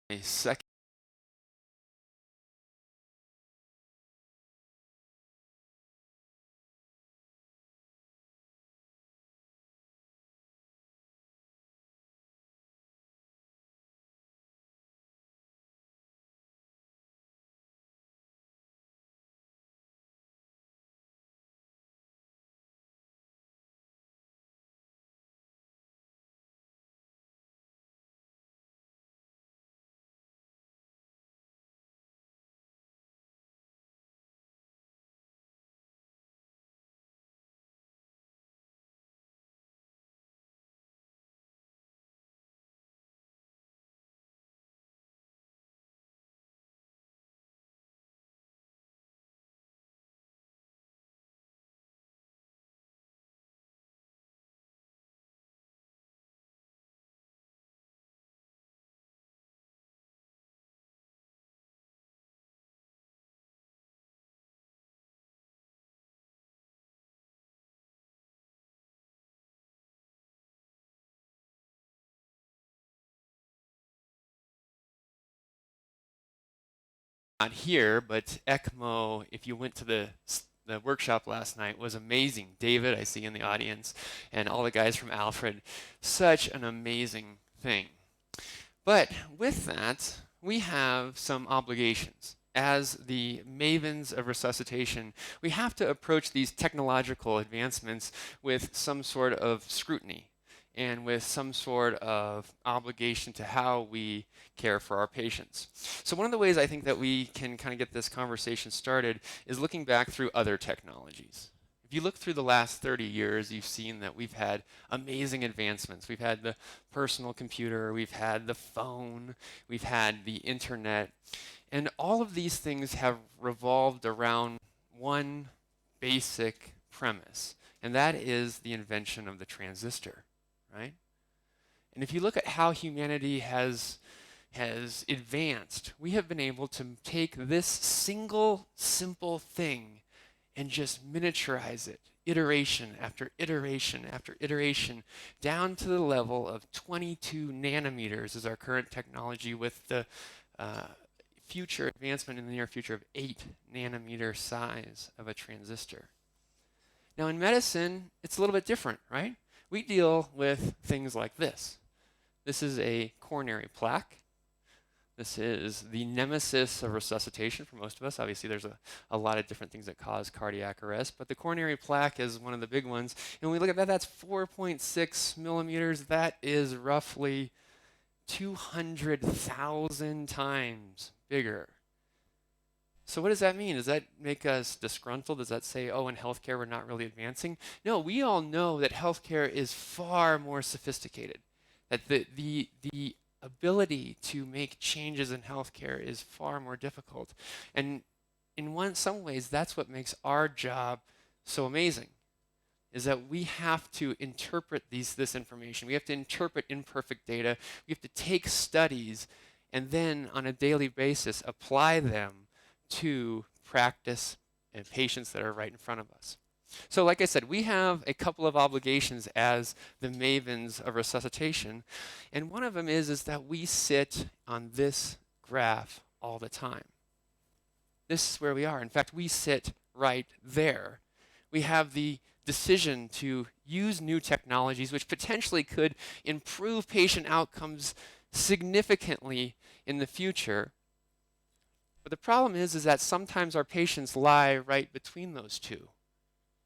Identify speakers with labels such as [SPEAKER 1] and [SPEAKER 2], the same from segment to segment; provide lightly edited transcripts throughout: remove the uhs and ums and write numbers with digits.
[SPEAKER 1] a second. Not here, but ECMO, if you went to the workshop last night, was amazing. David, I see in the audience, and all the guys from Alfred, such an amazing thing. But with that, we have some obligations. As the mavens of resuscitation, we have to approach these technological advancements with some sort of scrutiny and with some sort of obligation to how we care for our patients. So one of the ways I think that we can kind of get this conversation started is looking back through other technologies. If you look through the last 30 years, you've seen that we've had amazing advancements. We've had the personal computer, we've had the phone, we've had the internet, and all of these things have revolved around one basic premise, and that is the invention of the transistor, right? And if you look at how humanity has advanced, we have been able to take this single simple thing and just miniaturize it, iteration after iteration after iteration, down to the level of 22 nanometers is our current technology, with the future advancement in the near future of 8 nanometer size of a transistor. Now in medicine, it's a little bit different, right? We deal with things like this. This is a coronary plaque. This is the nemesis of resuscitation for most of us. Obviously, there's a lot of different things that cause cardiac arrest, but the coronary plaque is one of the big ones. And when we look at that, that's 4.6 millimeters. That is roughly 200,000 times bigger. So what does that mean? Does that make us disgruntled? Does that say, oh, in healthcare we're not really advancing? No, we all know that healthcare is far more sophisticated. That the ability to make changes in healthcare is far more difficult. And in some ways, that's what makes our job so amazing, is that we have to interpret this information. We have to interpret imperfect data. We have to take studies and then on a daily basis apply them to practice and patients that are right in front of us. So like I said, we have a couple of obligations as the mavens of resuscitation, and one of them is that we sit on this graph all the time. This is where we are. In fact, we sit right there. We have the decision to use new technologies which potentially could improve patient outcomes significantly in the future. But the problem is that sometimes our patients lie right between those two,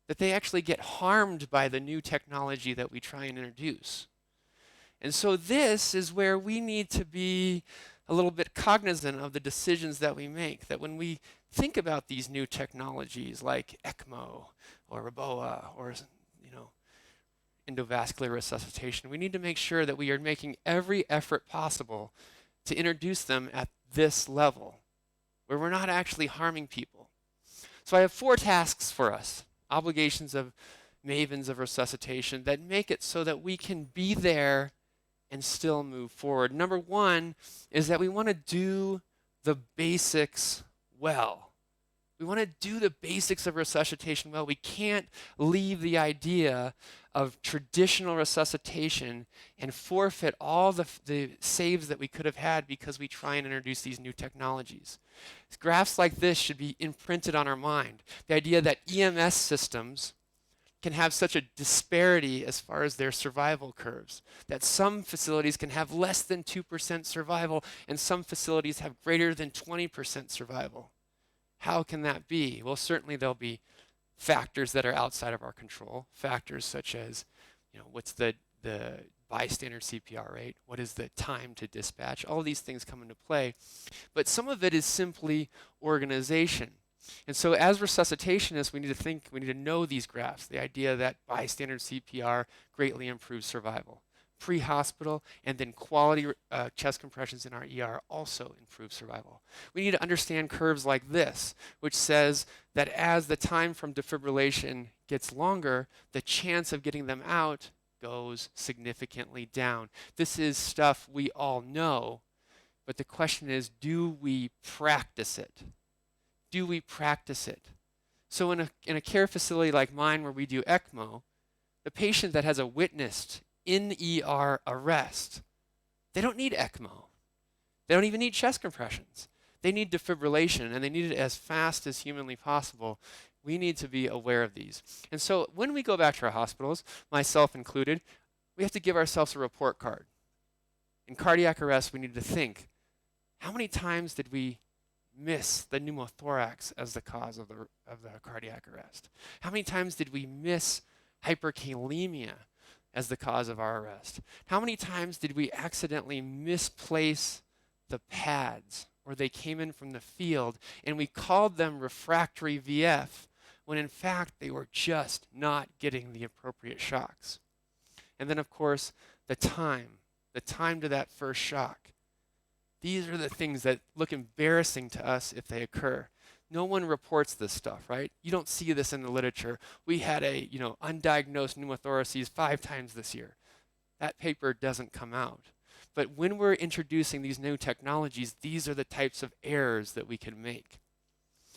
[SPEAKER 1] that they actually get harmed by the new technology that we try and introduce. And so this is where we need to be a little bit cognizant of the decisions that we make, that when we think about these new technologies like ECMO or REBOA or endovascular resuscitation, we need to make sure that we are making every effort possible to introduce them at this level, where we're not actually harming people. So I have 4 tasks for us, obligations of mavens of resuscitation, that make it so that we can be there and still move forward. Number 1 is that we want to do the basics well. We want to do the basics of resuscitation well. We can't leave the idea of traditional resuscitation and forfeit all the saves that we could have had because we try and introduce these new technologies. Graphs like this should be imprinted on our mind. The idea that EMS systems can have such a disparity as far as their survival curves, that some facilities can have less than 2% survival and some facilities have greater than 20% survival. How can that be? Well, certainly there'll be factors that are outside of our control, factors such as, what's the bystander CPR rate, what is the time to dispatch, all of these things come into play. But some of it is simply organization. And so as resuscitationists, we need to know these graphs, the idea that bystander CPR greatly improves survival. Pre-hospital and then quality chest compressions in our ER also improve survival. We need to understand curves like this, which says that as the time from defibrillation gets longer, the chance of getting them out goes significantly down. This is stuff we all know, but the question is, do we practice it? Do we practice it? So in a care facility like mine where we do ECMO, the patient that has a witnessed in ER arrest, they don't need ECMO. They don't even need chest compressions. They need defibrillation, and they need it as fast as humanly possible. We need to be aware of these. And so when we go back to our hospitals, myself included, we have to give ourselves a report card. In cardiac arrest, we need to think, how many times did we miss the pneumothorax as the cause of the cardiac arrest? How many times did we miss hyperkalemia as the cause of our arrest? How many times did we accidentally misplace the pads, or they came in from the field and we called them refractory VF when in fact they were just not getting the appropriate shocks? And then of course the time to that first shock. These are the things that look embarrassing to us if they occur. No one reports this stuff, right? You don't see this in the literature. We had undiagnosed pneumothoraces 5 times this year. That paper doesn't come out. But when we're introducing these new technologies, these are the types of errors that we can make.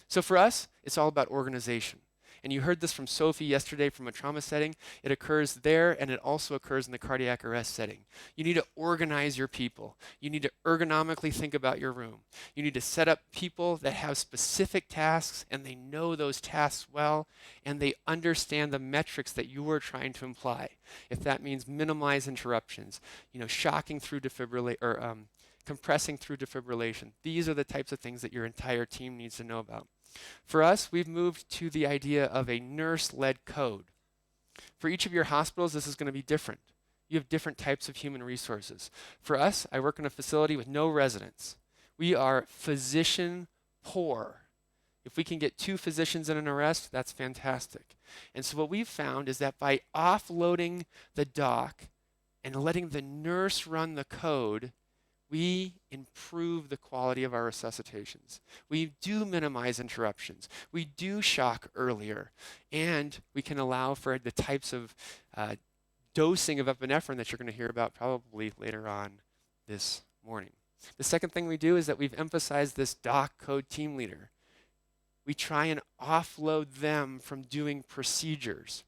[SPEAKER 1] So for us, it's all about organization. And you heard this from Sophie yesterday from a trauma setting. It occurs there, and it also occurs in the cardiac arrest setting. You need to organize your people. You need to ergonomically think about your room. You need to set up people that have specific tasks, and they know those tasks well, and they understand the metrics that you are trying to imply. If that means minimize interruptions, shocking through defibrillation, or compressing through defibrillation. These are the types of things that your entire team needs to know about. For us, we've moved to the idea of a nurse-led code. For each of your hospitals, this is going to be different. You have different types of human resources. For us, I work in a facility with no residents. We are physician poor. If we can get 2 physicians in an arrest, that's fantastic. And so what we've found is that by offloading the doc and letting the nurse run the code, we improve the quality of our resuscitations. We do minimize interruptions. We do shock earlier. And we can allow for the types of dosing of epinephrine that you're going to hear about probably later on this morning. The second thing we do is that we've emphasized this doc code team leader. We try and offload them from doing procedures.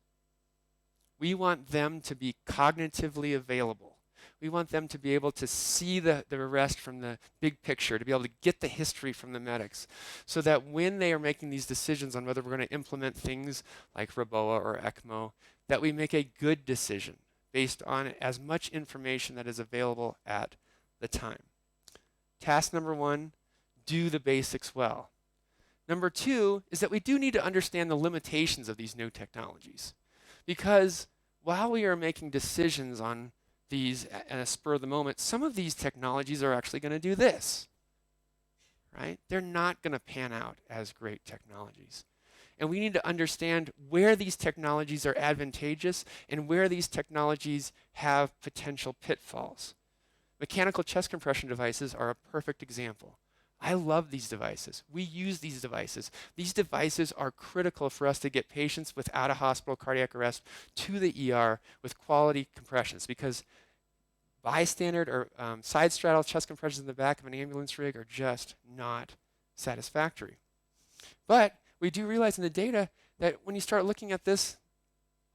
[SPEAKER 1] We want them to be cognitively available. We want them to be able to see the arrest from the big picture, to be able to get the history from the medics, so that when they are making these decisions on whether we're going to implement things like REBOA or ECMO, that we make a good decision based on as much information that is available at the time. Task number 1, do the basics well. Number 2 is that we do need to understand the limitations of these new technologies. Because while we are making decisions on these at a spur of the moment, some of these technologies are actually going to do this, right? They're not going to pan out as great technologies. And we need to understand where these technologies are advantageous and where these technologies have potential pitfalls. Mechanical chest compression devices are a perfect example. I love these devices. We use these devices. These devices are critical for us to get patients with out-of-hospital cardiac arrest to the ER with quality compressions, because bystander or side straddle chest compressions in the back of an ambulance rig are just not satisfactory. But we do realize in the data that when you start looking at this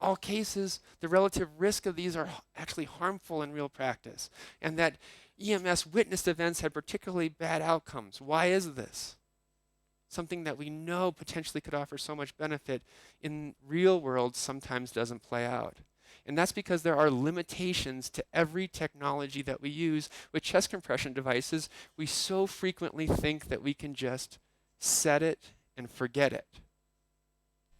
[SPEAKER 1] all cases, the relative risk of these are actually harmful in real practice, and that EMS witnessed events had particularly bad outcomes. Why is this? Something that we know potentially could offer so much benefit in real world sometimes doesn't play out. And that's because there are limitations to every technology that we use. With chest compression devices, we so frequently think that we can just set it and forget it.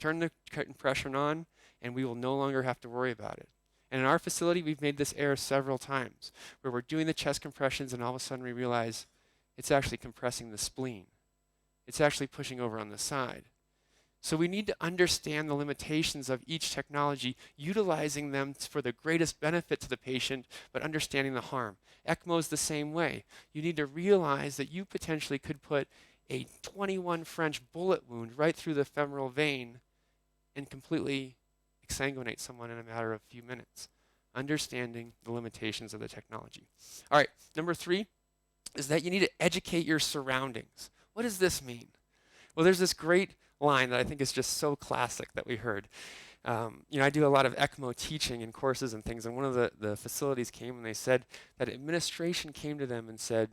[SPEAKER 1] Turn the compression on, and we will no longer have to worry about it. And in our facility, we've made this error several times, where we're doing the chest compressions, and all of a sudden we realize it's actually compressing the spleen. It's actually pushing over on the side. So we need to understand the limitations of each technology, utilizing them for the greatest benefit to the patient, but understanding the harm. ECMO is the same way. You need to realize that you potentially could put a 21 French bullet wound right through the femoral vein and completely exsanguinate someone in a matter of a few minutes. Understanding the limitations of the technology. All right, number 3 is that you need to educate your surroundings. What does this mean? Well, there's this great line that I think is just so classic that we heard. I do a lot of ECMO teaching in courses and things, and one of the facilities came and they said that administration came to them and said,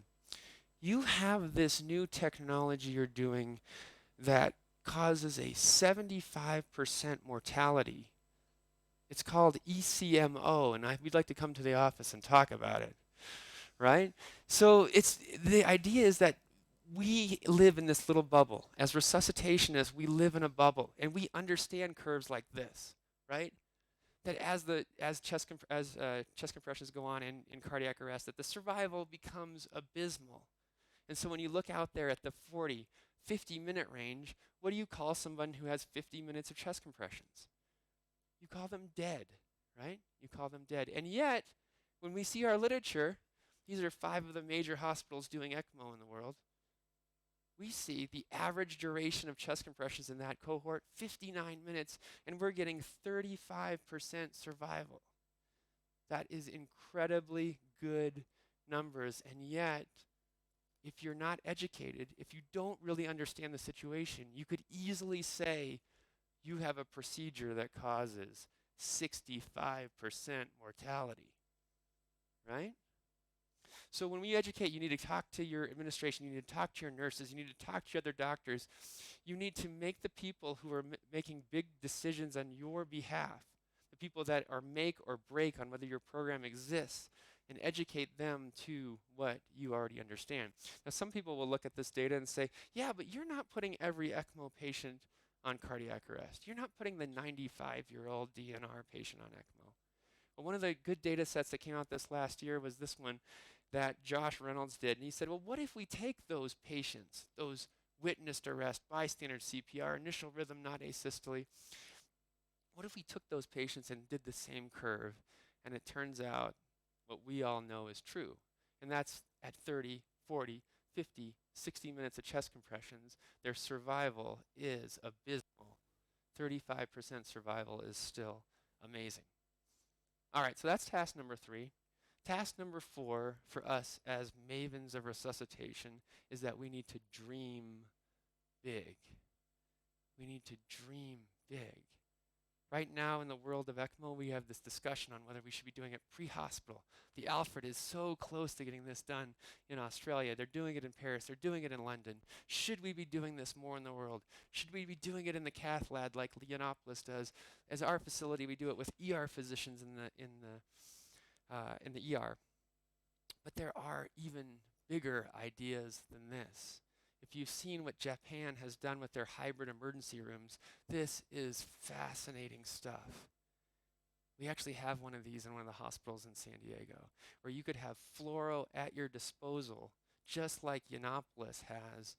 [SPEAKER 1] you have this new technology you're doing that causes a 75% mortality. It's called ECMO, and we'd like to come to the office and talk about it, right? So the idea is that we live in this little bubble. As resuscitationists, we live in a bubble, and we understand curves like this, right? That as chest compressions go on in cardiac arrest, that the survival becomes abysmal. And so when you look out there at the 40, 50-minute range, what do you call someone who has 50 minutes of chest compressions? You call them dead, right? You call them dead. And yet, when we see our literature, these are 5 of the major hospitals doing ECMO in the world. We see the average duration of chest compressions in that cohort, 59 minutes, and we're getting 35% survival. That is incredibly good numbers, and yet, if you're not educated, if you don't really understand the situation, you could easily say you have a procedure that causes 65% mortality, right? So when we educate, you need to talk to your administration, you need to talk to your nurses, you need to talk to your other doctors. You need to make the people who are making big decisions on your behalf, the people that are make or break on whether your program exists, and educate them to what you already understand. Now, some people will look at this data and say, yeah, but you're not putting every ECMO patient on cardiac arrest. You're not putting the 95-year-old DNR patient on ECMO. Well, one of the good data sets that came out this last year was this one that Josh Reynolds did. And he said, well, what if we take those patients, those witnessed arrest, bystander CPR, initial rhythm, not asystole, what if we took those patients and did the same curve? And it turns out what we all know is true. And that's at 30, 40, 50, 60 minutes of chest compressions, their survival is abysmal. 35% survival is still amazing. All right, so that's task number 3. Task number 4 for us as mavens of resuscitation is that we need to dream big. We need to dream big. Right now in the world of ECMO, we have this discussion on whether we should be doing it pre-hospital. The Alfred is so close to getting this done in Australia. They're doing it in Paris. They're doing it in London. Should we be doing this more in the world? Should we be doing it in the cath lab like Yiannopoulos does? As our facility, we do it with ER physicians in the ER. But there are even bigger ideas than this. If you've seen what Japan has done with their hybrid emergency rooms, this is fascinating stuff. We actually have one of these in one of the hospitals in San Diego, where you could have fluoro at your disposal, just like Yiannopoulos has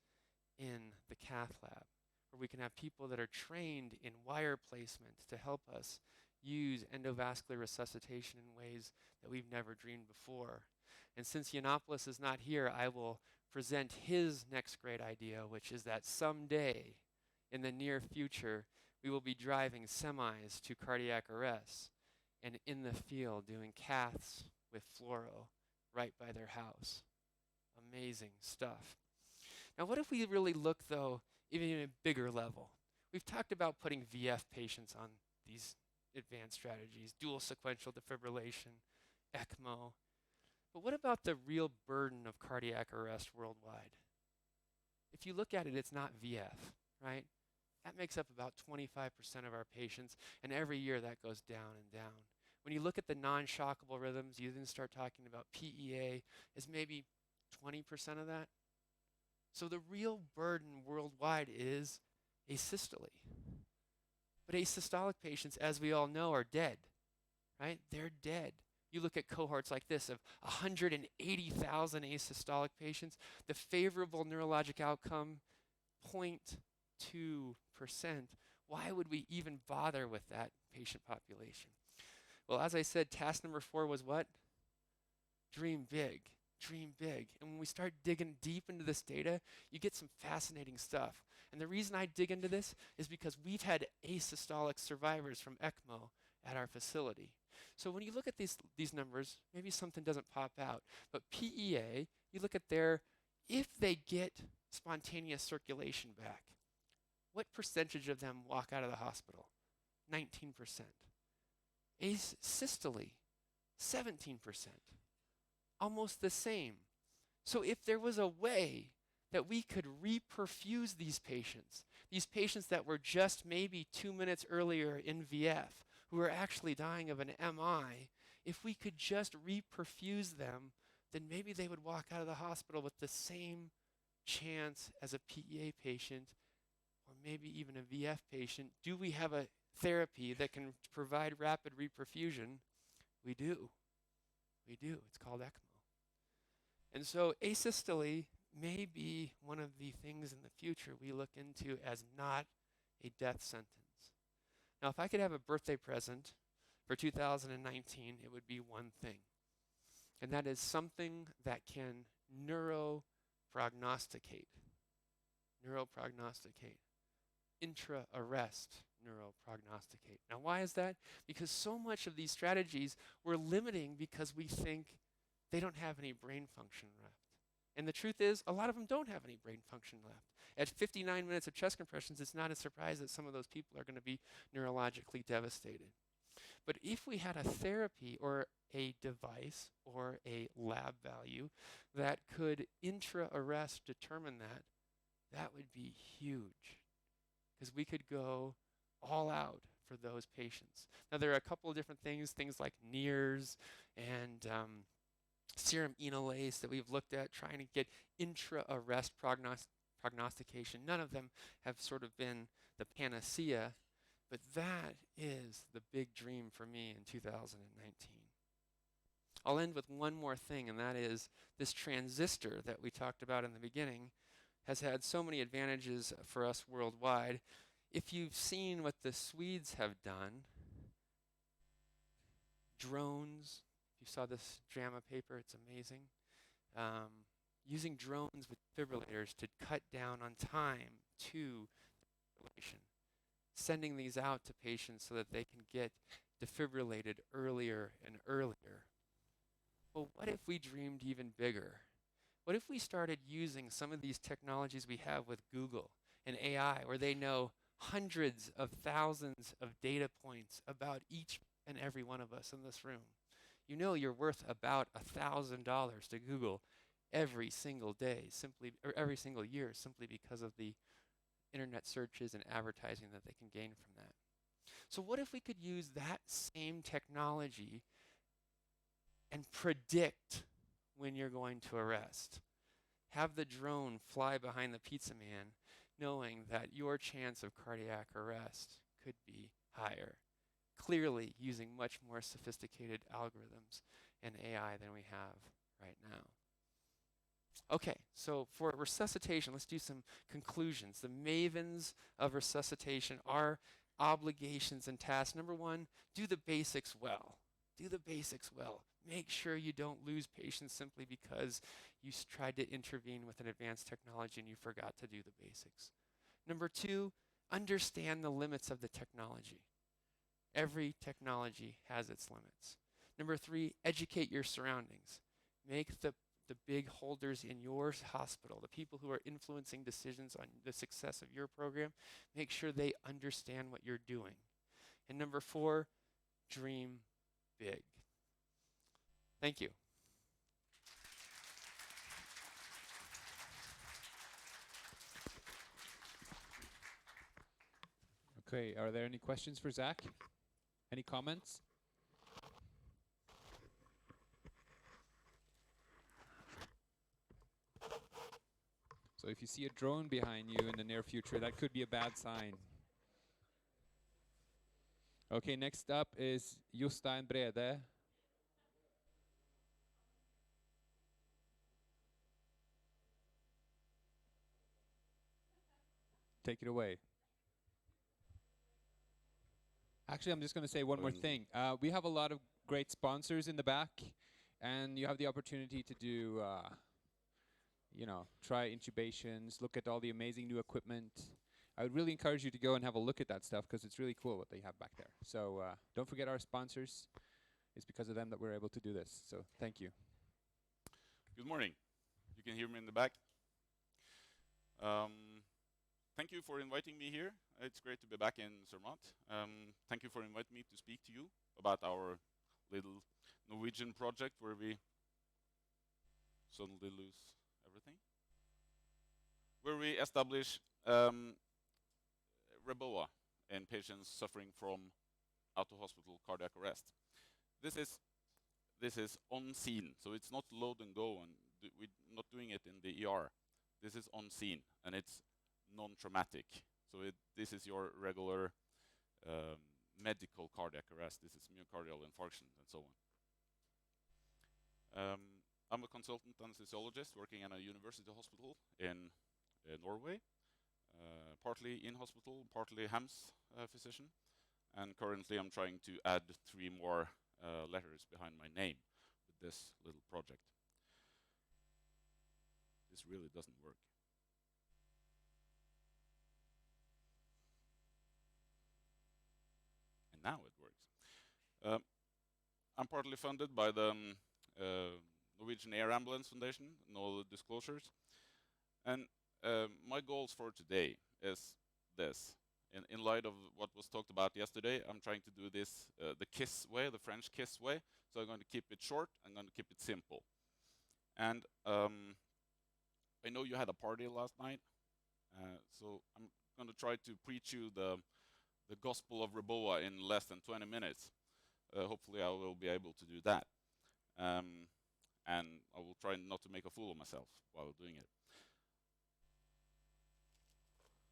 [SPEAKER 1] in the cath lab, where we can have people that are trained in wire placement to help us use endovascular resuscitation in ways that we've never dreamed before. And since Yiannopoulos is not here, I will present his next great idea, which is that someday in the near future, we will be driving semis to cardiac arrest and in the field doing caths with fluoro right by their house. Amazing stuff. Now, what if we really look, though, even at a bigger level? We've talked about putting VF patients on these advanced strategies, dual sequential defibrillation, ECMO. But what about the real burden of cardiac arrest worldwide? If you look at it, it's not VF, right? That makes up about 25% of our patients, and every year that goes down and down. When you look at the non-shockable rhythms, you then start talking about PEA is maybe 20% of that. So the real burden worldwide is asystole. But asystolic patients, as we all know, are dead, right? They're dead. You look at cohorts like this of 180,000 asystolic patients, the favorable neurologic outcome, 0.2%. Why would we even bother with that patient population? Well, as I said, task number 4 was what? Dream big. Dream big. And when we start digging deep into this data, you get some fascinating stuff. And the reason I dig into this is because we've had asystolic survivors from ECMO at our facility. So when you look at these numbers, maybe something doesn't pop out. But PEA, you look at if they get spontaneous circulation back, what percentage of them walk out of the hospital? 19%. Asystole, 17%. Almost the same. So if there was a way that we could reperfuse these patients that were just maybe 2 minutes earlier in VF, who are actually dying of an MI, if we could just reperfuse them, then maybe they would walk out of the hospital with the same chance as a PEA patient, or maybe even a VF patient. Do we have a therapy that can provide rapid reperfusion? We do. We do. It's called ECMO. And so asystole may be one of the things in the future we look into as not a death sentence. Now, if I could have a birthday present for 2019, it would be one thing. And that is something that can neuroprognosticate. Intra-arrest neuroprognosticate. Now, why is that? Because so much of these strategies we're limiting because we think they don't have any brain function left. And the truth is, a lot of them don't have any brain function left. At 59 minutes of chest compressions, it's not a surprise that some of those people are going to be neurologically devastated. But if we had a therapy or a device or a lab value that could intra-arrest determine that would be huge. Because we could go all out for those patients. Now, there are a couple of different things like NIRS and serum enolase that we've looked at trying to get intra-arrest prognostication. None of them have sort of been the panacea, but that is the big dream for me in 2019. I'll end with one more thing, and that is this transistor that we talked about in the beginning has had so many advantages for us worldwide. If you've seen what the Swedes have done, drones, if you saw this JAMA paper, it's amazing. Using drones with defibrillators to cut down on time to defibrillation. Sending these out to patients so that they can get defibrillated earlier and earlier. Well, what if we dreamed even bigger? What if we started using some of these technologies we have with Google and AI, where they know hundreds of thousands of data points about each and every one of us in this room? You know you're worth about $1,000 to Google every single day, or every single year, simply because of the internet searches and advertising that they can gain from that. So what if we could use that same technology and predict when you're going to arrest? Have the drone fly behind the pizza man, knowing that your chance of cardiac arrest could be higher. Clearly using much more sophisticated algorithms and AI than we have right now. Okay, so for resuscitation, let's do some conclusions. The Mavens of resuscitation are obligations and tasks. Number 1, do the basics well. Do the basics well. Make sure you don't lose patients simply because you tried to intervene with an advanced technology and you forgot to do the basics. Number 2, understand the limits of the technology. Every technology has its limits. Number 3, educate your surroundings. Make the big holders in your hospital, the people who are influencing decisions on the success of your program, make sure they understand what you're doing. And number 4, dream big. Thank you.
[SPEAKER 2] Okay, are there any questions for Zach? Any comments? So if you see a drone behind you in the near future, that could be a bad sign. Okay, next up is Jostein Brede. Take it away. Actually, I'm just going to say one more thing. We have a lot of great sponsors in the back, and you have the opportunity to do, you know, try intubations, look at all the amazing new equipment. I would really encourage you to go and have a look at that stuff because it's really cool what they have back there. So don't forget our sponsors. It's because of them that we're able to do this. So thank you.
[SPEAKER 3] Good morning. You can hear me in the back. Thank you for inviting me here. It's great to be back in Zermatt. Thank you for inviting me to speak to you about our little Norwegian project where we suddenly lose everything. Where we establish REBOA in patients suffering from out-of-hospital cardiac arrest. This is on scene, so it's not load and go, and we're not doing it in the ER. This is on scene, and it's non-traumatic. So this is your regular medical cardiac arrest. This is myocardial infarction and so on. I'm a consultant anesthesiologist working in a university hospital in Norway, partly in hospital, partly HAMS physician, and currently I'm trying to add 3 more letters behind my name with this little project. This really doesn't work. And now it works. I'm partly funded by the Norwegian Air Ambulance Foundation, no disclosures. And my goals for today is this. In light of what was talked about yesterday, I'm trying to do this the KISS way, the French KISS way. So I'm going to keep it short, I'm going to keep it simple. And I know you had a party last night, so I'm going to try to preach you the gospel of REBOA in less than 20 minutes. Hopefully I will be able to do that. And I will try not to make a fool of myself while doing it.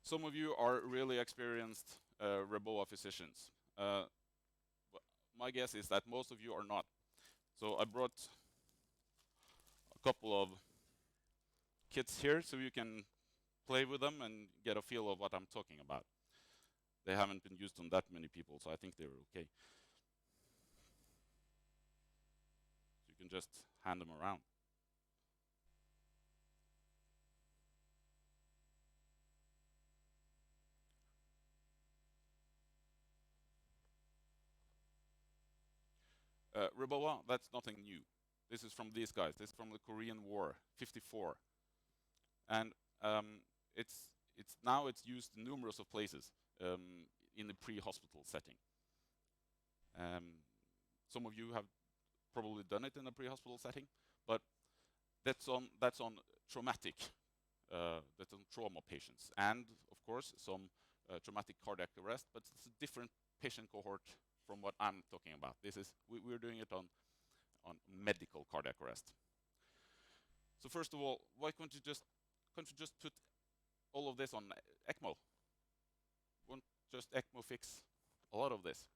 [SPEAKER 3] Some of you are really experienced REBOA physicians. My guess is that most of you are not. So I brought a couple of kits here so you can play with them and get a feel of what I'm talking about. They haven't been used on that many people, so I think they're okay. So you can just hand them around. REBOA, that's nothing new. This is from these guys. This is from the Korean War, 54. And it's used in numerous of places in the pre-hospital setting. Some of you have probably done it in a pre-hospital setting, but that's on traumatic, that's on trauma patients, and of course some traumatic cardiac arrest. But it's a different patient cohort from what I'm talking about. We're doing it on medical cardiac arrest. So first of all, why can't you just put all of this on ECMO? Won't just ECMO fix a lot of this?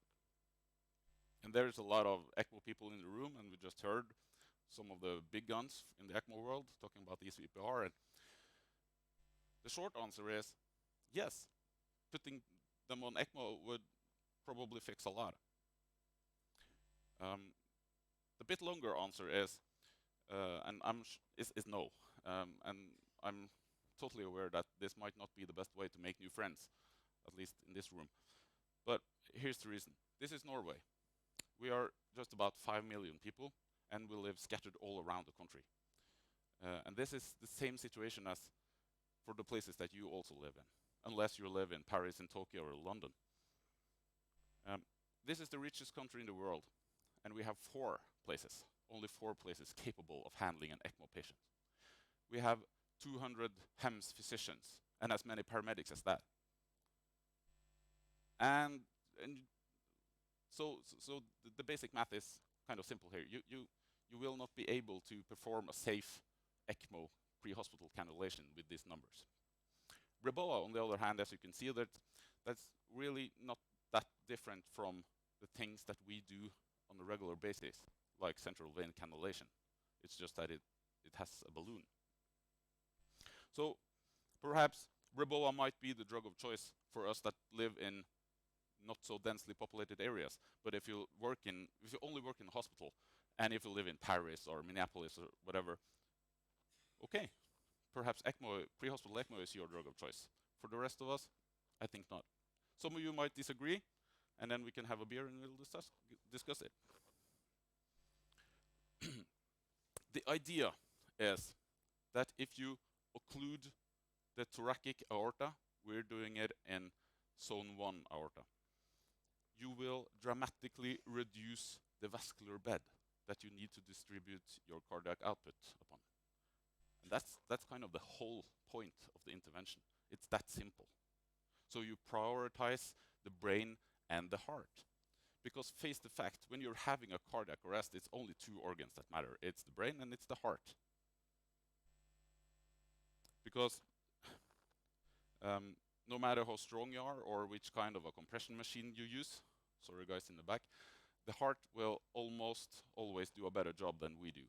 [SPEAKER 3] And there's a lot of ECMO people in the room, and we just heard some of the big guns in the ECMO world talking about ECPR. And the short answer is yes, putting them on ECMO would probably fix a lot. The bit longer answer is no. And I'm totally aware that this might not be the best way to make new friends, at least in this room. But here's the reason. This is Norway. We are just about 5 million people, and we live scattered all around the country. And this is the same situation as for the places that you also live in, unless you live in Paris and Tokyo or London. this is the richest country in the world, and we have 4 places, only 4 places capable of handling an ECMO patient. We have 200 HEMS physicians and as many paramedics as that. And so the basic math is kind of simple here. You will not be able to perform a safe ECMO pre-hospital cannulation with these numbers. REBOA, on the other hand, as you can see, that's really not that different from the things that we do on a regular basis, like central vein cannulation. It's just that it has a balloon. So perhaps REBOA might be the drug of choice for us that live in not so densely populated areas. But if you only work in a hospital, and if you live in Paris or Minneapolis or whatever, okay, perhaps ECMO, pre-hospital ECMO is your drug of choice. For the rest of us, I think not. Some of you might disagree, and then we can have a beer and we'll discuss it. The idea is that if you occlude the thoracic aorta, we're doing it in zone 1 aorta, you will dramatically reduce the vascular bed that you need to distribute your cardiac output upon. And that's kind of the whole point of the intervention. It's that simple. So you prioritize the brain and the heart. Because face the fact, when you're having a cardiac arrest, it's only 2 organs that matter. It's the brain and it's the heart. Because no matter how strong you are or which kind of a compression machine you use, sorry guys in the back, the heart will almost always do a better job than we do.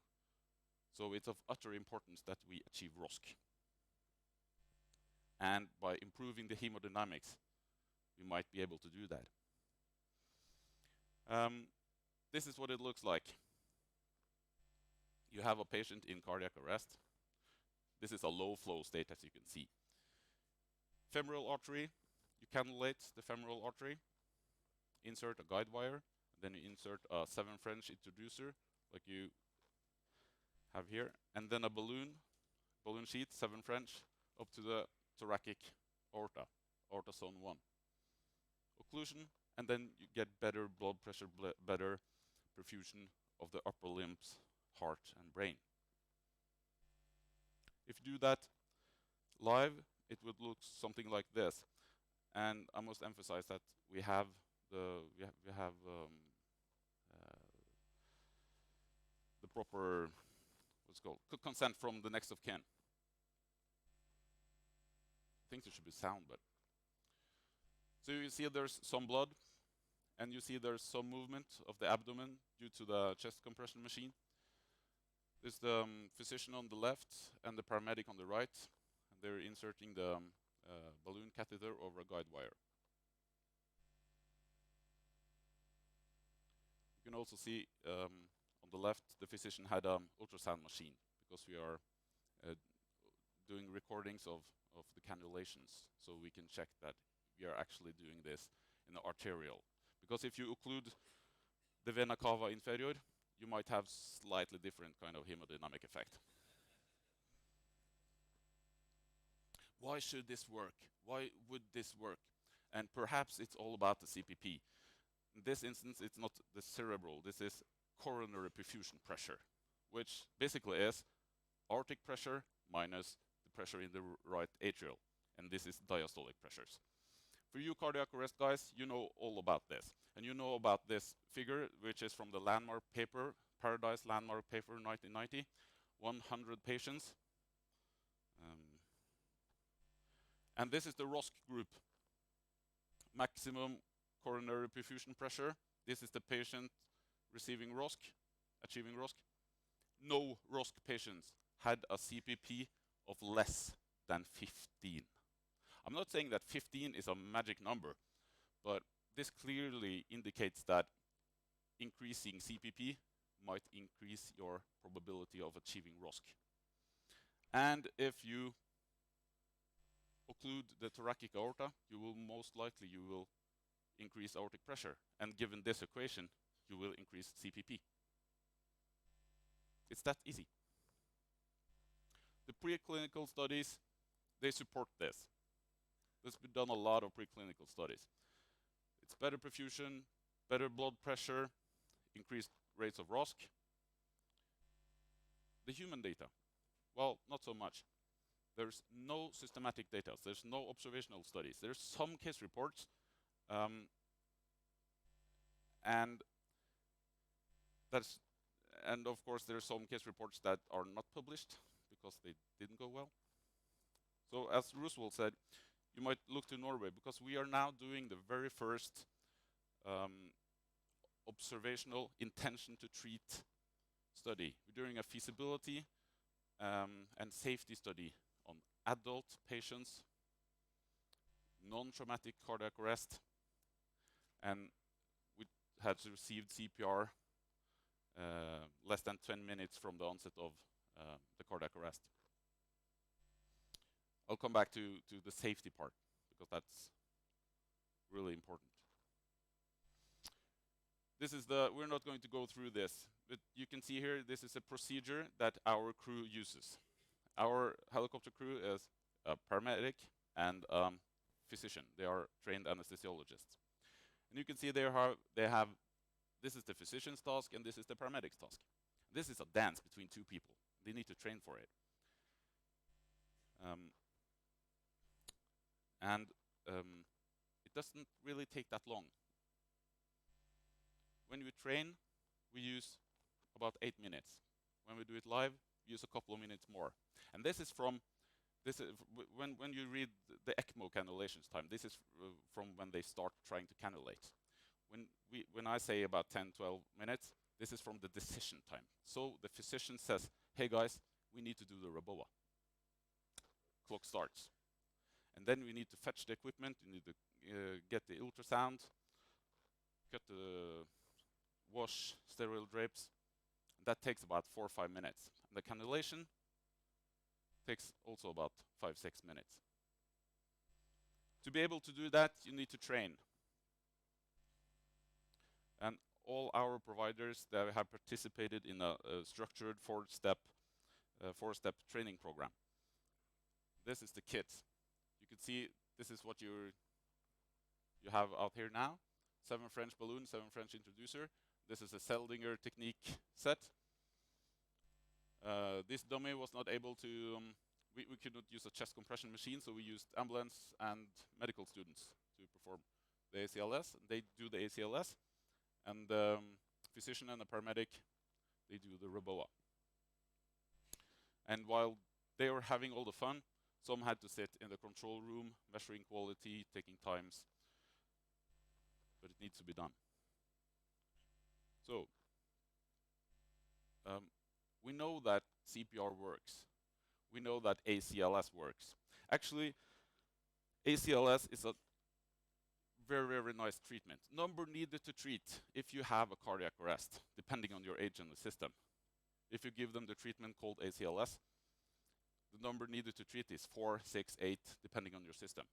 [SPEAKER 3] So it's of utter importance that we achieve ROSC. And by improving the hemodynamics, we might be able to do that. This is what it looks like. You have a patient in cardiac arrest. This is a low flow state, as you can see. Femoral artery, you cannulate the femoral artery, insert a guide wire, then you insert a 7 French introducer, like you have here, and then a balloon sheet, 7 French, up to the thoracic aorta, aorta zone 1. Occlusion, and then you get better blood pressure, better perfusion of the upper limbs, heart and brain. If you do that live, it would look something like this. And I must emphasize that we have the proper what's called consent from the next of kin. I think there should be sound, but so you see there's some blood, and you see there's some movement of the abdomen due to the chest compression machine. There's the physician on the left and the paramedic on the right, and they're inserting the balloon catheter over a guide wire. You can also see on the left the physician had an ultrasound machine, because we are doing recordings of the cannulations, so we can check that we are actually doing this in the arterial. Because if you occlude the vena cava inferior, you might have slightly different kind of hemodynamic effect. Why should this work? Why would this work? And perhaps it's all about the CPP. In this instance, it's not the cerebral, this is coronary perfusion pressure, which basically is aortic pressure minus the pressure in the right atrial, and this is diastolic pressures. For you cardiac arrest guys, you know all about this. And you know about this figure, which is from the landmark paper, Paradise landmark paper 1990, 100 patients. And this is the ROSC group. Maximum coronary perfusion pressure. This is the patient receiving ROSC, achieving ROSC. No ROSC patients had a CPP of less than 15. I'm not saying that 15 is a magic number, but this clearly indicates that increasing CPP might increase your probability of achieving ROSC. And if you occlude the thoracic aorta, you will most likely increase aortic pressure. And given this equation, you will increase CPP. It's that easy. The preclinical studies, they support this. There's been done a lot of preclinical studies. It's better perfusion, better blood pressure, increased rates of ROSC. The human data, well, not so much. There's no systematic data. There's no observational studies. There's some case reports, and of course there's some case reports that are not published because they didn't go well. So as Roosevelt said, you might look to Norway because we are now doing the very first observational intention to treat study. We're doing a feasibility and safety study on adult patients, non-traumatic cardiac arrest, and we had received CPR less than 10 minutes from the onset of the cardiac arrest. I'll come back to the safety part because that's really important. This is we're not going to go through this, but you can see here, this is a procedure that our crew uses. Our helicopter crew is a paramedic and physician. They are trained anesthesiologists. And you can see they have, this is the physician's task and this is the paramedic's task. This is a dance between two people. They need to train for it. It doesn't really take that long. When we train, we use about 8 minutes. When we do it live, we use a couple of minutes more. And this is from when you read the ECMO cannulations time. This is from when they start trying to cannulate. When I say about 10-12 minutes, this is from the decision time. So the physician says, "Hey guys, we need to do the REBOA." Clock starts. And then we need to fetch the equipment, we need to get the ultrasound, cut the wash, sterile drapes. That takes about 4 or 5 minutes. And the cannulation takes also about 5-6 minutes. To be able to do that, you need to train. And all our providers that have participated in a structured four-step training program. This is the kit. You can see this is what you have out here now. 7 French balloons, 7 French introducer. This is a Seldinger technique set. This dummy was not able to, we could not use a chest compression machine, so we used ambulance and medical students to perform the ACLS. They do the ACLS, and the physician and the paramedic, they do the REBOA. And while they were having all the fun, some had to sit in the control room, measuring quality, taking times, but it needs to be done. So, we know that CPR works. We know that ACLS works. Actually, ACLS is a very, very nice treatment. Number needed to treat if you have a cardiac arrest, depending on your age in the system. If you give them the treatment called ACLS, the number needed to treat is 4, 6, 8, depending on your system.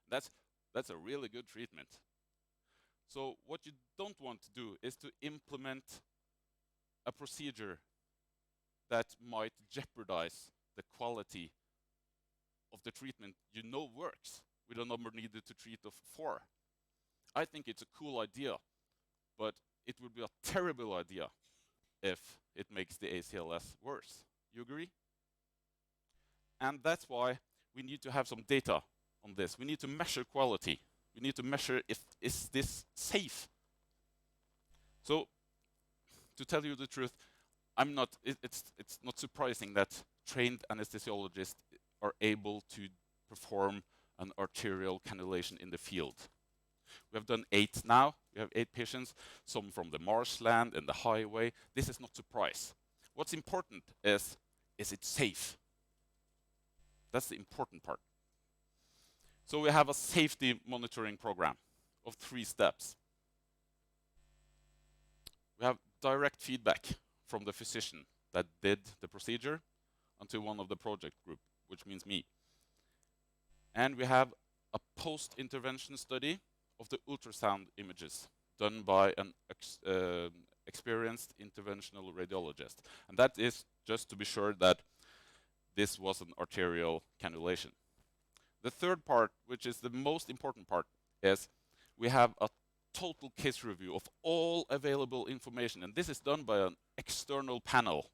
[SPEAKER 3] That's a really good treatment. So what you don't want to do is to implement a procedure that might jeopardize the quality of the treatment you know works with a number needed to treat of 4. I think it's a cool idea, but it would be a terrible idea if it makes the ACLS worse. You agree? And that's why we need to have some data on this. We need to measure quality. We need to measure is this safe. So, to tell you the truth, it's not surprising that trained anesthesiologists are able to perform an arterial cannulation in the field. We have done 8 now. We have 8 patients, some from the marshland and the highway. This is not surprise. What's important is it safe? That's the important part. So we have a safety monitoring program of 3 steps. We have direct feedback from the physician that did the procedure until one of the project group, which means me. And we have a post-intervention study of the ultrasound images done by an experienced interventional radiologist. And that is just to be sure that this was an arterial cannulation. The third part, which is the most important part, is we have a total case review of all available information, and this is done by an external panel.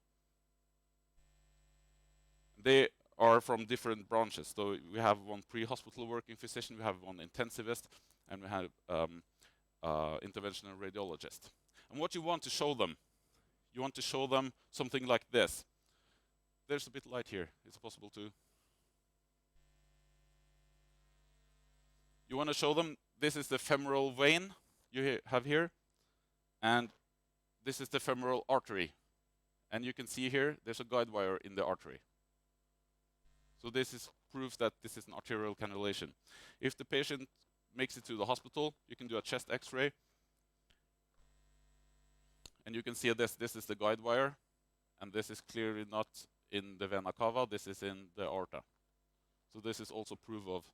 [SPEAKER 3] They are from different branches. So we have one pre-hospital working physician, we have one intensivist, and we have interventional radiologist. And what you want to show them, you want to show them something like this. There's a bit light here. Is it possible to? You want to show them this is the femoral vein you have here, and this is the femoral artery. And you can see here there's a guide wire in the artery. So this is proof that this is an arterial cannulation. If the patient makes it to the hospital, you can do a chest X-ray, and you can see this. This is the guide wire, and this is clearly not in the vena cava. This is in the aorta. So this is also proof of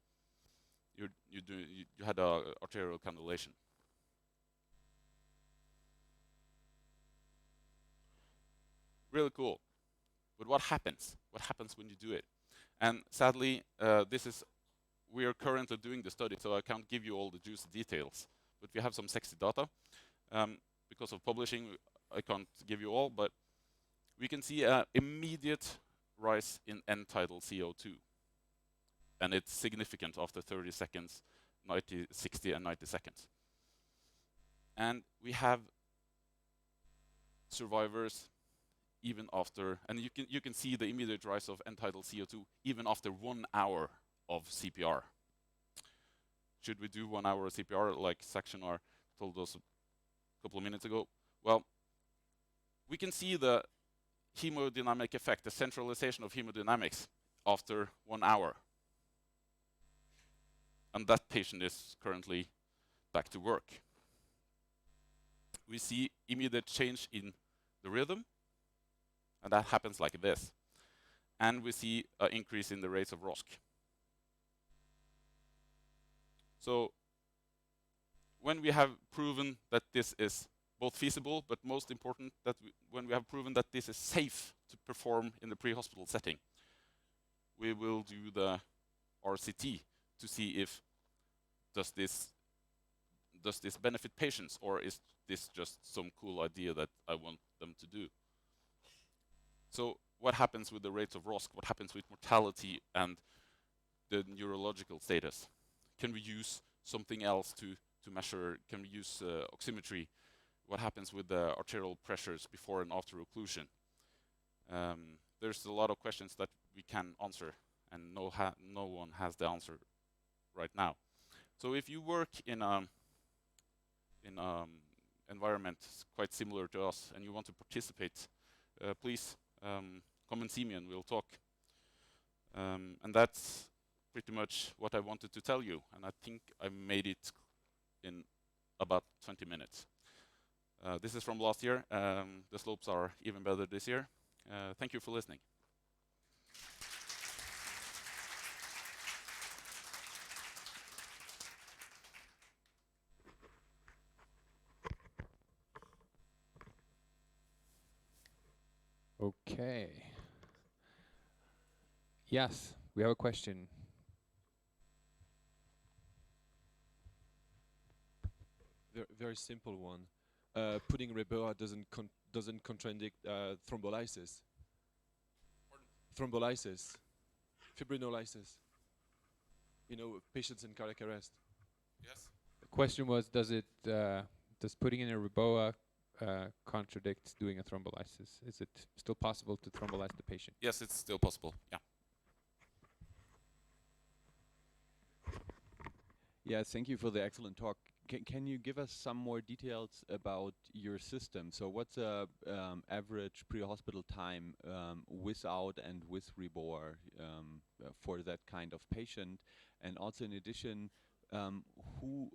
[SPEAKER 3] you had a arterial cannulation. Really cool. But what happens? What happens when you do it? And sadly, we are currently doing the study, so I can't give you all the juicy details. But we have some sexy data. Because of publishing, I can't give you all, but we can see an immediate rise in end-tidal CO2. And it's significant after 30 seconds, 90, 60, and 90 seconds. And we have survivors even after, and you can see the immediate rise of end-tidal CO2 even after 1 hour of CPR. Should we do 1 hour of CPR like Shinar told us a couple of minutes ago? Well, we can see the hemodynamic effect, the centralization of hemodynamics after 1 hour. And that patient is currently back to work. We see immediate change in the rhythm, and that happens like this. And we see an increase in the rates of ROSC. So when we have proven that this is both feasible, but most important, that when we have proven that this is safe to perform in the pre-hospital setting, we will do the RCT to see if does this benefit patients, or is this just some cool idea that I want them to do. So what happens with the rates of ROSC? What happens with mortality and the neurological status? Can we use something else to measure? Can we use oximetry? What happens with the arterial pressures before and after occlusion? There's a lot of questions that we can answer, and no one has the answer right now. So if you work in an environment quite similar to us and you want to participate, please come and see me and we'll talk. And that's pretty much what I wanted to tell you, and I think I made it in about 20 minutes. This is from last year. The slopes are even better this year. Thank you for listening.
[SPEAKER 2] Okay. Yes, we have a question.
[SPEAKER 4] Very simple one. Putting REBOA doesn't contradict thrombolysis. Thrombolysis, fibrinolysis. You know, patients in cardiac arrest.
[SPEAKER 3] Yes.
[SPEAKER 2] The question was, does putting in a REBOA contradict doing a thrombolysis? Is it still possible to thrombolyze the patient?
[SPEAKER 3] Yes, it's still possible. Yeah.
[SPEAKER 5] Yeah, thank you for the excellent talk. Can you give us some more details about your system? So what's a average pre-hospital time without and with REBOA for that kind of patient? And also in addition, who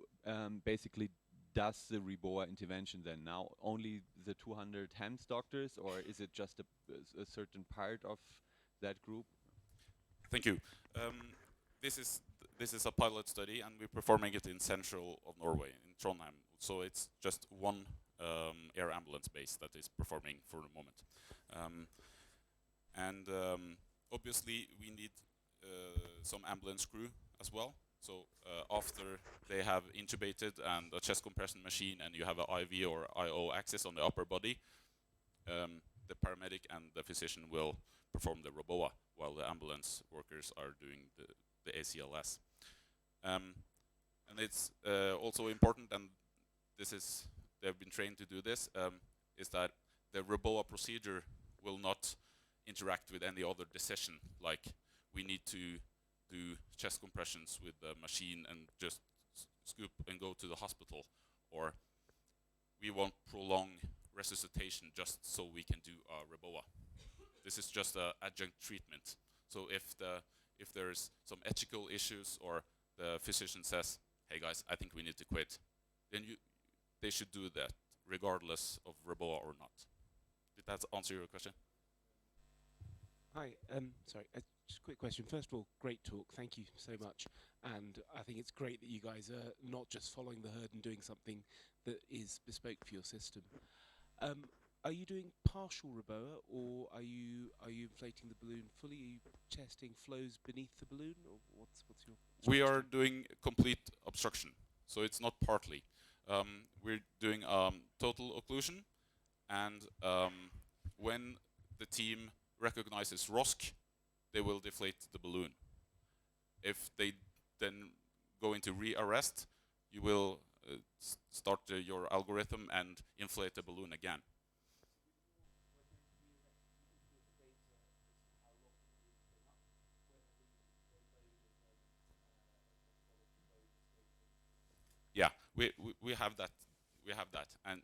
[SPEAKER 5] basically does the REBOA intervention then? Now only the 200 HEMS doctors, or is it just a certain part of that group?
[SPEAKER 3] Thank you. This is a pilot study, and we're performing it in central of Norway, in Trondheim. So it's just one air ambulance base that is performing for the moment. Obviously, we need some ambulance crew as well. So after they have intubated and a chest compression machine, and you have an IV or IO access on the upper body, the paramedic and the physician will perform the REBOA while the ambulance workers are doing the ACLS. And it's also important, and they've been trained to do this, is that the REBOA procedure will not interact with any other decision, like we need to do chest compressions with the machine and just scoop and go to the hospital, or we won't prolong resuscitation just so we can do REBOA. This is just an adjunct treatment. So if there's some ethical issues, or the physician says, hey guys, I think we need to quit, then they should do that regardless of REBOA or not. Did that answer your question?
[SPEAKER 6] Hi, sorry, just a quick question. First of all, great talk, thank you so much. And I think it's great that you guys are not just following the herd and doing something that is bespoke for your system. Are you doing partial REBOA, or are you inflating the balloon fully? Are you testing flows beneath the balloon, or what's your strategy?
[SPEAKER 3] We are doing complete obstruction, so it's not partly. We're doing total occlusion, and when the team recognizes ROSC, they will deflate the balloon. If they then go into re-arrest, you will start your algorithm and inflate the balloon again. Yeah, we have that. We have that, and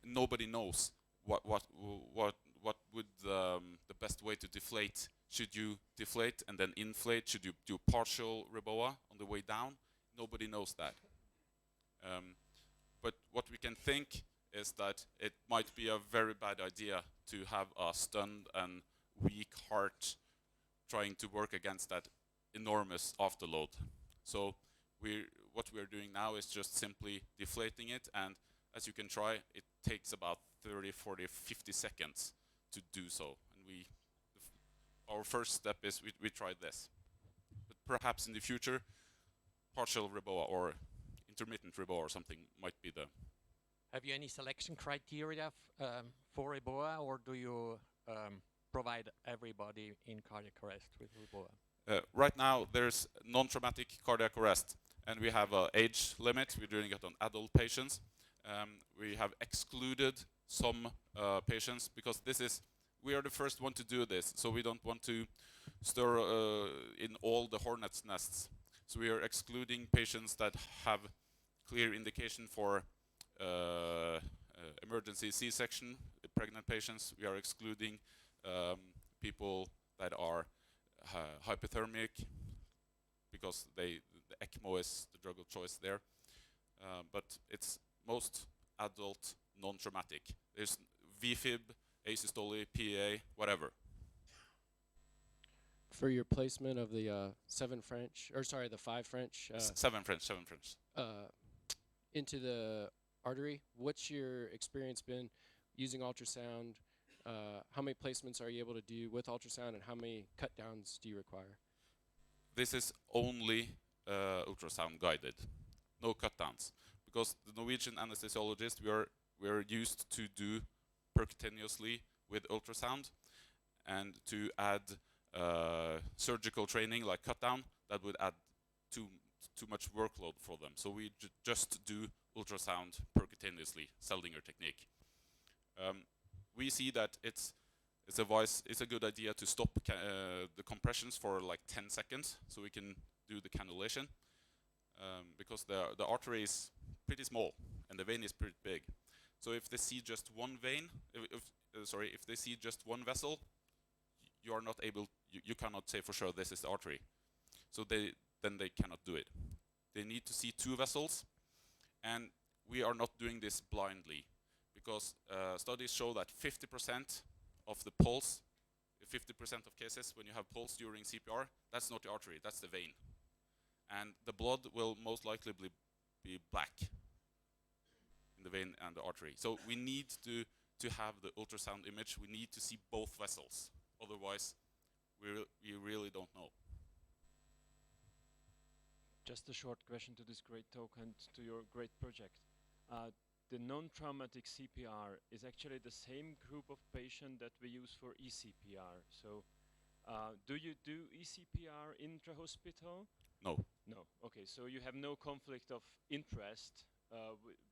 [SPEAKER 3] nobody knows what would the best way to deflate. Should you deflate and then inflate? Should you do partial REBOA on the way down? Nobody knows that. But what we can think is that it might be a very bad idea to have a stunned and weak heart trying to work against that enormous afterload. So what we're doing now is just simply deflating it, and as you can try, it takes about 30, 40, 50 seconds to do so. And our first step is we tried this. But perhaps in the future, partial REBOA or intermittent REBOA or something might be the...
[SPEAKER 7] Have you any selection criteria for REBOA, or do you provide everybody in cardiac arrest with REBOA?
[SPEAKER 3] Right now, there's non-traumatic cardiac arrest, and we have an age limit. We're doing it on adult patients. We have excluded some patients because we are the first one to do this, so we don't want to stir in all the hornet's nests. So we are excluding patients that have clear indication for emergency C-section, pregnant patients. We are excluding people that are hypothermic, because the ECMO is the drug of choice there. But it's most adult, non-traumatic. There's VFib, asystole, PA, whatever.
[SPEAKER 8] For your placement of the the 5 French.
[SPEAKER 3] 7 French.
[SPEAKER 8] Into the artery, what's your experience been using ultrasound? How many placements are you able to do with ultrasound, and how many cut downs do you require?
[SPEAKER 3] This is only ultrasound guided, no cut downs, because the Norwegian anesthesiologists, we are used to do percutaneously with ultrasound, and to add surgical training like cut down, that would add too much workload for them. So we just do ultrasound percutaneously, Seldinger technique. We see that it's a good idea to stop the compressions for like 10 seconds, so we can do the cannulation, because the artery is pretty small and the vein is pretty big. So if they see just one vein, if they see just one vessel, you cannot say for sure this is the artery. So then they cannot do it. They need to see 2 vessels, and we are not doing this blindly, because studies show that 50% of the pulse, 50% of cases when you have pulse during CPR, that's not the artery, that's the vein. And the blood will most likely be black in the vein and the artery. So we need to have the ultrasound image. We need to see both vessels. Otherwise, we really don't know.
[SPEAKER 9] Just a short question to this great talk and to your great project. The non-traumatic CPR is actually the same group of patient that we use for ECPR. So do you do ECPR intra-hospital?
[SPEAKER 3] No.
[SPEAKER 9] No. Okay, so you have no conflict of interest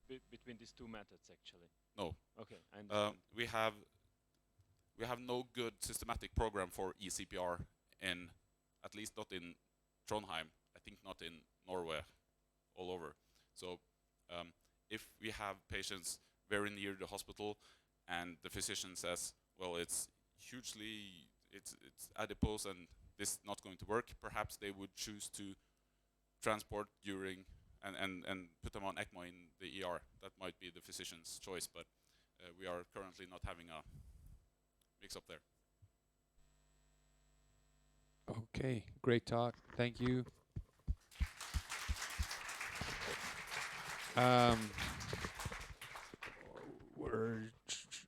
[SPEAKER 9] between these two methods, actually?
[SPEAKER 3] No.
[SPEAKER 9] Okay, I understand.
[SPEAKER 3] We have no good systematic program for ECPR in, at least not in Trondheim, I think not in Norway, all over. So if we have patients very near the hospital and the physician says, well, it's hugely, it's adipose and this is not going to work, perhaps they would choose to transport during and put them on ECMO in the ER. That might be the physician's choice, but we are currently not having a mix-up there.
[SPEAKER 2] Okay, great talk. Thank you.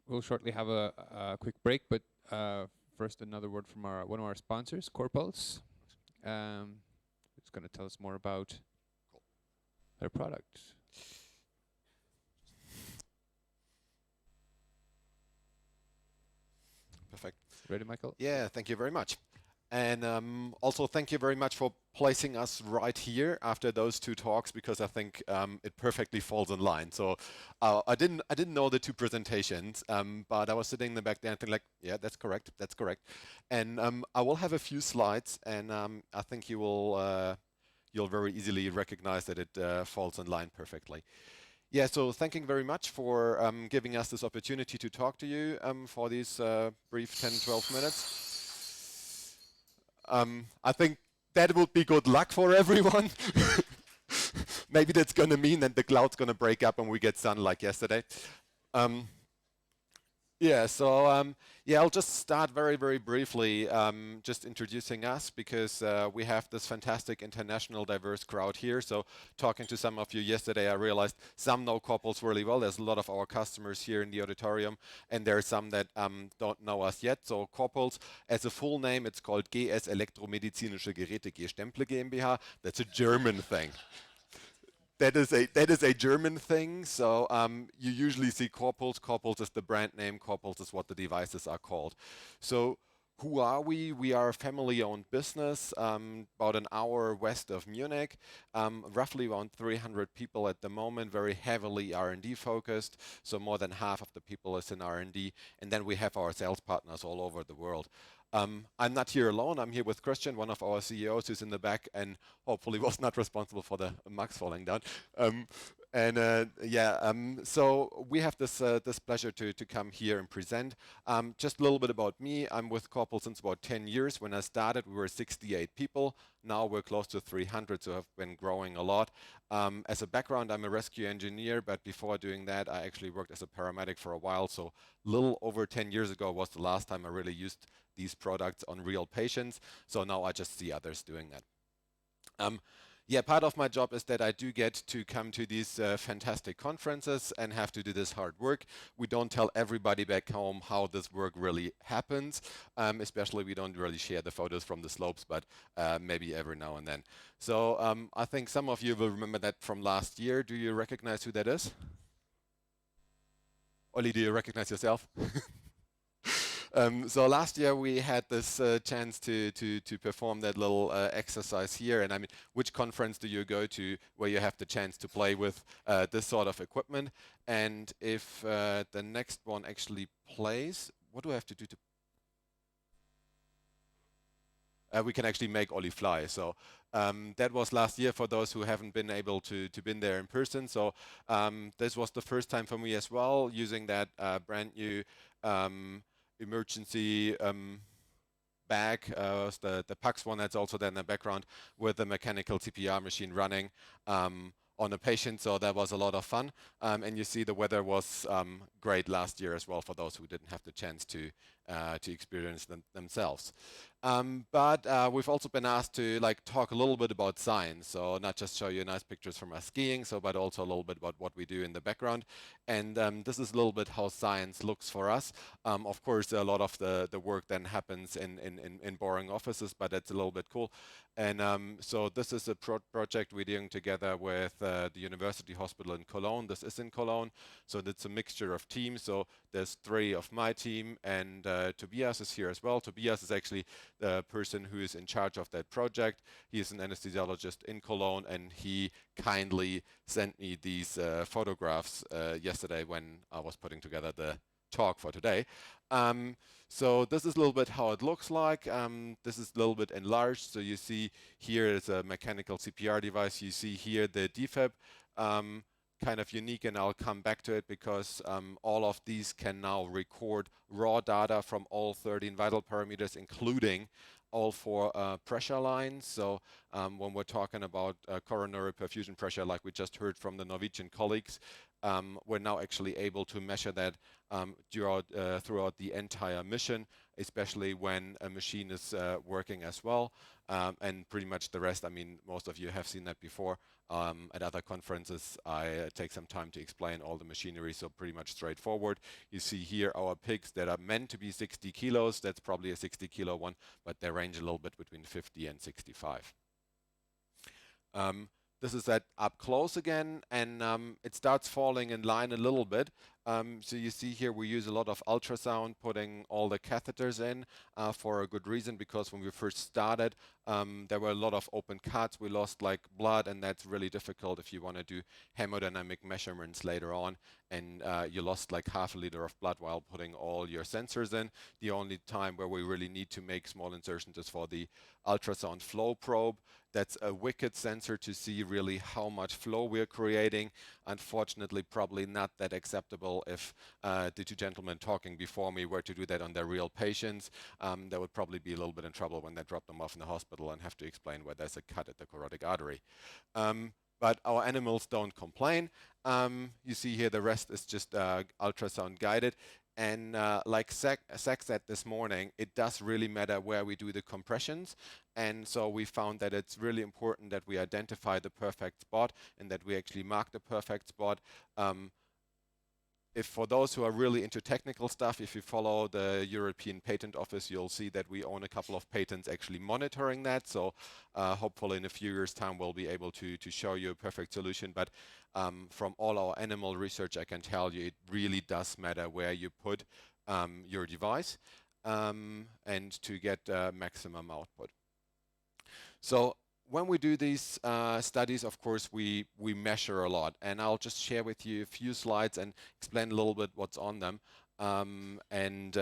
[SPEAKER 2] We'll shortly have a quick break, but first another word from one of our sponsors, Corpulse. It's going to tell us more about their product.
[SPEAKER 10] Perfect.
[SPEAKER 2] Ready, Michael?
[SPEAKER 10] Yeah, thank you very much. And also thank you very much for placing us right here after those two talks, because I think it perfectly falls in line. So I didn't know the two presentations, but I was sitting in the back there and thinking like, yeah, that's correct. And I will have a few slides, and I think you will you'll very easily recognize that it falls in line perfectly. Yeah, so thanking very much for giving us this opportunity to talk to you for these brief 10-12 minutes. I think that would be good luck for everyone. Maybe that's going to mean that the cloud's going to break up and we get sun like yesterday. Yeah, so yeah, I'll just start very, very briefly, just introducing us, because we have this fantastic international diverse crowd here. So talking to some of you yesterday, I realized some know Corpulse really well. There's a lot of our customers here in the auditorium, and there are some that don't know us yet. So Corpulse, as a full name, it's called GS Elektromedizinische Geräte G-Stempel GmbH. That's a German thing. That is a German thing. So you usually see Corpulse. Corpulse is the brand name. Corpulse is what the devices are called. So who are we? We are a family-owned business, about an hour west of Munich, roughly around 300 people at the moment, very heavily R&D focused. So more than half of the people is in R&D. And then we have our sales partners all over the world. I'm not here alone. I'm here with Christian, one of our CEOs, who's in the back and hopefully was not responsible for the mugs falling down. So we have this pleasure to come here and present. Just a little bit about me. I'm with Corpulse since about 10 years. When I started, we were 68 people. Now we're close to 300, so I've been growing a lot. As a background, I'm a rescue engineer, but before doing that, I actually worked as a paramedic for a while. So a little over 10 years ago was the last time I really used these products on real patients. So now I just see others doing that. Yeah, part of my job is that I do get to come to these fantastic conferences and have to do this hard work. We don't tell everybody back home how this work really happens. Especially we don't really share the photos from the slopes, but maybe every now and then. So I think some of you will remember that from last year. Do you recognize who that is? Ollie, do you recognize yourself? So last year we had this chance to perform that little exercise here. And I mean, which conference do you go to where you have the chance to play with this sort of equipment? And if the next one actually plays, what do I have to do to... we can actually make Ollie fly. So that was last year for those who haven't been able to been there in person. So this was the first time for me as well, using that brand new emergency bag, the PAX one that's also there in the background, with the mechanical CPR machine running on a patient. So that was a lot of fun. And you see the weather was great last year as well for those who didn't have the chance to experience them themselves. But we've also been asked to talk a little bit about science, so not just show you nice pictures from us skiing, but also a little bit about what we do in the background. And this is a little bit how science looks for us. Of course, a lot of the work then happens in boring offices, but it's a little bit cool. And so this is a project we're doing together with the University Hospital in Cologne. This is in Cologne, so it's a mixture of teams. So there's 3 of my team, and Tobias is here as well. Tobias is actually the person who is in charge of that project. He is an anesthesiologist in Cologne, and he kindly sent me these photographs yesterday when I was putting together the talk for today. So this is a little bit how it looks like. This is a little bit enlarged. So you see here is a mechanical CPR device. You see here the defib, kind of unique, and I'll come back to it because all of these can now record raw data from all 13 vital parameters, including all 4 pressure lines. So when we're talking about coronary perfusion pressure, like we just heard from the Norwegian colleagues, we're now actually able to measure that throughout the entire mission, especially when a machine is working as well. And pretty much the rest, I mean, most of you have seen that before. At other conferences, I take some time to explain all the machinery, so pretty much straightforward. You see here our pigs that are meant to be 60 kilos. That's probably a 60 kilo one, but they range a little bit between 50 and 65. This is that up close again, and it starts falling in line a little bit. So you see here we use a lot of ultrasound, putting all the catheters in for a good reason, because when we first started, there were a lot of open cuts. We lost blood, and that's really difficult if you want to do hemodynamic measurements later on, and you lost half a liter of blood while putting all your sensors in. The only time where we really need to make small insertions is for the ultrasound flow probe. That's a wicked sensor to see really how much flow we're creating. Unfortunately, probably not that acceptable if the 2 gentlemen talking before me were to do that on their real patients. They would probably be a little bit in trouble when they drop them off in the hospital and have to explain where there's a cut at the carotid artery. But our animals don't complain. You see here the rest is just ultrasound guided. And like Zach said this morning, it does really matter where we do the compressions. And so we found that it's really important that we identify the perfect spot and that we actually mark the perfect spot. If for those who are really into technical stuff, if you follow the European Patent Office, you'll see that we own a couple of patents actually monitoring that. So hopefully in a few years' time, we'll be able to show you a perfect solution. But from all our animal research, I can tell you it really does matter where you put your device and to get maximum output. So when we do these studies, of course, we measure a lot, and I'll just share with you a few slides and explain a little bit what's on them and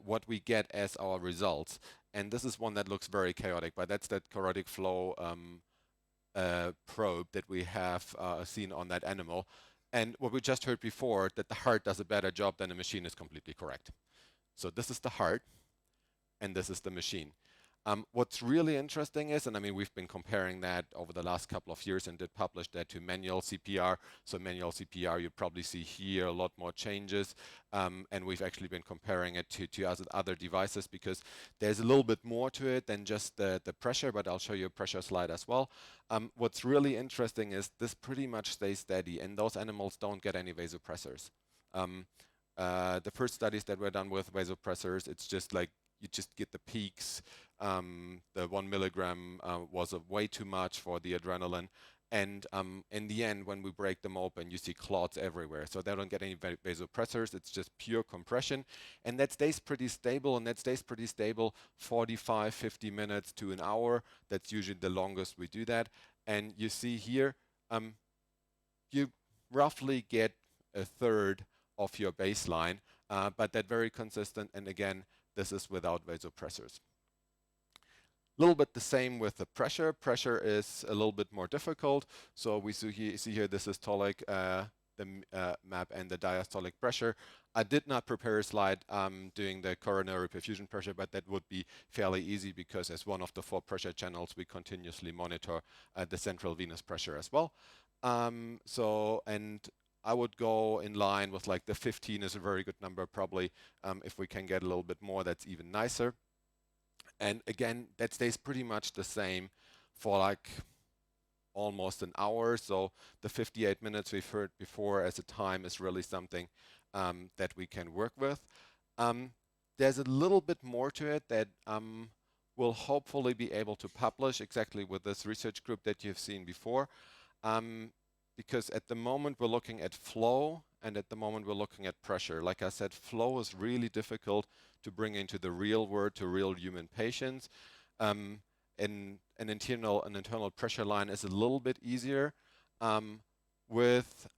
[SPEAKER 10] what we get as our results. And this is one that looks very chaotic, but that's that carotid flow probe that we have seen on that animal. And what we just heard before, that the heart does a better job than the machine, is completely correct. So this is the heart, and this is the machine. What's really interesting is, and I mean, we've been comparing that over the last couple of years and did publish that to manual CPR. So manual CPR, you probably see here a lot more changes. And we've actually been comparing it to other devices because there's a little bit more to it than just the pressure, but I'll show you a pressure slide as well. What's really interesting is this pretty much stays steady, and those animals don't get any vasopressors. The first studies that were done with vasopressors, it's just like you just get the peaks. The 1 milligram was way too much for the adrenaline. And in the end, when we break them open, you see clots everywhere. So they don't get any vasopressors. It's just pure compression. And that stays pretty stable. And that stays pretty stable 45, 50 minutes to an hour. That's usually the longest we do that. And you see here, you roughly get a third of your baseline, but that's very consistent. And again, this is without vasopressors. A little bit the same with the pressure. Pressure is a little bit more difficult. So we see here the systolic, the map, and the diastolic pressure. I did not prepare a slide doing the coronary perfusion pressure, but that would be fairly easy because as one of the 4 pressure channels, we continuously monitor the central venous pressure as well. And I would go in line with the 15 is a very good number probably. If we can get a little bit more, that's even nicer. And again, that stays pretty much the same for like almost an hour. So the 58 minutes we've heard before as a time is really something that we can work with. There's a little bit more to it that we'll hopefully be able to publish exactly with this research group that you've seen before. Because at the moment we're looking at flow, and at the moment we're looking at pressure. Like I said, flow is really difficult to bring into the real world to real human patients. An internal pressure line is a little bit easier. With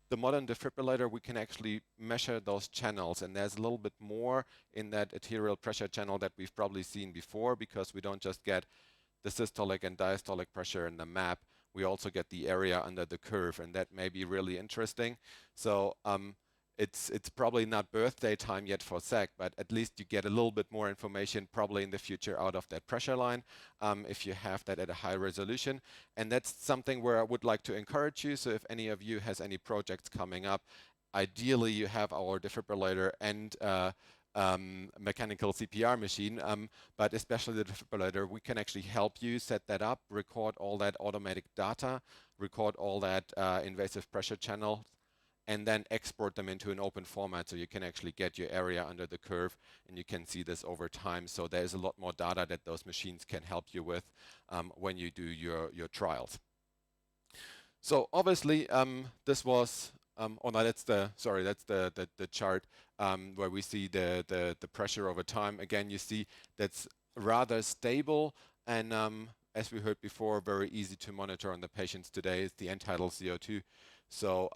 [SPEAKER 10] the modern defibrillator, we can actually measure those channels, and there's a little bit more in that arterial pressure channel that we've probably seen before, because we don't just get the systolic and diastolic pressure in the map, we also get the area under the curve, and that may be really interesting. So it's probably not birthday time yet for SEC, but at least you get a little bit more information probably in the future out of that pressure line if you have that at a high resolution. And that's something where I would like to encourage you. So if any of you has any projects coming up, ideally you have our defibrillator and mechanical CPR machine, but especially the defibrillator, we can actually help you set that up, record all that automatic data, record all that invasive pressure channels, and then export them into an open format so you can actually get your area under the curve, and you can see this over time. So there's a lot more data that those machines can help you with when you do your trials. So obviously this was, oh no, that's the chart where we see the pressure over time. Again, you see that's rather stable, and as we heard before, very easy to monitor on the patients today is the end-tidal CO2. So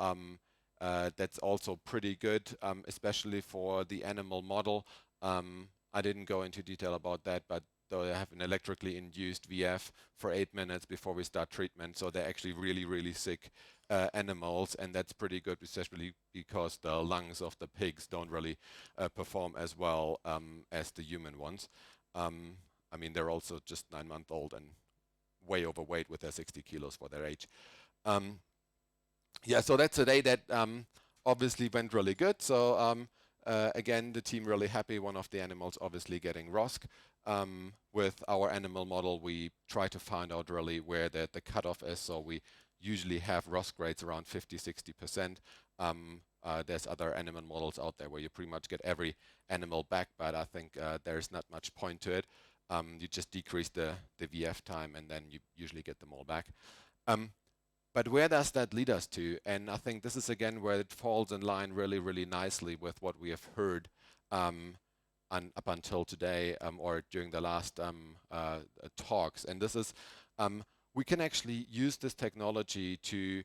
[SPEAKER 10] that's also pretty good, especially for the animal model. I didn't go into detail about that, but they have an electrically induced VF for 8 minutes before we start treatment. So they're actually really, really sick animals, and that's pretty good, especially because the lungs of the pigs don't really perform as well as the human ones. I mean, they're also just 9-month-old and way overweight with their 60 kilos for their age. Yeah, so that's a day that obviously went really good. So again, the team really happy. One of the animals obviously getting ROSC. With our animal model, we try to find out really where the cutoff is. So we usually have ROSC rates around 50–60%. There's other animal models out there where you pretty much get every animal back, but I think there's not much point to it. You just decrease the VF time, and then you usually get them all back. But where does that lead us to? And I think this is again where it falls in line really, really nicely with what we have heard up until today or during the last talks. And this is, we can actually use this technology to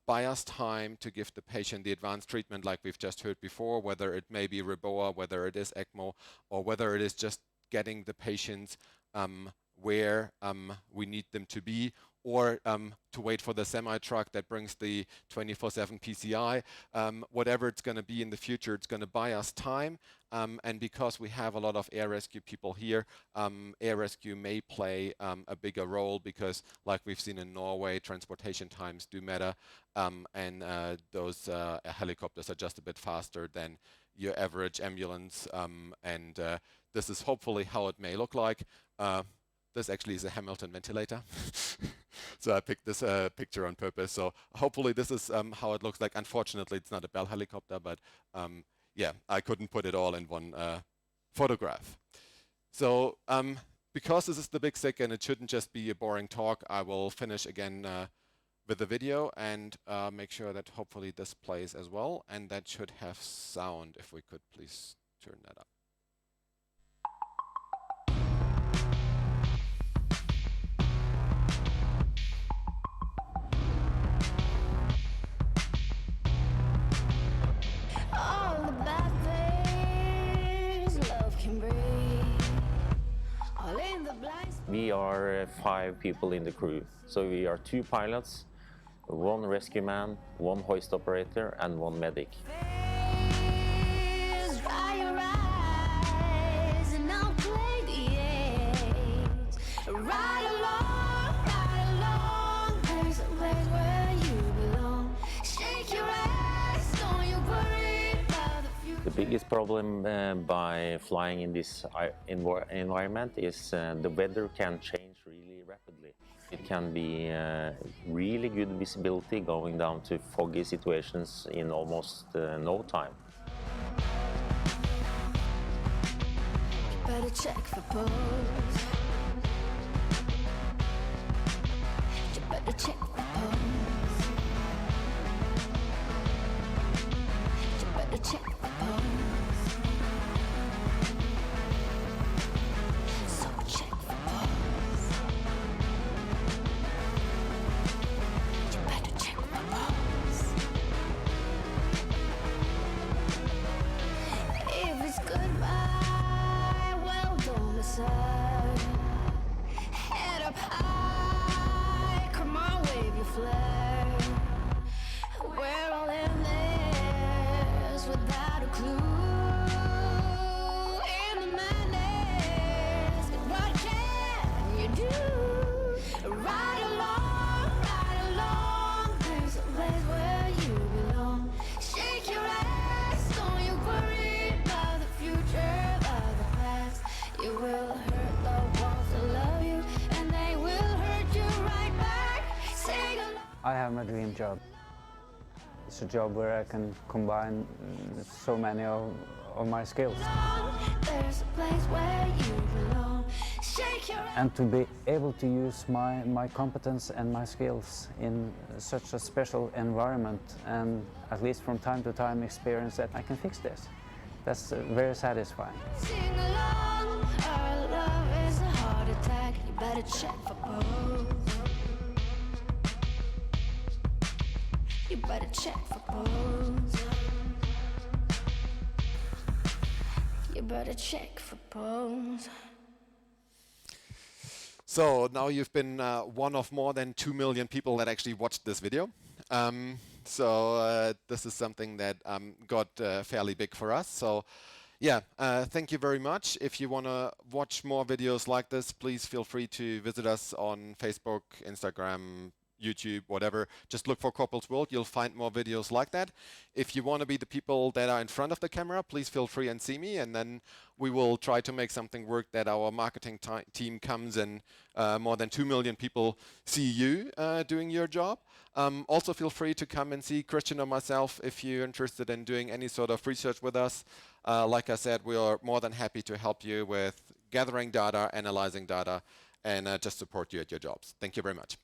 [SPEAKER 10] buy us time to give the patient the advanced treatment like we've just heard before, whether it may be REBOA, whether it is ECMO, or whether it is just getting the patients where we need them to be, or to wait for the semi-truck that brings the 24/7 PCI. Whatever it's going to be in the future, it's going to buy us time. And because we have a lot of air rescue people here, air rescue may play a bigger role, because like we've seen in Norway, transportation times do matter. And those helicopters are just a bit faster than your average ambulance. And this is hopefully how it may look like. This actually is a Hamilton ventilator. So I picked this picture on purpose. So hopefully this is how it looks like. Unfortunately, it's not a Bell helicopter, but yeah, I couldn't put it all in one photograph. So because this is the Big Sick and it shouldn't just be a boring talk, I will finish again with the video and make sure that hopefully this plays as well. And that should have sound, if we could please turn that up.
[SPEAKER 11] We are 5 people in the crew. So we are 2 pilots, 1 rescue man, 1 hoist operator, and 1 medic. The biggest problem by flying in this environment is the weather can change really rapidly. It can be really good visibility going down to foggy situations in almost no time.
[SPEAKER 12] Better check for pose. You better check for pose. You better check for pose. So check for pose. You better check for pose. If it's goodbye, well done, beside. Head up high, come on, wave your flag. We're all in this without a clue. In the madness, what can you do? Ride along, there's a place where you belong. Shake your ass, don't you worry about the future, about the past. You will hurt the ones that love you, and they will hurt you right back. Sing along.
[SPEAKER 13] I have my dream job. It's a job where I can combine so many of my skills.
[SPEAKER 12] There's a place where you belong. Shake your
[SPEAKER 13] And to be able to use my competence and my skills in such a special environment, and at least from time to time experience that I can fix this. That's very satisfying.
[SPEAKER 12] sing along. Our love is a heart attack. You better check for pose. You better check for pose. You better check for pose.
[SPEAKER 10] So now you've been one of more than 2 million people that actually watched this video. So this is something that got fairly big for us. So yeah, thank you very much. If you want to watch more videos like this, please feel free to visit us on Facebook, Instagram, YouTube, whatever. Just look for Corporal's World. You'll find more videos like that. If you want to be the people that are in front of the camera, please feel free and see me, and then we will try to make something work that our marketing team comes and more than 2 million people see you doing your job. Also feel free to come and see Christian or myself if you're interested in doing any sort of research with us. Like I said, we are more than happy to help you with gathering data, analyzing data, and just support you at your jobs. Thank you very much.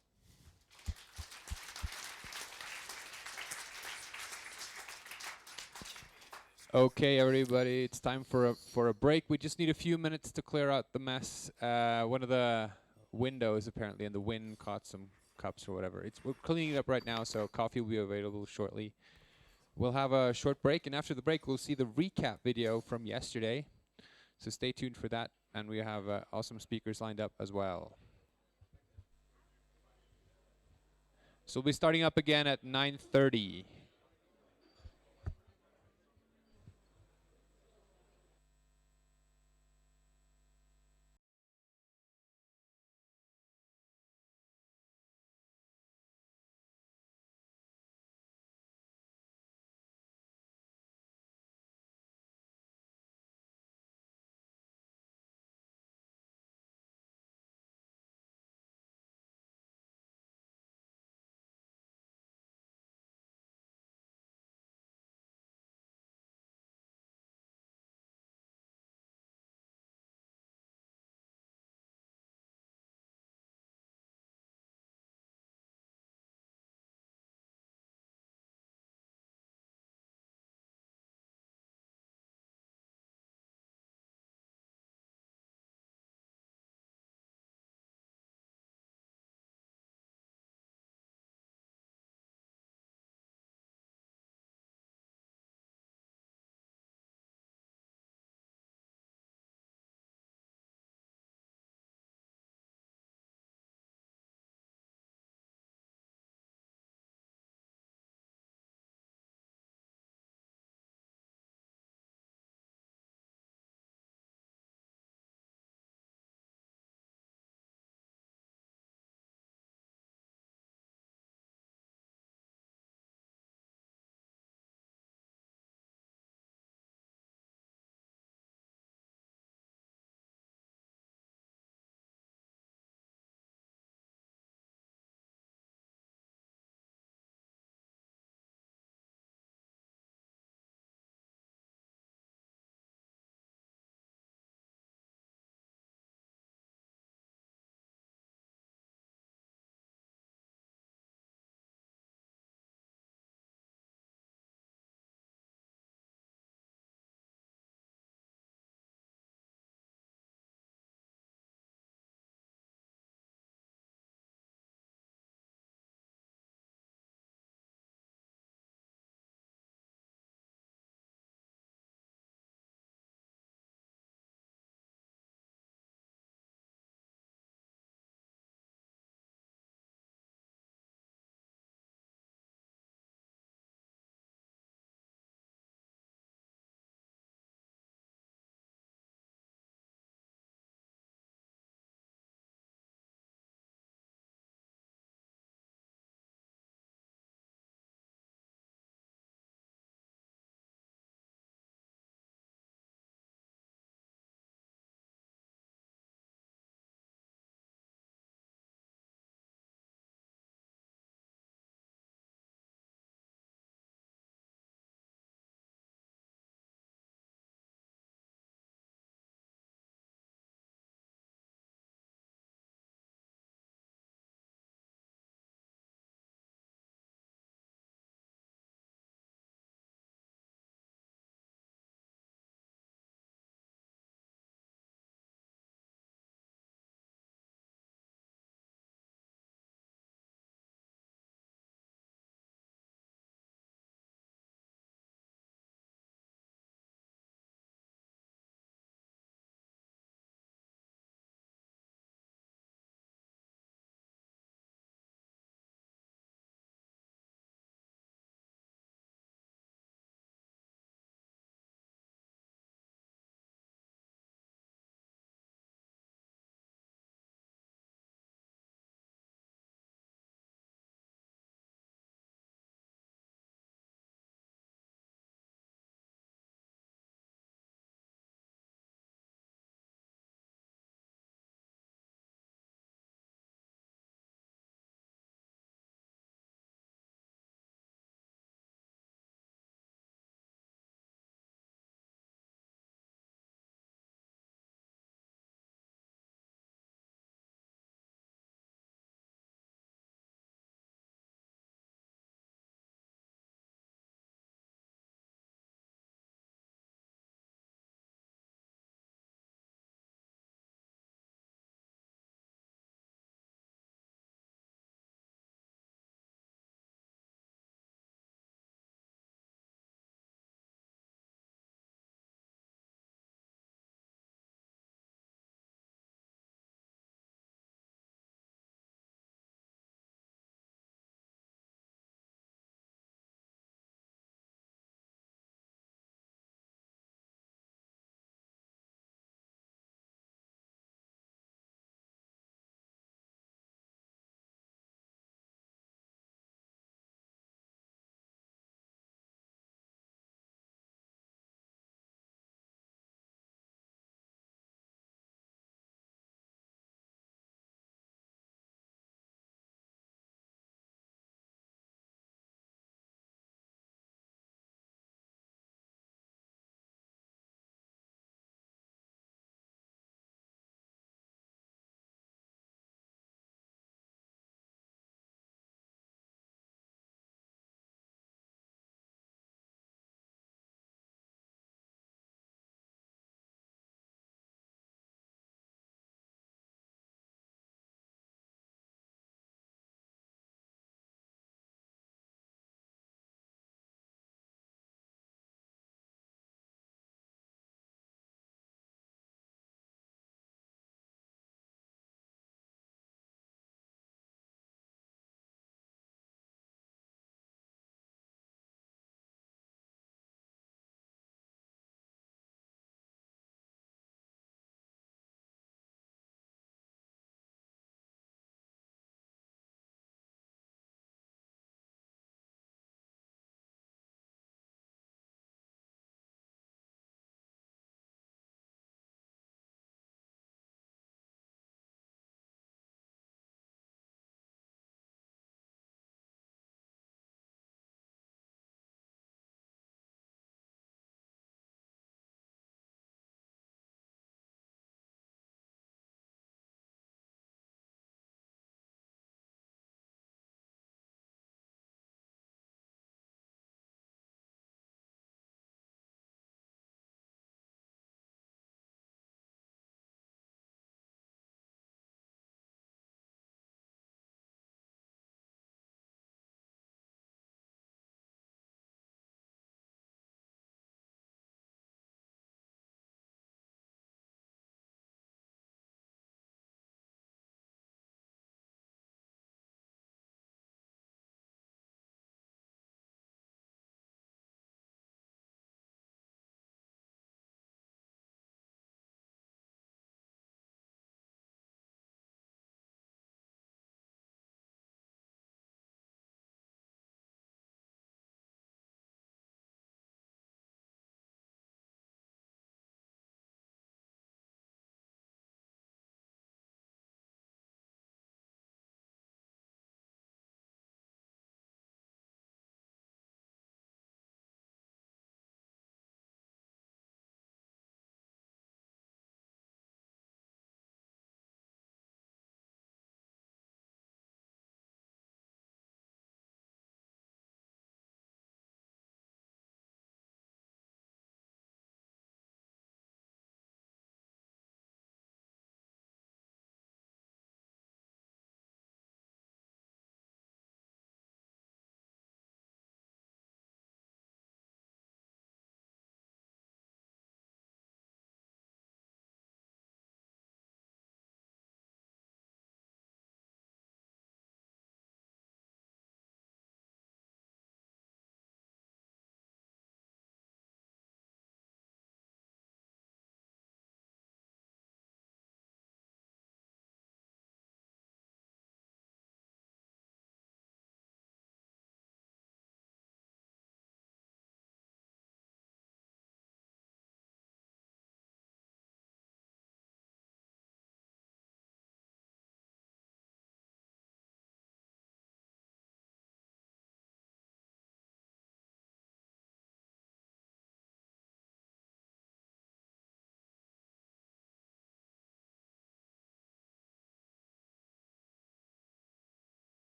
[SPEAKER 2] Okay, everybody, it's time for a break. We just need a few minutes to clear out the mess. One of the windows, apparently, in the wind caught some cups or whatever. We're cleaning it up right now, so coffee will be available shortly. We'll have a short break, and after the break, we'll see the recap video from yesterday. So stay tuned for that, and we have awesome speakers lined up as well. So we'll be starting up again at 9:30.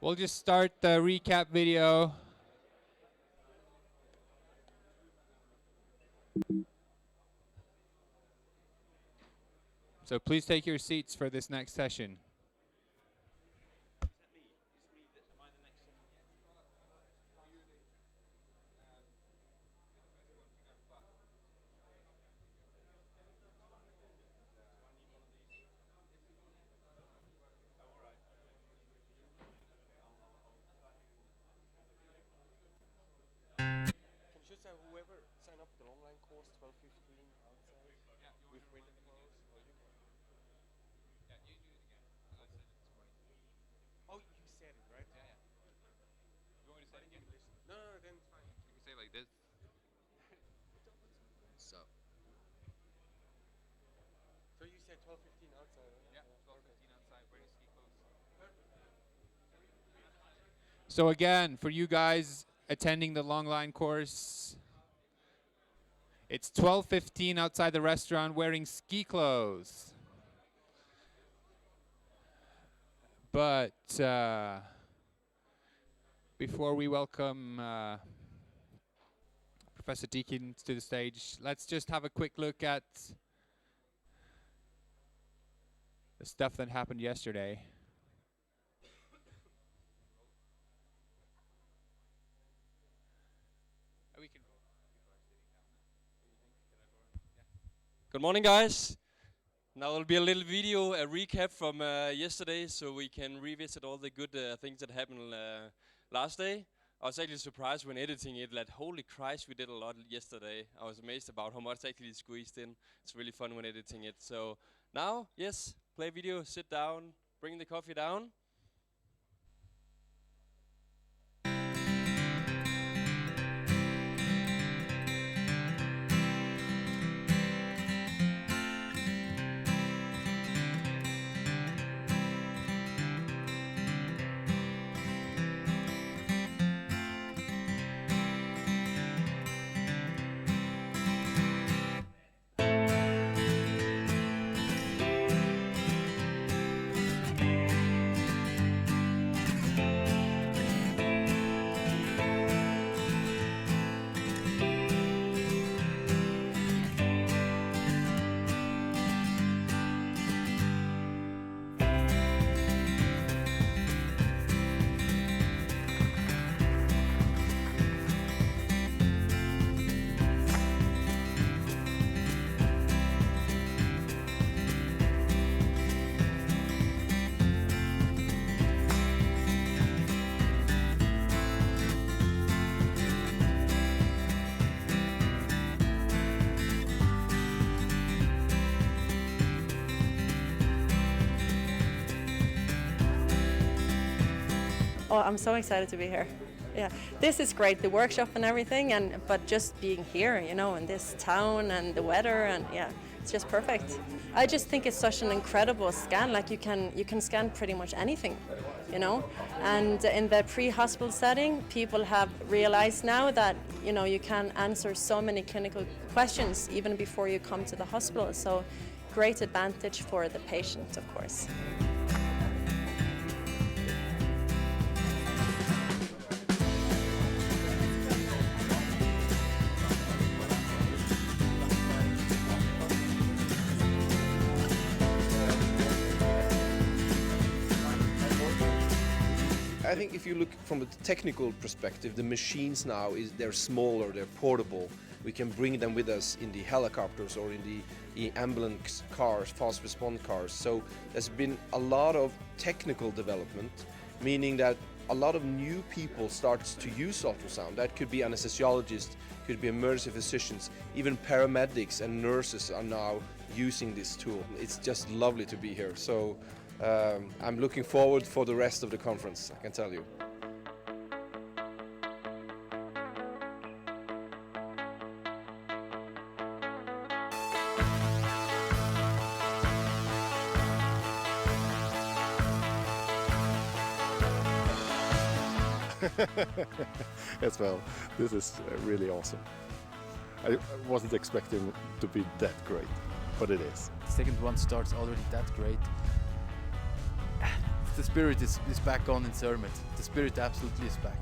[SPEAKER 2] We'll just start the recap video. So please take your seats for this next session.
[SPEAKER 14] Whoever sign up for the online course 12:15 outside with printed clothes. Oh, you said it, right? Yeah. You want me to say it again? No, then it's fine. You can say it like this. So you said 12:15 outside, right? Yeah, 12:15 outside. Wearing ski clothes.
[SPEAKER 2] So again, for you guys attending the long line course, it's 12:15 outside the restaurant wearing ski clothes. But before we welcome Professor Deakins to the stage, let's just have a quick look at the stuff that happened yesterday.
[SPEAKER 15] Good morning, guys. Now there'll be a little video, a recap from yesterday, so we can revisit all the good things that happened last day. I was actually surprised when editing it, like, holy Christ, we did a lot yesterday. I was amazed about how much actually squeezed in. It's really fun when editing it. So now, yes, play video, sit down, bring the coffee down.
[SPEAKER 16] Oh, I'm so excited to be here. Yeah, this is great, the workshop and everything, but just being here, you know, in this town and the weather, and yeah, it's just perfect. I just think it's such an incredible scan. Like you can scan pretty much anything, you know. And in the pre-hospital setting, people have realized now that, you know, you can answer so many clinical questions even before you come to the hospital. So great advantage for the patient, of course.
[SPEAKER 14] I think if you look from a technical perspective, the machines now they're smaller, they're portable. We can bring them with us in the helicopters or in the ambulance cars, fast response cars. So there's been a lot of technical development, meaning that a lot of new people start to use ultrasound. That could be anesthesiologists, could be emergency physicians, even paramedics and nurses are now using this tool. It's just lovely to be here. So I'm looking forward for the rest of the conference, I can tell you.
[SPEAKER 17] As well, this is really awesome. I wasn't expecting to be that great, but it is.
[SPEAKER 18] The second one starts already that great. the spirit is back on in Zermatt. The spirit absolutely is back.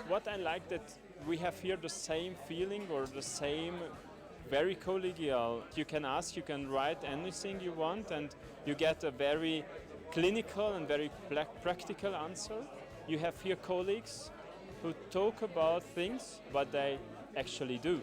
[SPEAKER 9] What I like that we have here the same feeling or the same very collegial. You can ask, you can write anything you want, and you get a very clinical and very practical answer. You have here colleagues who talk about things, what they actually do.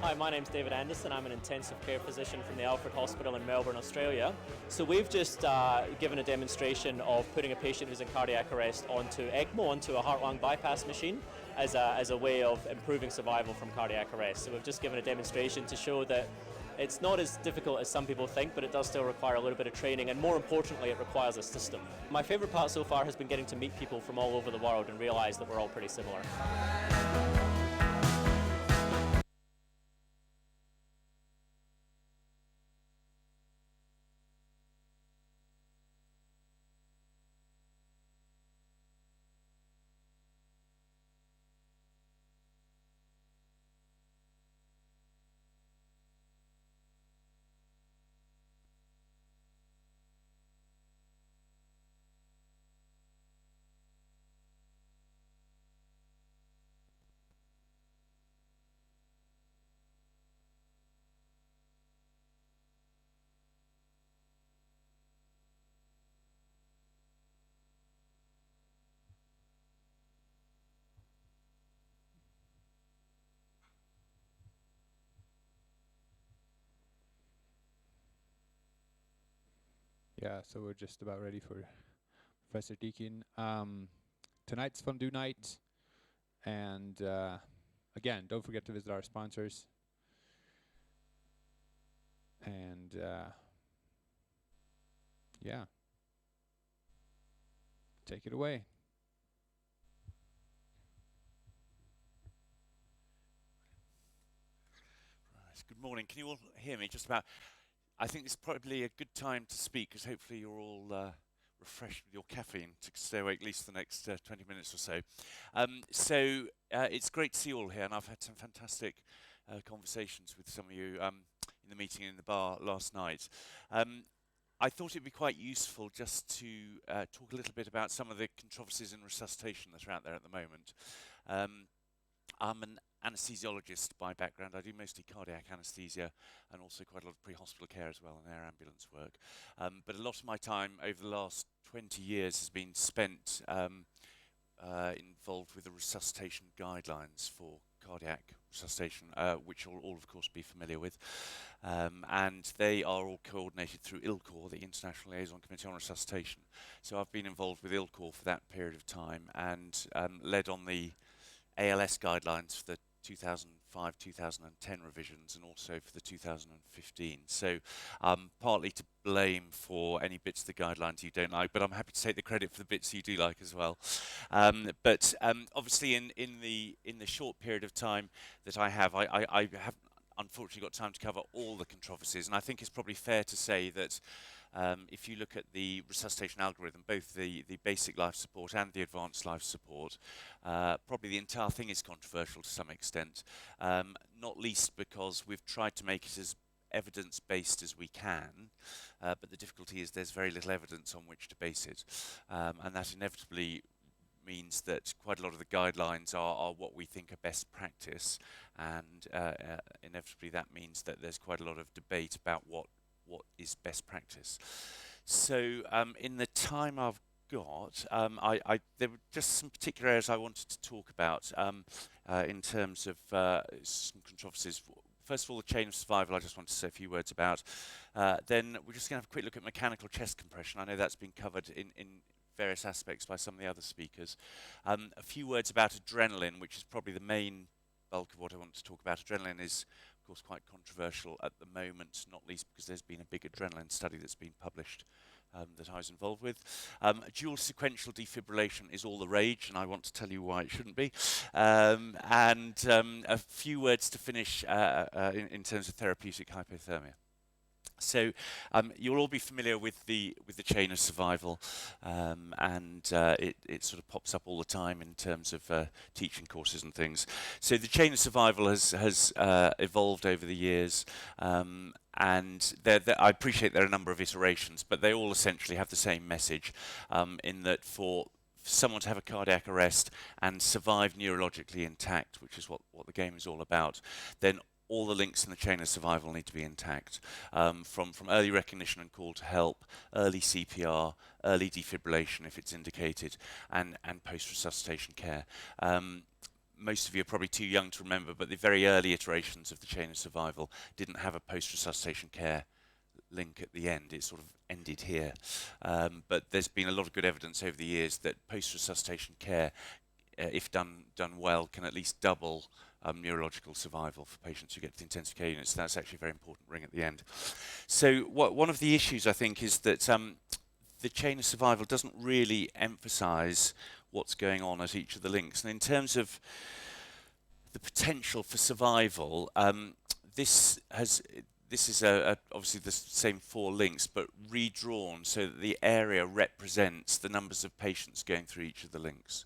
[SPEAKER 19] Hi, my name's David Anderson. I'm an intensive care physician from the Alfred Hospital in Melbourne, Australia. So we've just given a demonstration of putting a patient who's in cardiac arrest onto ECMO, onto a heart-lung bypass machine, as a way of improving survival from cardiac arrest. So we've just given a demonstration to show that it's not as difficult as some people think, but it does still require a little bit of training, and more importantly, it requires a system. My favourite part so far has been getting to meet people from all over the world and realise that we're all pretty similar.
[SPEAKER 2] Yeah, so we're just about ready for Professor Deakin. Tonight's fondue night, and again, don't forget to visit our sponsors. And yeah, take it away.
[SPEAKER 20] Right, good morning. Can you all hear me? Just about. I think it's probably a good time to speak, because hopefully you're all refreshed with your caffeine to stay awake at least the next 20 minutes or so. It's great to see you all here, and I've had some fantastic conversations with some of you in the meeting in the bar last night. I thought it'd be quite useful just to talk a little bit about some of the controversies in resuscitation that are out there at the moment. I'm an anesthesiologist by background. I do mostly cardiac anesthesia and also quite a lot of pre-hospital care as well and air ambulance work. But a lot of my time over the last 20 years has been spent involved with the resuscitation guidelines for cardiac resuscitation, which you'll all of course be familiar with. And they are all coordinated through ILCOR, the International Liaison Committee on Resuscitation. So I've been involved with ILCOR for that period of time and led on the ALS guidelines for the 2005-2010 revisions and also for the 2015. So partly to blame for any bits of the guidelines you don't like, but I'm happy to take the credit for the bits you do like as well. But obviously in the short period of time that I haven't unfortunately got time to cover all the controversies, and I think it's probably fair to say that if you look at the resuscitation algorithm, both the basic life support and the advanced life support, probably the entire thing is controversial to some extent, not least because we've tried to make it as evidence-based as we can, but the difficulty is there's very little evidence on which to base it, and that inevitably means that quite a lot of the guidelines are what we think are best practice, and inevitably that means that there's quite a lot of debate about what what is best practice. So in the time I've got, there were just some particular areas I wanted to talk about in terms of some controversies. First of all, the chain of survival, I just want to say a few words about. Then we're just going to have a quick look at mechanical chest compression. I know that's been covered in various aspects by some of the other speakers. A few words about adrenaline, which is probably the main bulk of what I want to talk about. Adrenaline is, of course, quite controversial at the moment, not least because there's been a big adrenaline study that's been published that I was involved with. Dual sequential defibrillation is all the rage, and I want to tell you why it shouldn't be. And a few words to finish in terms of therapeutic hypothermia. So you'll all be familiar with the chain of survival, and it sort of pops up all the time in terms of teaching courses and things. So the chain of survival has evolved over the years, and I appreciate there are a number of iterations, but they all essentially have the same message, in that for someone to have a cardiac arrest and survive neurologically intact, which is what the game is all about, then all the links in the chain of survival need to be intact, from early recognition and call to help, early CPR, early defibrillation if it's indicated, and post-resuscitation care. Most of you are probably too young to remember, but the very early iterations of the chain of survival didn't have a post-resuscitation care link at the end. It sort of ended here. But there's been a lot of good evidence over the years that post-resuscitation care, if done well, can at least double neurological survival for patients who get to intensive care units. That's actually a very important ring at the end. So one of the issues, I think, is that the chain of survival doesn't really emphasize what's going on at each of the links. And in terms of the potential for survival, this is obviously the same 4 links, but redrawn so that the area represents the numbers of patients going through each of the links.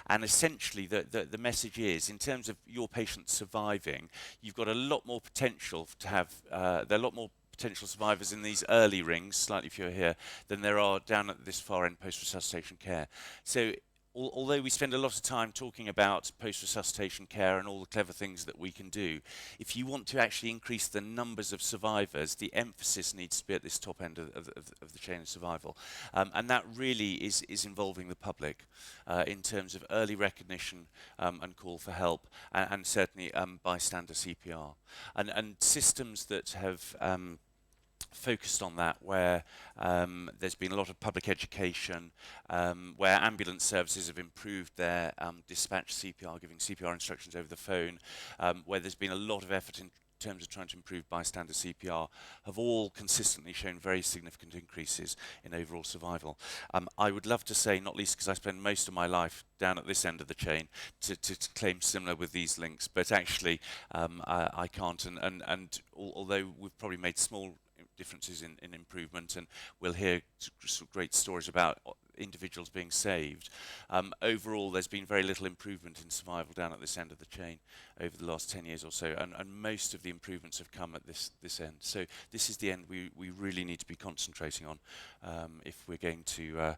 [SPEAKER 20] And essentially, the message is, in terms of your patients surviving, you've got a lot more potential to have, there are a lot more potential survivors in these early rings, slightly fewer here, than there are down at this far end post-resuscitation care. So although we spend a lot of time talking about post-resuscitation care and all the clever things that we can do, if you want to actually increase the numbers of survivors, the emphasis needs to be at this top end of the chain of survival. And that really is involving the public in terms of early recognition and call for help, and certainly bystander CPR. And systems that have focused on that, where there's been a lot of public education, where ambulance services have improved their dispatch CPR, giving CPR instructions over the phone, where there's been a lot of effort in terms of trying to improve bystander CPR, have all consistently shown very significant increases in overall survival. I would love to say, not least because I spend most of my life down at this end of the chain, to claim similar with these links, but actually I can't, and although we've probably made small differences in improvement, and we'll hear great stories about individuals being saved, overall there's been very little improvement in survival down at this end of the chain over the last 10 years or so, and most of the improvements have come at this end. So this is the end we really need to be concentrating on if we're going to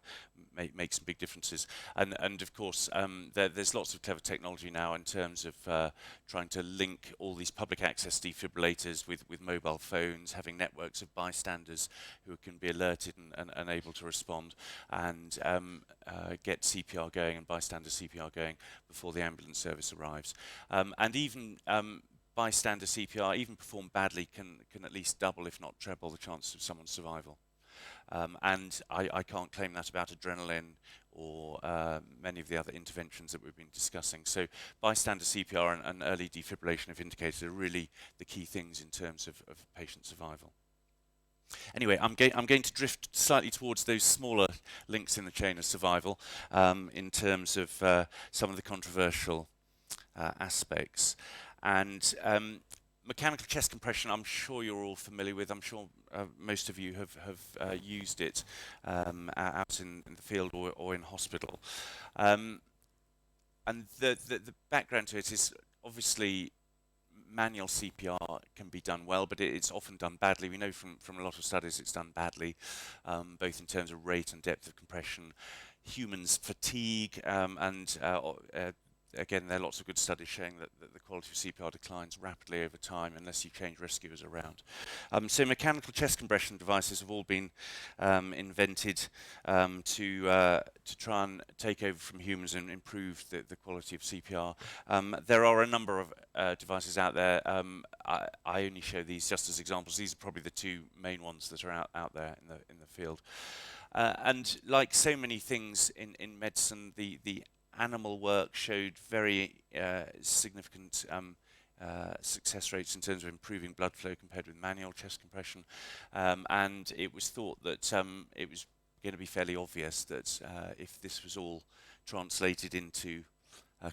[SPEAKER 20] make some big differences. And of course there's lots of clever technology now in terms of trying to link all these public access defibrillators with mobile phones, having networks of bystanders who can be alerted and able to respond, and get CPR going and bystander CPR going before the ambulance service arrives. And even bystander CPR, even performed badly, can at least double, if not treble, the chance of someone's survival. And I can't claim that about adrenaline or many of the other interventions that we've been discussing. So bystander CPR and early defibrillation, if indicated, are really the key things in terms of patient survival. Anyway, I'm going to drift slightly towards those smaller links in the chain of survival in terms of some of the controversial aspects. And mechanical chest compression, I'm sure you're all familiar with. I'm sure most of you have used it out in the field or in hospital. And the background to it is obviously manual CPR can be done well, but it's often done badly. We know from a lot of studies it's done badly, both in terms of rate and depth of compression. Humans fatigue, and again, there are lots of good studies showing that the quality of CPR declines rapidly over time unless you change rescuers around. So mechanical chest compression devices have all been invented to try and take over from humans and improve the quality of CPR. There are a number of devices out there. I only show these just as examples. These are probably the two main ones that are out there in the field. And like so many things in medicine, the animal work showed very significant success rates in terms of improving blood flow compared with manual chest compression. And it was thought that it was going to be fairly obvious that if this was all translated into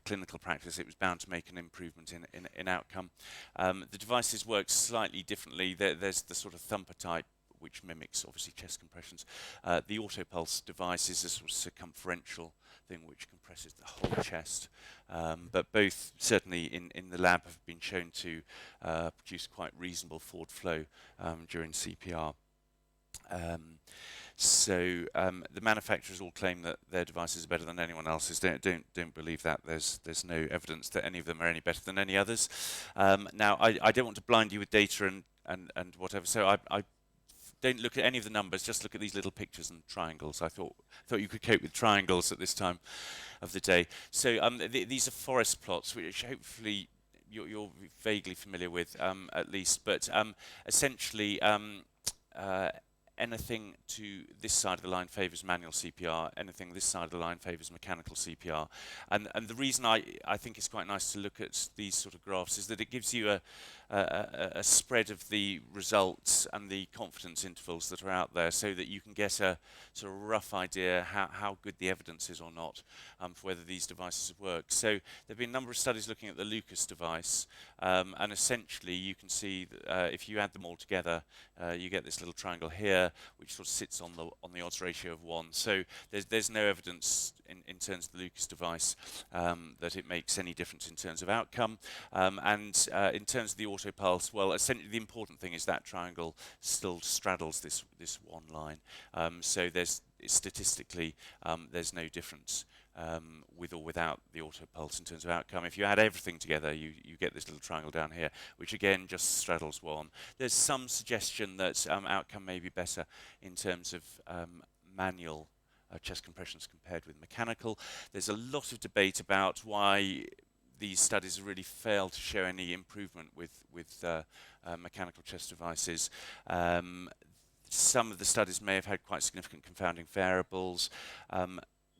[SPEAKER 20] clinical practice, it was bound to make an improvement in outcome. The devices work slightly differently. There's the sort of thumper type, which mimics obviously chest compressions. The autopulse device is a sort of circumferential thing which compresses the whole chest. But both certainly in the lab have been shown to produce quite reasonable forward flow during CPR. So the manufacturers all claim that their devices are better than anyone else's. Don't believe that. There's no evidence that any of them are any better than any others. Now I don't want to blind you with data and whatever. So I don't look at any of the numbers. Just look at these little pictures and triangles. I thought you could cope with triangles at this time of the day. So these are forest plots, which hopefully you're vaguely familiar with, at least. But essentially. Anything to this side of the line favours manual CPR, anything this side of the line favours mechanical CPR. And the reason I think it's quite nice to look at these sort of graphs is that it gives you a spread of the results and the confidence intervals that are out there, so that you can get a sort of rough idea how good the evidence is or not for whether these devices have worked. So there have been a number of studies looking at the Lucas device, and essentially you can see that, if you add them all together, you get this little triangle here, which sort of sits on the odds ratio of 1. So there's no evidence in terms of the Lucas device that it makes any difference in terms of outcome. And in terms of the autopulse, well, essentially the important thing is that triangle still straddles this one line. So statistically there's no difference with or without the autopulse in terms of outcome. If you add everything together, you get this little triangle down here, which again just straddles 1. There's some suggestion that outcome may be better in terms of manual chest compressions compared with mechanical. There's a lot of debate about why these studies really fail to show any improvement with mechanical chest devices. Some of the studies may have had quite significant confounding variables.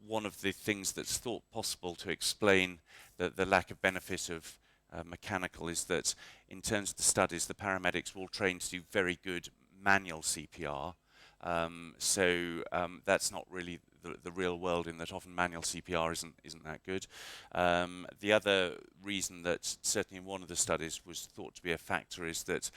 [SPEAKER 20] One of the things that's thought possible to explain the lack of benefit of mechanical is that in terms of the studies, the paramedics were all trained to do very good manual CPR. So that's not really the real world, in that often manual CPR isn't that good. The other reason that certainly in one of the studies was thought to be a factor is that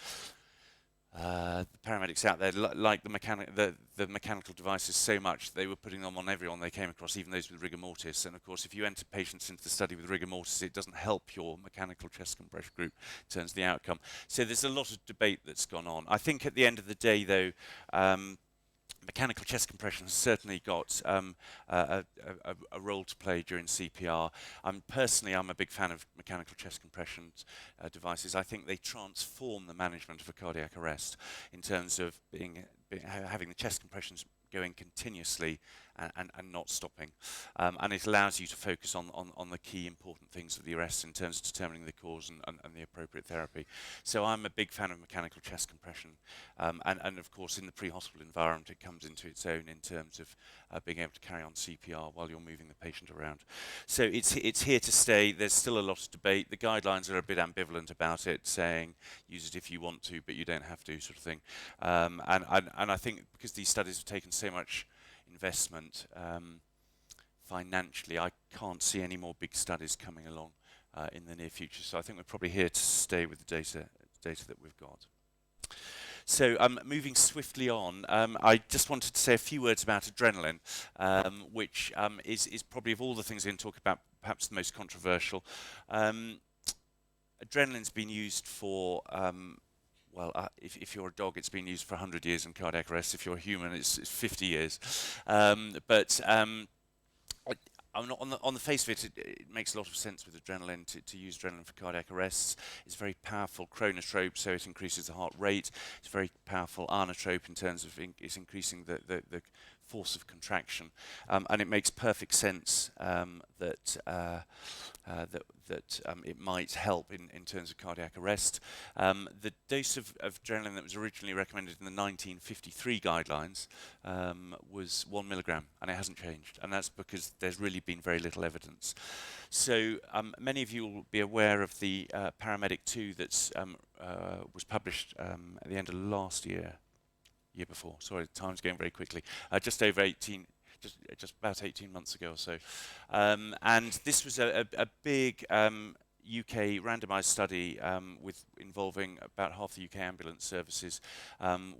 [SPEAKER 20] the paramedics out there like the mechanical devices so much they were putting them on everyone they came across, even those with rigor mortis. And of course, if you enter patients into the study with rigor mortis, it doesn't help your mechanical chest compression group in terms of the outcome. So there's a lot of debate that's gone on. I think at the end of the day, though, mechanical chest compression has certainly got a role to play during CPR. Personally, I'm a big fan of mechanical chest compression devices. I think they transform the management of a cardiac arrest in terms of having the chest compressions going continuously and not stopping. And it allows you to focus on the key important things of the arrest in terms of determining the cause and the appropriate therapy. So I'm a big fan of mechanical chest compression. And of course, in the pre-hospital environment, it comes into its own in terms of being able to carry on CPR while you're moving the patient around. So it's here to stay. There's still a lot of debate. The guidelines are a bit ambivalent about it, saying use it if you want to, but you don't have to, sort of thing. And I think because these studies have taken so much investment financially, I can't see any more big studies coming along in the near future. So I think we're probably here to stay with the data that we've got. So moving swiftly on, I just wanted to say a few words about adrenaline, which is probably, of all the things we're going to talk about, perhaps the most controversial. Adrenaline's been used for if you're a dog, it's been used for 100 years in cardiac arrest. If you're a human, it's 50 years. But I'm not on the face of it, it makes a lot of sense with adrenaline to use adrenaline for cardiac arrests. It's very powerful chronotrope, so it increases the heart rate. It's very powerful anotrope in terms of it's increasing the force of contraction, and it makes perfect sense that it might help in terms of cardiac arrest. The dose of adrenaline that was originally recommended in the 1953 guidelines was 1 milligram, and it hasn't changed, and that's because there's really been very little evidence. So many of you will be aware of the Paramedic 2 that was published at the end of last year before. Sorry, time's going very quickly. Just over 18. Just about 18 months ago or so. And this was a big UK randomised study involving about half the UK ambulance services,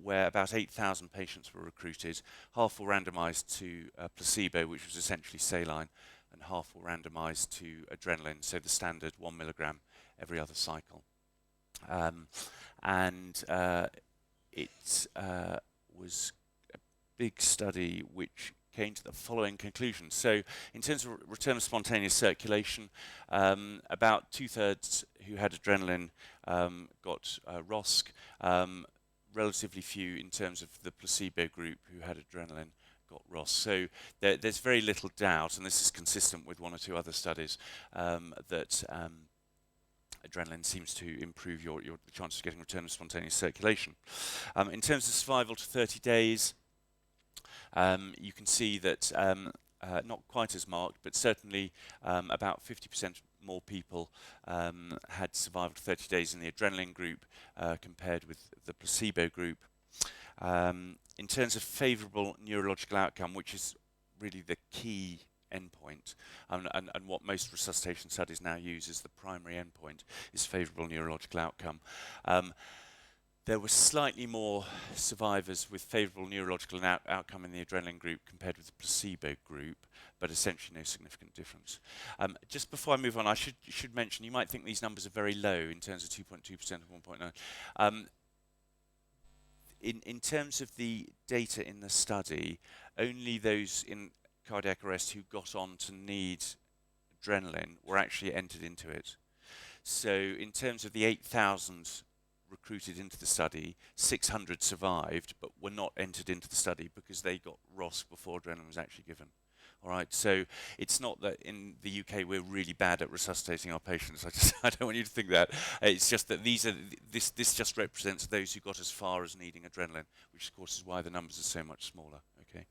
[SPEAKER 20] where about 8,000 patients were recruited. Half were randomised to placebo, which was essentially saline, and half were randomised to adrenaline, so the standard 1 milligram every other cycle. It was a big study which came to the following conclusion. So in terms of return of spontaneous circulation, about 2/3 who had adrenaline got ROSC, relatively few in terms of the placebo group who had adrenaline got ROSC. So there's very little doubt, and this is consistent with one or two other studies, that adrenaline seems to improve your chances of getting return of spontaneous circulation. In terms of survival to 30 days, you can see that not quite as marked, but certainly about 50% more people had survival to 30 days in the adrenaline group compared with the placebo group. In terms of favourable neurological outcome, which is really the key endpoint, and what most resuscitation studies now use as the primary endpoint, is favourable neurological outcome. There were slightly more survivors with favourable neurological outcome in the adrenaline group compared with the placebo group, but essentially no significant difference. Just before I move on, I should mention, you might think these numbers are very low in terms of 2.2% and 1.9. In terms of the data in the study, only those in cardiac arrest who got on to need adrenaline were actually entered into it. So in terms of the 8,000 recruited into the study, 600 survived but were not entered into the study because they got ROSC before adrenaline was actually given. All right, so it's not that in the UK we're really bad at resuscitating our patients. I don't want you to think that. It's just that this just represents those who got as far as needing adrenaline, which of course is why the numbers are so much smaller. Okay.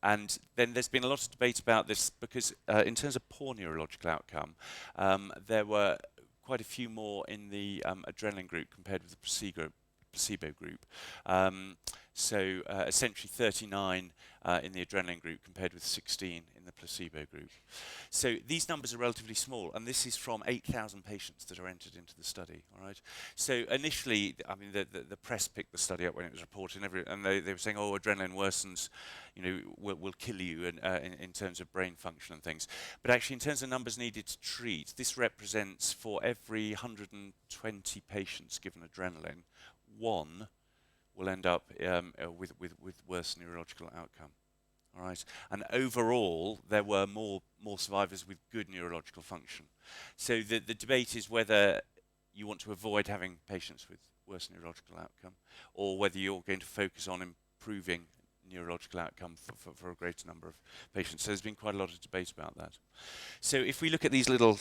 [SPEAKER 20] And then there's been a lot of debate about this because in terms of poor neurological outcome, there were quite a few more in the adrenaline group compared with the placebo group. So essentially 39 in the adrenaline group compared with 16 in the placebo group. So these numbers are relatively small, and this is from 8,000 patients that are entered into the study. All right. So initially, I mean, the press picked the study up when it was reported, and they were saying, "Oh, adrenaline worsens, will kill you," in terms of brain function and things. But actually, in terms of numbers needed to treat, this represents for every 120 patients given adrenaline, one will end up with worse neurological outcome. All right, and overall there were more survivors with good neurological function. So the debate is whether you want to avoid having patients with worse neurological outcome, or whether you're going to focus on improving neurological outcome for a greater number of patients. So there's been quite a lot of debate about that. So if we look at these little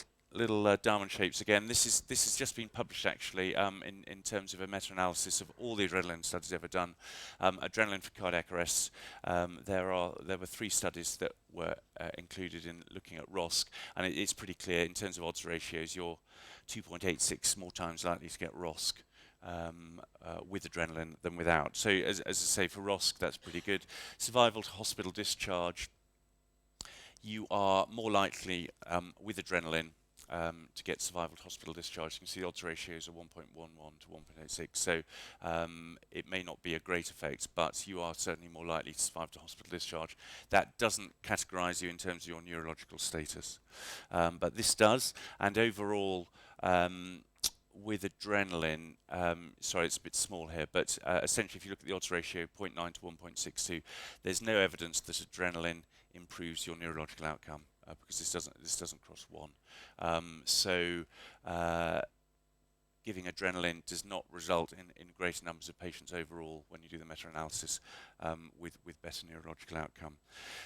[SPEAKER 20] diamond shapes again, this has just been published actually in terms of a meta-analysis of all the adrenaline studies ever done. Adrenaline for cardiac arrests. There were 3 studies that were included in looking at ROSC, and it's pretty clear in terms of odds ratios. You're 2.86 more times likely to get ROSC with adrenaline than without. So as I say, for ROSC that's pretty good. Survival to hospital discharge. You are more likely with adrenaline to get survival to hospital discharge. You can see the odds ratios are 1.11 to 1.86, so it may not be a great effect, but you are certainly more likely to survive to hospital discharge. That doesn't categorise you in terms of your neurological status, but this does, and overall with adrenaline, sorry, it's a bit small here, but essentially if you look at the odds ratio 0.9 to 1.62, there's no evidence that adrenaline improves your neurological outcome because this doesn't cross one. Giving adrenaline does not result in greater numbers of patients overall when you do the meta-analysis with better neurological outcome.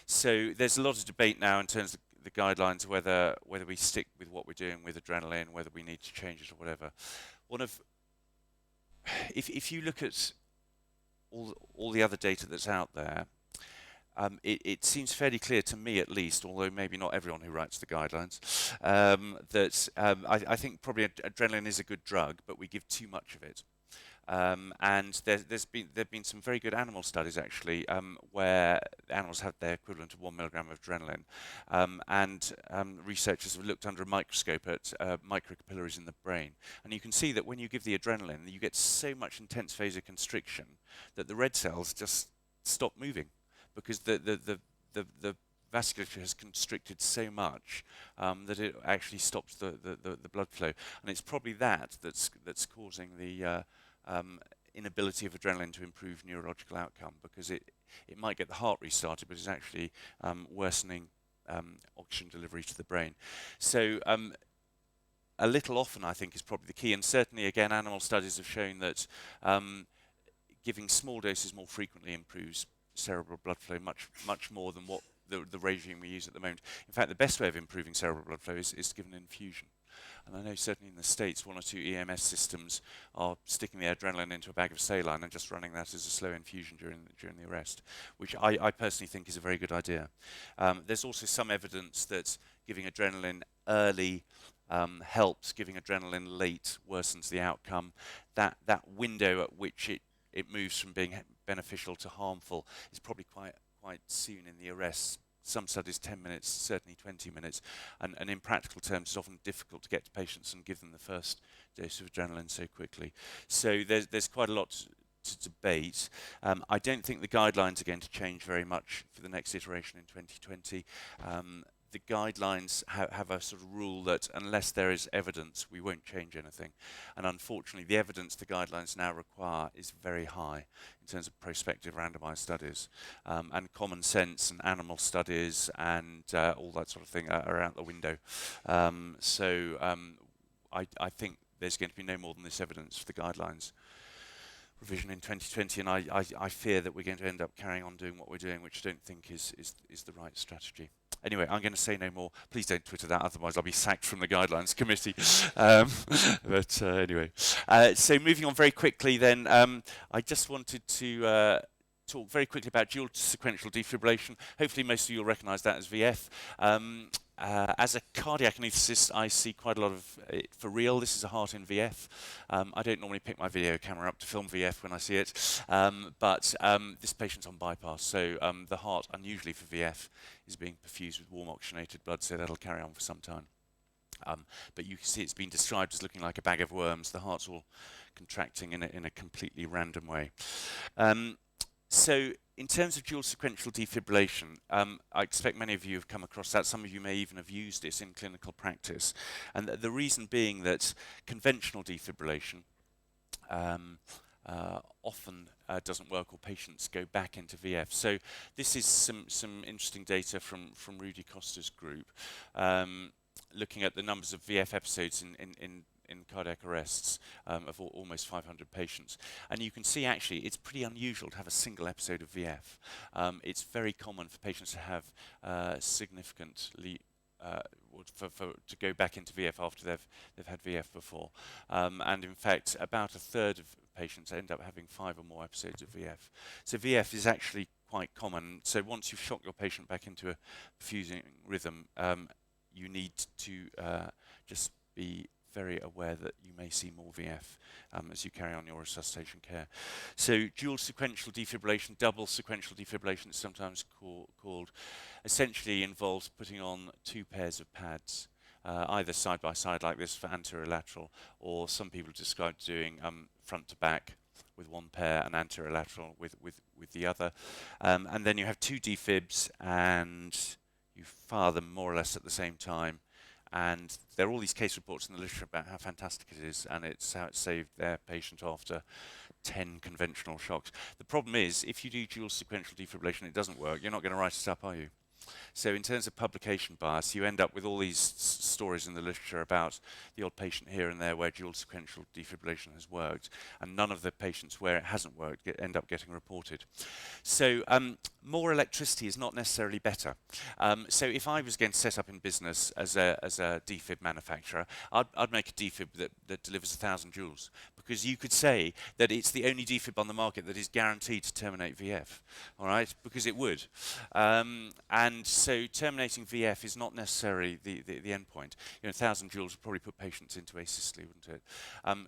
[SPEAKER 20] So there's a lot of debate now in terms of the guidelines whether we stick with what we're doing with adrenaline, whether we need to change it or whatever. If you look at all the other data that's out there, it seems fairly clear to me, at least, although maybe not everyone who writes the guidelines, that I think probably adrenaline is a good drug, but we give too much of it. And there've been some very good animal studies actually, where animals had their equivalent of 1 milligram of adrenaline, and researchers have looked under a microscope at microcapillaries in the brain, and you can see that when you give the adrenaline, you get so much intense vasoconstriction that the red cells just stop moving, because the vasculature has constricted so much that it actually stops the blood flow, and it's probably that's causing the inability of adrenaline to improve neurological outcome, because it might get the heart restarted, but it's actually worsening oxygen delivery to the brain. So a little often, I think, is probably the key, and certainly again animal studies have shown that giving small doses more frequently improves cerebral blood flow much more than what the regime we use at the moment. In fact, the best way of improving cerebral blood flow is given infusion. And I know certainly in the States, 1 or 2 EMS systems are sticking the adrenaline into a bag of saline and just running that as a slow infusion during the arrest, which I personally think is a very good idea. There's also some evidence that giving adrenaline early helps, giving adrenaline late worsens the outcome. That window at which it moves from being beneficial to harmful is probably quite soon in the arrest. Some studies 10 minutes, certainly 20 minutes, and in practical terms it's often difficult to get to patients and give them the first dose of adrenaline so quickly. So there's quite a lot to debate. I don't think the guidelines are going to change very much for the next iteration in 2020. The guidelines have a sort of rule that unless there is evidence, we won't change anything. And unfortunately, the evidence the guidelines now require is very high in terms of prospective randomized studies. And common sense and animal studies and all that sort of thing are out the window. I think there's going to be no more than this evidence for the guidelines revision in 2020, and I fear that we're going to end up carrying on doing what we're doing, which I don't think is the right strategy. Anyway, I'm going to say no more. Please don't Twitter that, otherwise I'll be sacked from the guidelines committee. Anyway, so moving on very quickly then, I just wanted to talk very quickly about dual sequential defibrillation. Hopefully most of you will recognise that as VF. As a cardiac anaesthetist, I see quite a lot of it for real. This is a heart in VF. I don't normally pick my video camera up to film VF when I see it, but this patient's on bypass, so the heart, unusually for VF, is being perfused with warm oxygenated blood, so that'll carry on for some time. But you can see it's been described as looking like a bag of worms. The heart's all contracting in a completely random way. So in terms of dual sequential defibrillation, I expect many of you have come across that. Some of you may even have used this in clinical practice. And the reason being that conventional defibrillation often doesn't work, or patients go back into VF. So this is some interesting data from Rudy Costa's group, looking at the numbers of VF episodes in cardiac arrests of almost 500 patients. And you can see actually it's pretty unusual to have a single episode of VF. It's very common for patients to have significantly to go back into VF after they've had VF before. And in fact, about a third of patients end up having 5 or more episodes of VF. So VF is actually quite common. So once you've shocked your patient back into a perfusing rhythm, you need to just be very aware that you may see more VF as you carry on your resuscitation care. So dual sequential defibrillation, double sequential defibrillation, it's sometimes called, essentially involves putting on 2 pairs of pads, either side by side like this for anterolateral, or some people describe doing front to back with 1 pair and anterolateral with the other. And then you have 2 defibs and you fire them more or less at the same time. And there are all these case reports in the literature about how fantastic it is, and it's how it saved their patient after 10 conventional shocks. The problem is, if you do dual sequential defibrillation, it doesn't work. You're not going to write it up, are you? So in terms of publication bias, you end up with all these stories in the literature about the odd patient here and there where dual sequential defibrillation has worked, and none of the patients where it hasn't worked end up getting reported. So more electricity is not necessarily better. So if I was going to set up in business as a defib manufacturer, I'd make a defib that delivers 1,000 joules, because you could say that it's the only defib on the market that is guaranteed to terminate VF, all right? Because it would. And so terminating VF is not necessarily the end point. 1,000 joules would probably put patients into asystole, wouldn't it?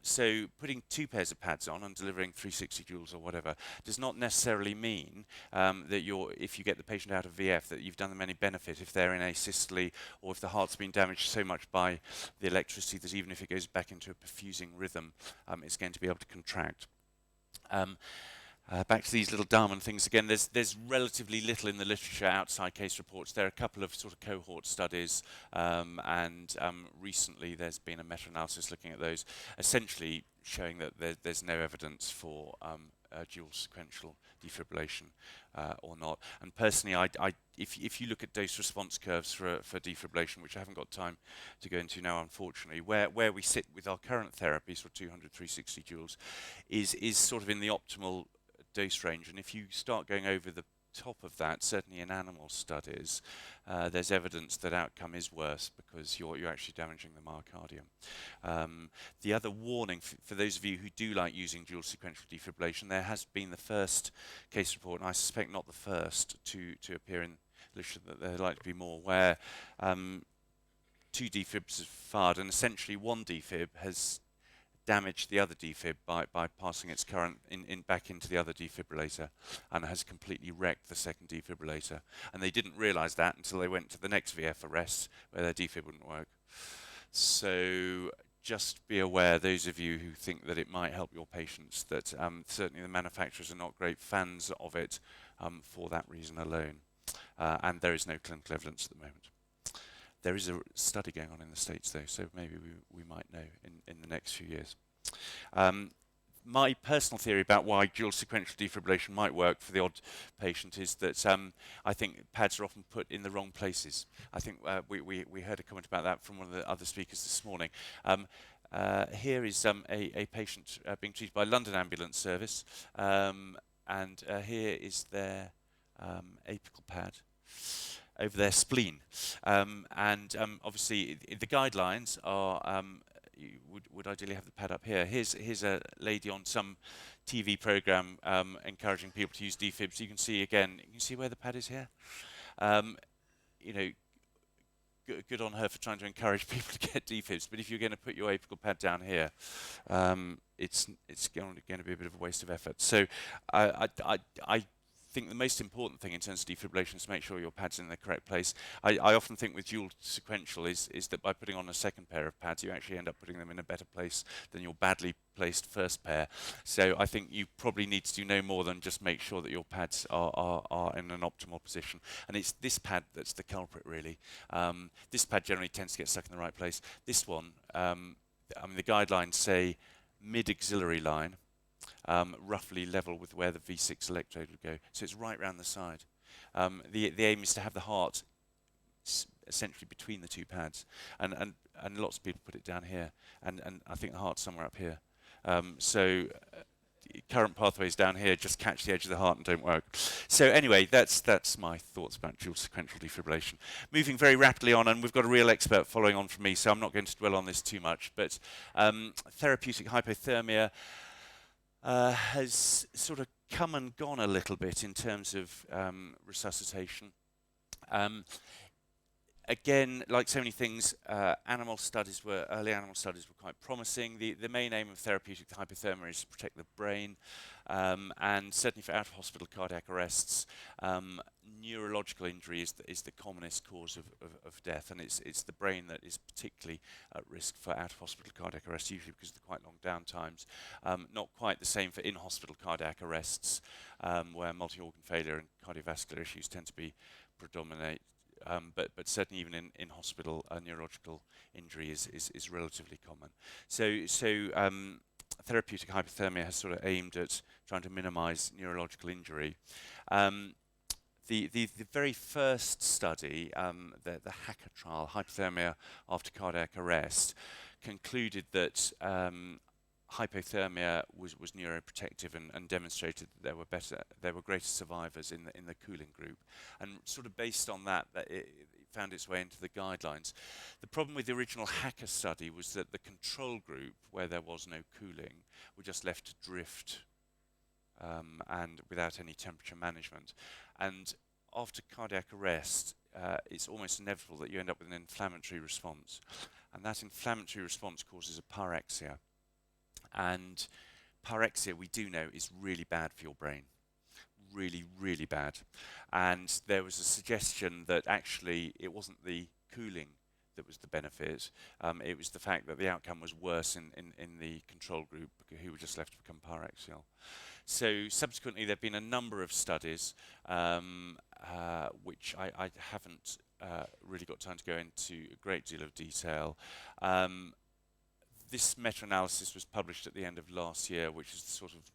[SPEAKER 20] So putting 2 pairs of pads on and delivering 360 joules or whatever does not necessarily mean that if you get the patient out of VF, that you've done them any benefit if they're in asystole, or if the heart's been damaged so much by the electricity that even if it goes back into a perfusing rhythm, it's going to be able to contract. Back to these little Darman things again, there's relatively little in the literature outside case reports. There are a couple of sort of cohort studies, and recently there's been a meta-analysis looking at those, essentially showing that there's no evidence for dual sequential defibrillation or not. And personally, if you look at dose response curves for defibrillation, which I haven't got time to go into now, unfortunately, where we sit with our current therapies for 200, 360 joules is sort of in the optimal dose range. And if you start going over the top of that, certainly in animal studies, there's evidence that outcome is worse because you're actually damaging the myocardium. The other warning for those of you who do like using dual sequential defibrillation, there has been the first case report, and I suspect not the first to appear in literature, that there are likely to be more, where 2 defibs have fired, and essentially one defib has damaged the other defib by passing its current back into the other defibrillator, and has completely wrecked the second defibrillator. And they didn't realise that until they went to the next VF arrest where their defib wouldn't work. So just be aware, those of you who think that it might help your patients, that certainly the manufacturers are not great fans of it for that reason alone. And there is no clinical evidence at the moment. There is a study going on in the States, though, so maybe we might know in the next few years. My personal theory about why dual sequential defibrillation might work for the odd patient is that I think pads are often put in the wrong places. I think we heard a comment about that from one of the other speakers this morning. Here is a patient being treated by London Ambulance Service, and here is their apical pad over their spleen, and obviously the guidelines are you would ideally have the pad up here. Here's a lady on some TV program encouraging people to use defibs. You can see again. You can see where the pad is here. Good on her for trying to encourage people to get defibs. But if you're going to put your apical pad down here, it's going to be a bit of a waste of effort. So I think the most important thing in terms of defibrillation is to make sure your pad's in the correct place. I often think with dual sequential is that by putting on a second pair of pads, you actually end up putting them in a better place than your badly placed first pair. So I think you probably need to do no more than just make sure that your pads are in an optimal position. And it's this pad that's the culprit, really. This pad generally tends to get stuck in the right place. This one, I mean, the guidelines say mid-axillary line, roughly level with where the V6 electrode would go. So it's right round the side. The aim is to have the heart essentially between the 2 pads. And lots of people put it down here. And I think the heart's somewhere up here. So current pathways down here just catch the edge of the heart and don't work. So anyway, that's my thoughts about dual sequential defibrillation. Moving very rapidly on, and we've got a real expert following on from me, so I'm not going to dwell on this too much. But therapeutic hypothermia has sort of come and gone a little bit in terms of resuscitation. Again, like so many things, early animal studies were quite promising. The main aim of therapeutic hypothermia is to protect the brain, and certainly for out-of-hospital cardiac arrests, neurological injury is the commonest cause of death, and it's the brain that is particularly at risk for out-of-hospital cardiac arrests, usually because of the quite long downtimes. Not quite the same for in-hospital cardiac arrests, where multi-organ failure and cardiovascular issues tend to be predominate. But certainly even in hospital, neurological injury is relatively common. So therapeutic hypothermia has sort of aimed at trying to minimise neurological injury. the very first study, the HACA trial, hypothermia after cardiac arrest, concluded that hypothermia was neuroprotective and demonstrated that there were greater survivors in the cooling group, and sort of based on that it found its way into the guidelines. The problem with the original HACA study was that the control group, where there was no cooling, were just left to drift and without any temperature management. And after cardiac arrest, it's almost inevitable that you end up with an inflammatory response, and that inflammatory response causes a pyrexia. And pyrexia, we do know, is really bad for your brain. Really, really bad. And there was a suggestion that actually it wasn't the cooling that was the benefit. It was the fact that the outcome was worse in the control group, who were just left to become pyrexial. So subsequently, there have been a number of studies, which I haven't really got time to go into a great deal of detail. This meta-analysis was published at the end of last year, which is the sort of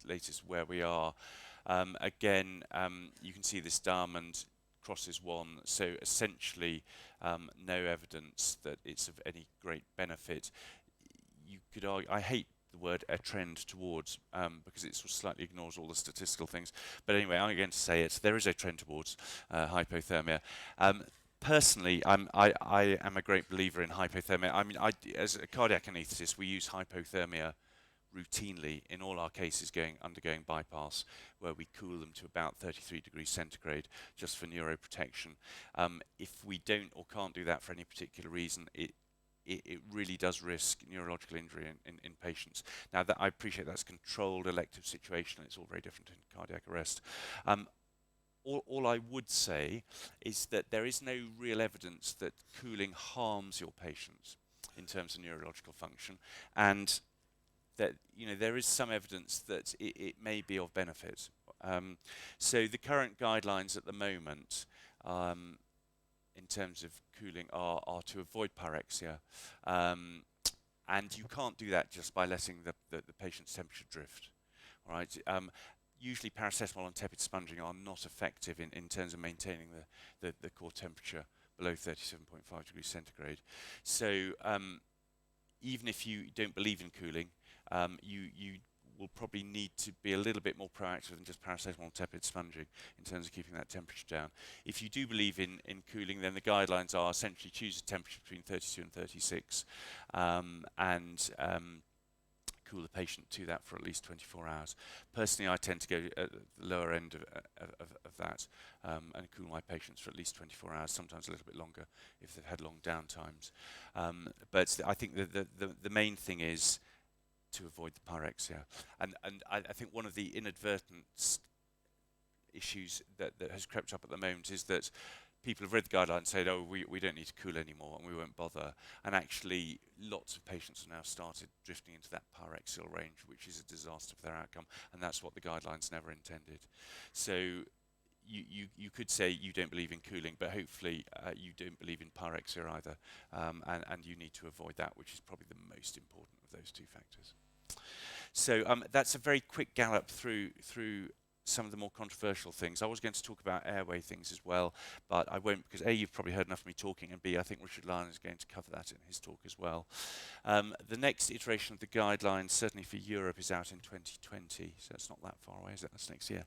[SPEAKER 20] latest where we are. Again, you can see this diamond crosses one, so essentially no evidence that it's of any great benefit. You could argue, I hate the word a trend towards, because it sort of slightly ignores all the statistical things. But anyway, I'm going to say it. There is a trend towards hypothermia. Personally, I am a great believer in hypothermia. I mean, as a cardiac anaesthetist, we use hypothermia routinely in all our cases undergoing bypass, where we cool them to about 33 degrees centigrade just for neuroprotection. If we don't or can't do that for any particular reason, it really does risk neurological injury in patients. Now, that I appreciate that's a controlled elective situation, and it's all very different in cardiac arrest. All I would say is that there is no real evidence that cooling harms your patients in terms of neurological function, and that there is some evidence that it may be of benefit. So the current guidelines at the moment, in terms of cooling, are to avoid pyrexia, and you can't do that just by letting the patient's temperature drift. All right. Usually paracetamol and tepid sponging are not effective in terms of maintaining the core temperature below 37.5 degrees centigrade. So even if you don't believe in cooling, you will probably need to be a little bit more proactive than just paracetamol and tepid sponging in terms of keeping that temperature down. If you do believe in cooling, then the guidelines are essentially choose a temperature between 32 and 36, and cool the patient to that for at least 24 hours. Personally, I tend to go at the lower end of that, and cool my patients for at least 24 hours, sometimes a little bit longer if they've had long downtimes. But I think the main thing is to avoid the pyrexia. And I think one of the inadvertent issues that has crept up at the moment is that people have read the guidelines and said, oh, we don't need to cool anymore and we won't bother. And actually, lots of patients have now started drifting into that pyrexial range, which is a disaster for their outcome, and that's what the guidelines never intended. So you could say you don't believe in cooling, but hopefully you don't believe in pyrexia either, and you need to avoid that, which is probably the most important of those two factors. So that's a very quick gallop through some of the more controversial things. I was going to talk about airway things as well, but I won't, because A, you've probably heard enough of me talking, and B, I think Richard Lyon is going to cover that in his talk as well. The next iteration of the guidelines, certainly for Europe, is out in 2020, so it's not that far away, is it? That's next year.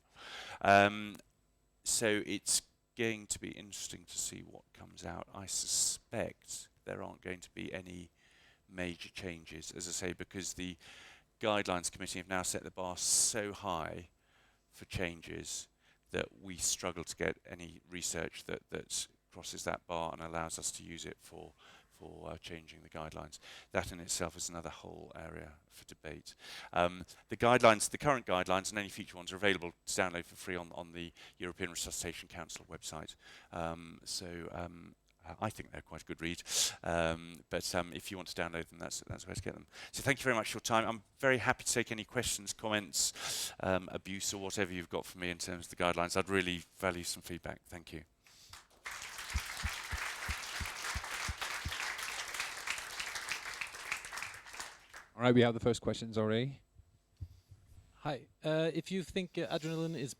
[SPEAKER 20] So it's going to be interesting to see what comes out. I suspect there aren't going to be any major changes, as I say, because the Guidelines Committee have now set the bar so high for changes that we struggle to get any research that crosses that bar and allows us to use it for changing the guidelines. That in itself is another whole area for debate. The current guidelines and any future ones are available to download for free on the European Resuscitation Council website. I think they're quite a good read, but if you want to download them, that's where to get them. So thank you very much for your time. I'm very happy to take any questions, comments, abuse, or whatever you've got for me in terms of the guidelines. I'd really value some feedback. Thank you.
[SPEAKER 2] All right, we have the first questions already.
[SPEAKER 21] Hi. If you think adrenaline is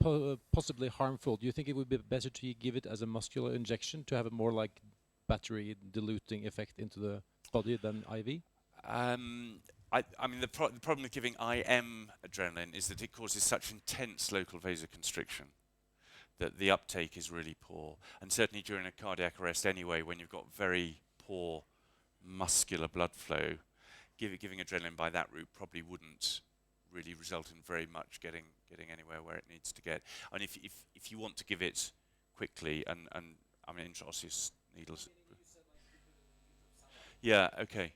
[SPEAKER 21] possibly harmful, do you think it would be better to give it as a muscular injection to have a more like battery diluting effect into the body than IV?
[SPEAKER 20] I mean, the problem with giving IM adrenaline is that it causes such intense local vasoconstriction that the uptake is really poor. And certainly during a cardiac arrest anyway, when you've got very poor muscular blood flow, giving adrenaline by that route probably wouldn't really result in very much getting anywhere where it needs to get. And if you want to give it quickly, and I mean intraosseous needles. Yeah. Okay.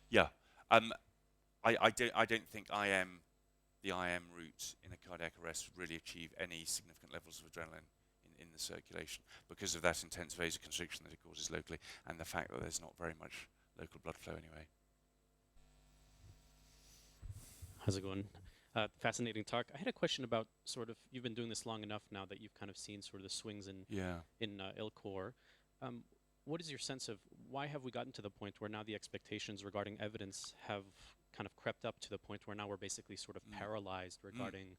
[SPEAKER 20] Yeah. I don't think the IM route in a cardiac arrest would really achieve any significant levels of adrenaline in the circulation because of that intense vasoconstriction that it causes locally and the fact that there's not very much local blood flow anyway.
[SPEAKER 22] How's it going? Fascinating talk. I had a question about sort of, you've been doing this long enough now that you've kind of seen sort of the swings in ILCOR. What is your sense of why have we gotten to the point where now the expectations regarding evidence have kind of crept up to the point where now we're basically sort of paralyzed regarding,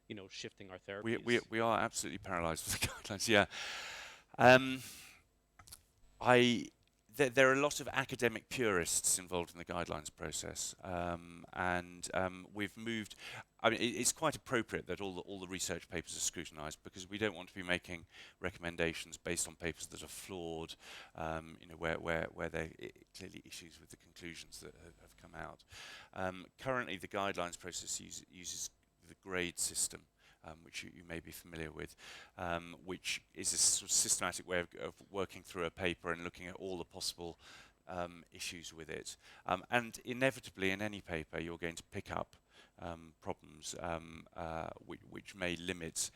[SPEAKER 22] you know, shifting our therapies?
[SPEAKER 20] We are absolutely paralyzed with the guidelines. Yeah. There are a lot of academic purists involved in the guidelines process, and we've moved. I mean, it's quite appropriate that all the research papers are scrutinised because we don't want to be making recommendations based on papers that are flawed, you know, where there are clearly issues with the conclusions that have come out. Currently, the guidelines process uses the grade system. Which you may be familiar with, which is a sort of systematic way of working through a paper and looking at all the possible issues with it. And inevitably, in any paper, you're going to pick up problems which may limit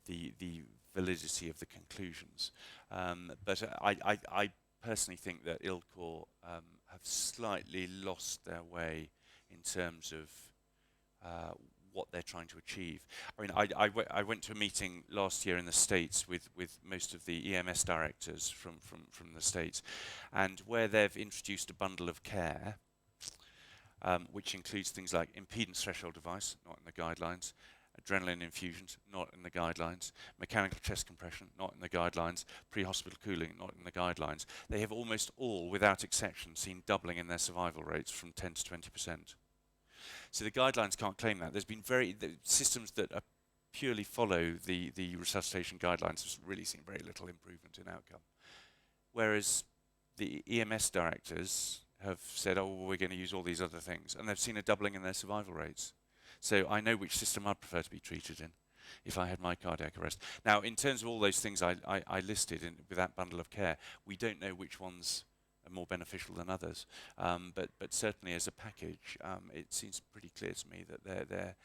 [SPEAKER 20] the validity of the conclusions. But I personally think that ILCOR have slightly lost their way in terms of what they're trying to achieve. I mean, I went to a meeting last year in the States with most of the EMS directors from the States, and where they've introduced a bundle of care, which includes things like impedance threshold device, not in the guidelines, adrenaline infusions, not in the guidelines, mechanical chest compression, not in the guidelines, pre-hospital cooling, not in the guidelines. They have almost all, without exception, seen doubling in their survival rates from 10 to 20%. So the guidelines can't claim that. There's been the systems that are purely follow the resuscitation guidelines have really seen very little improvement in outcome. Whereas the EMS directors have said, oh, well, we're going to use all these other things. And they've seen a doubling in their survival rates. So I know which system I'd prefer to be treated in if I had my cardiac arrest. Now, in terms of all those things I listed with that bundle of care, we don't know which ones are more beneficial than others, but certainly as a package, it seems pretty clear to me that they're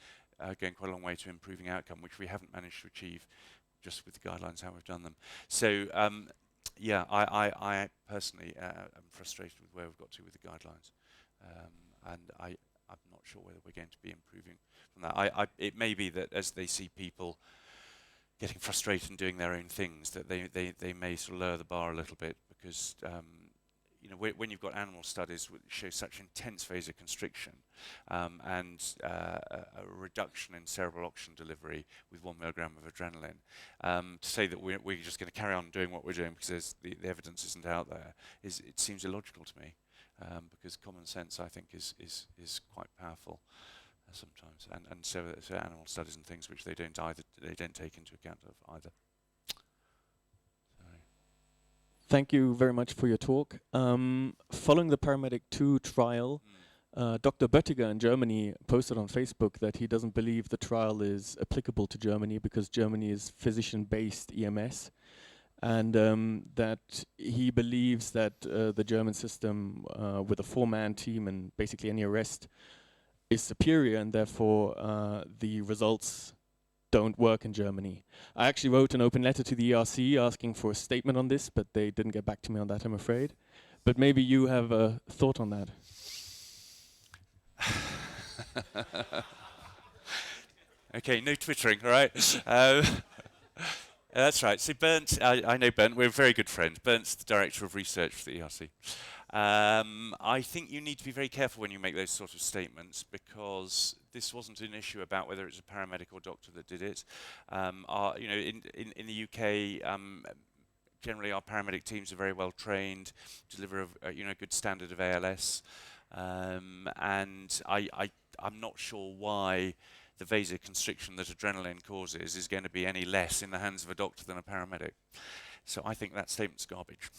[SPEAKER 20] going quite a long way to improving outcome, which we haven't managed to achieve just with the guidelines how we've done them. So yeah, I personally am frustrated with where we've got to with the guidelines, and I'm not sure whether we're going to be improving from that. It may be that as they see people getting frustrated and doing their own things, that they may sort of lower the bar a little bit, because you know, when you've got animal studies which show such intense vasoconstriction and a reduction in cerebral oxygen delivery with 1 milligram of adrenaline, to say that we're just going to carry on doing what we're doing because the evidence isn't out there, it seems illogical to me, because common sense, I think, is quite powerful sometimes, and so animal studies and things which they don't take into account of either.
[SPEAKER 23] Thank you very much for your talk. Following the Paramedic 2 trial, Dr. Böttiger in Germany posted on Facebook that he doesn't believe the trial is applicable to Germany because Germany is physician-based EMS, and that he believes that the German system with a 4-man team and basically any arrest is superior, and therefore the results don't work in Germany. I actually wrote an open letter to the ERC asking for a statement on this, but they didn't get back to me on that, I'm afraid. But maybe you have a thought on that.
[SPEAKER 20] Okay, no twittering, all right? That's right. So Bernd, I know Bernd, we're very good friends. Bernd's the Director of Research for the ERC. I think you need to be very careful when you make those sort of statements, because this wasn't an issue about whether it's a paramedic or doctor that did it. You know, in the UK, generally our paramedic teams are very well trained, deliver a you know, good standard of ALS, and I'm not sure why the vasoconstriction that adrenaline causes is going to be any less in the hands of a doctor than a paramedic. So I think that statement's garbage.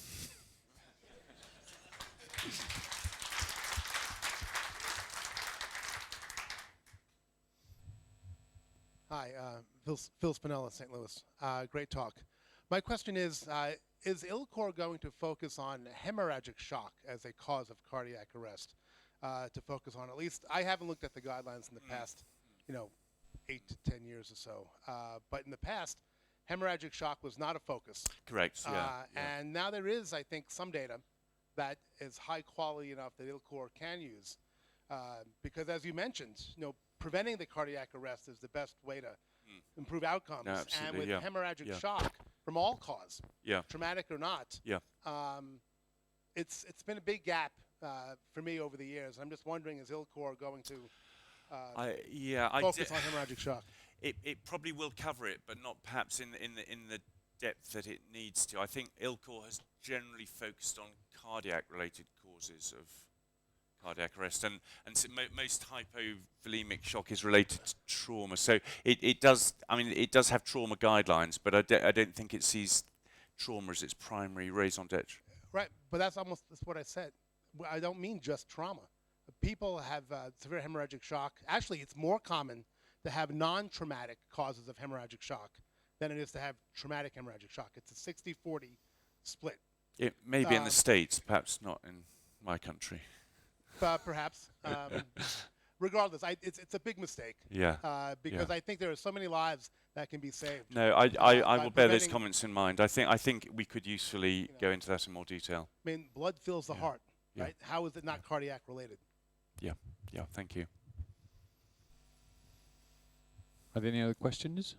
[SPEAKER 1] Hi, Phil Spinella, St. Louis. Great talk. My question is ILCOR going to focus on hemorrhagic shock as a cause of cardiac arrest? To focus on, at least, I haven't looked at the guidelines in the past, you know, 8 to 10 years or so. But in the past, hemorrhagic shock was not a focus.
[SPEAKER 20] Correct, yeah.
[SPEAKER 1] And now there is, I think, some data that is high quality enough that ILCOR can use. Because as you mentioned, you know, preventing the cardiac arrest is the best way to improve outcomes.
[SPEAKER 20] No,
[SPEAKER 1] and with
[SPEAKER 20] yeah.
[SPEAKER 1] hemorrhagic shock from all cause, traumatic or not, it's been a big gap for me over the years. I'm just wondering, is ILCOR going to focus on hemorrhagic shock?
[SPEAKER 20] It probably will cover it, but not perhaps in the depth that it needs to. I think ILCOR has generally focused on cardiac-related causes of cardiac arrest, and so most hypovolemic shock is related to trauma. So it does. I mean, it does have trauma guidelines, but I don't think it sees trauma as its primary raison d'être.
[SPEAKER 1] Right, but that's what I said. I don't mean just trauma. People have severe hemorrhagic shock. Actually, it's more common to have non-traumatic causes of hemorrhagic shock than it is to have traumatic hemorrhagic shock. It's a 60-40 split.
[SPEAKER 20] It may be in the States, perhaps not in my country.
[SPEAKER 1] Perhaps. Regardless, it's a big mistake.
[SPEAKER 20] Yeah.
[SPEAKER 1] Because I think there are so many lives that can be saved.
[SPEAKER 20] No, I will bear those comments in mind. I think we could usefully go into that in more detail.
[SPEAKER 1] I mean, blood fills the heart, right? How is it not cardiac related?
[SPEAKER 20] Yeah. Yeah. Thank you.
[SPEAKER 2] Are there any other questions?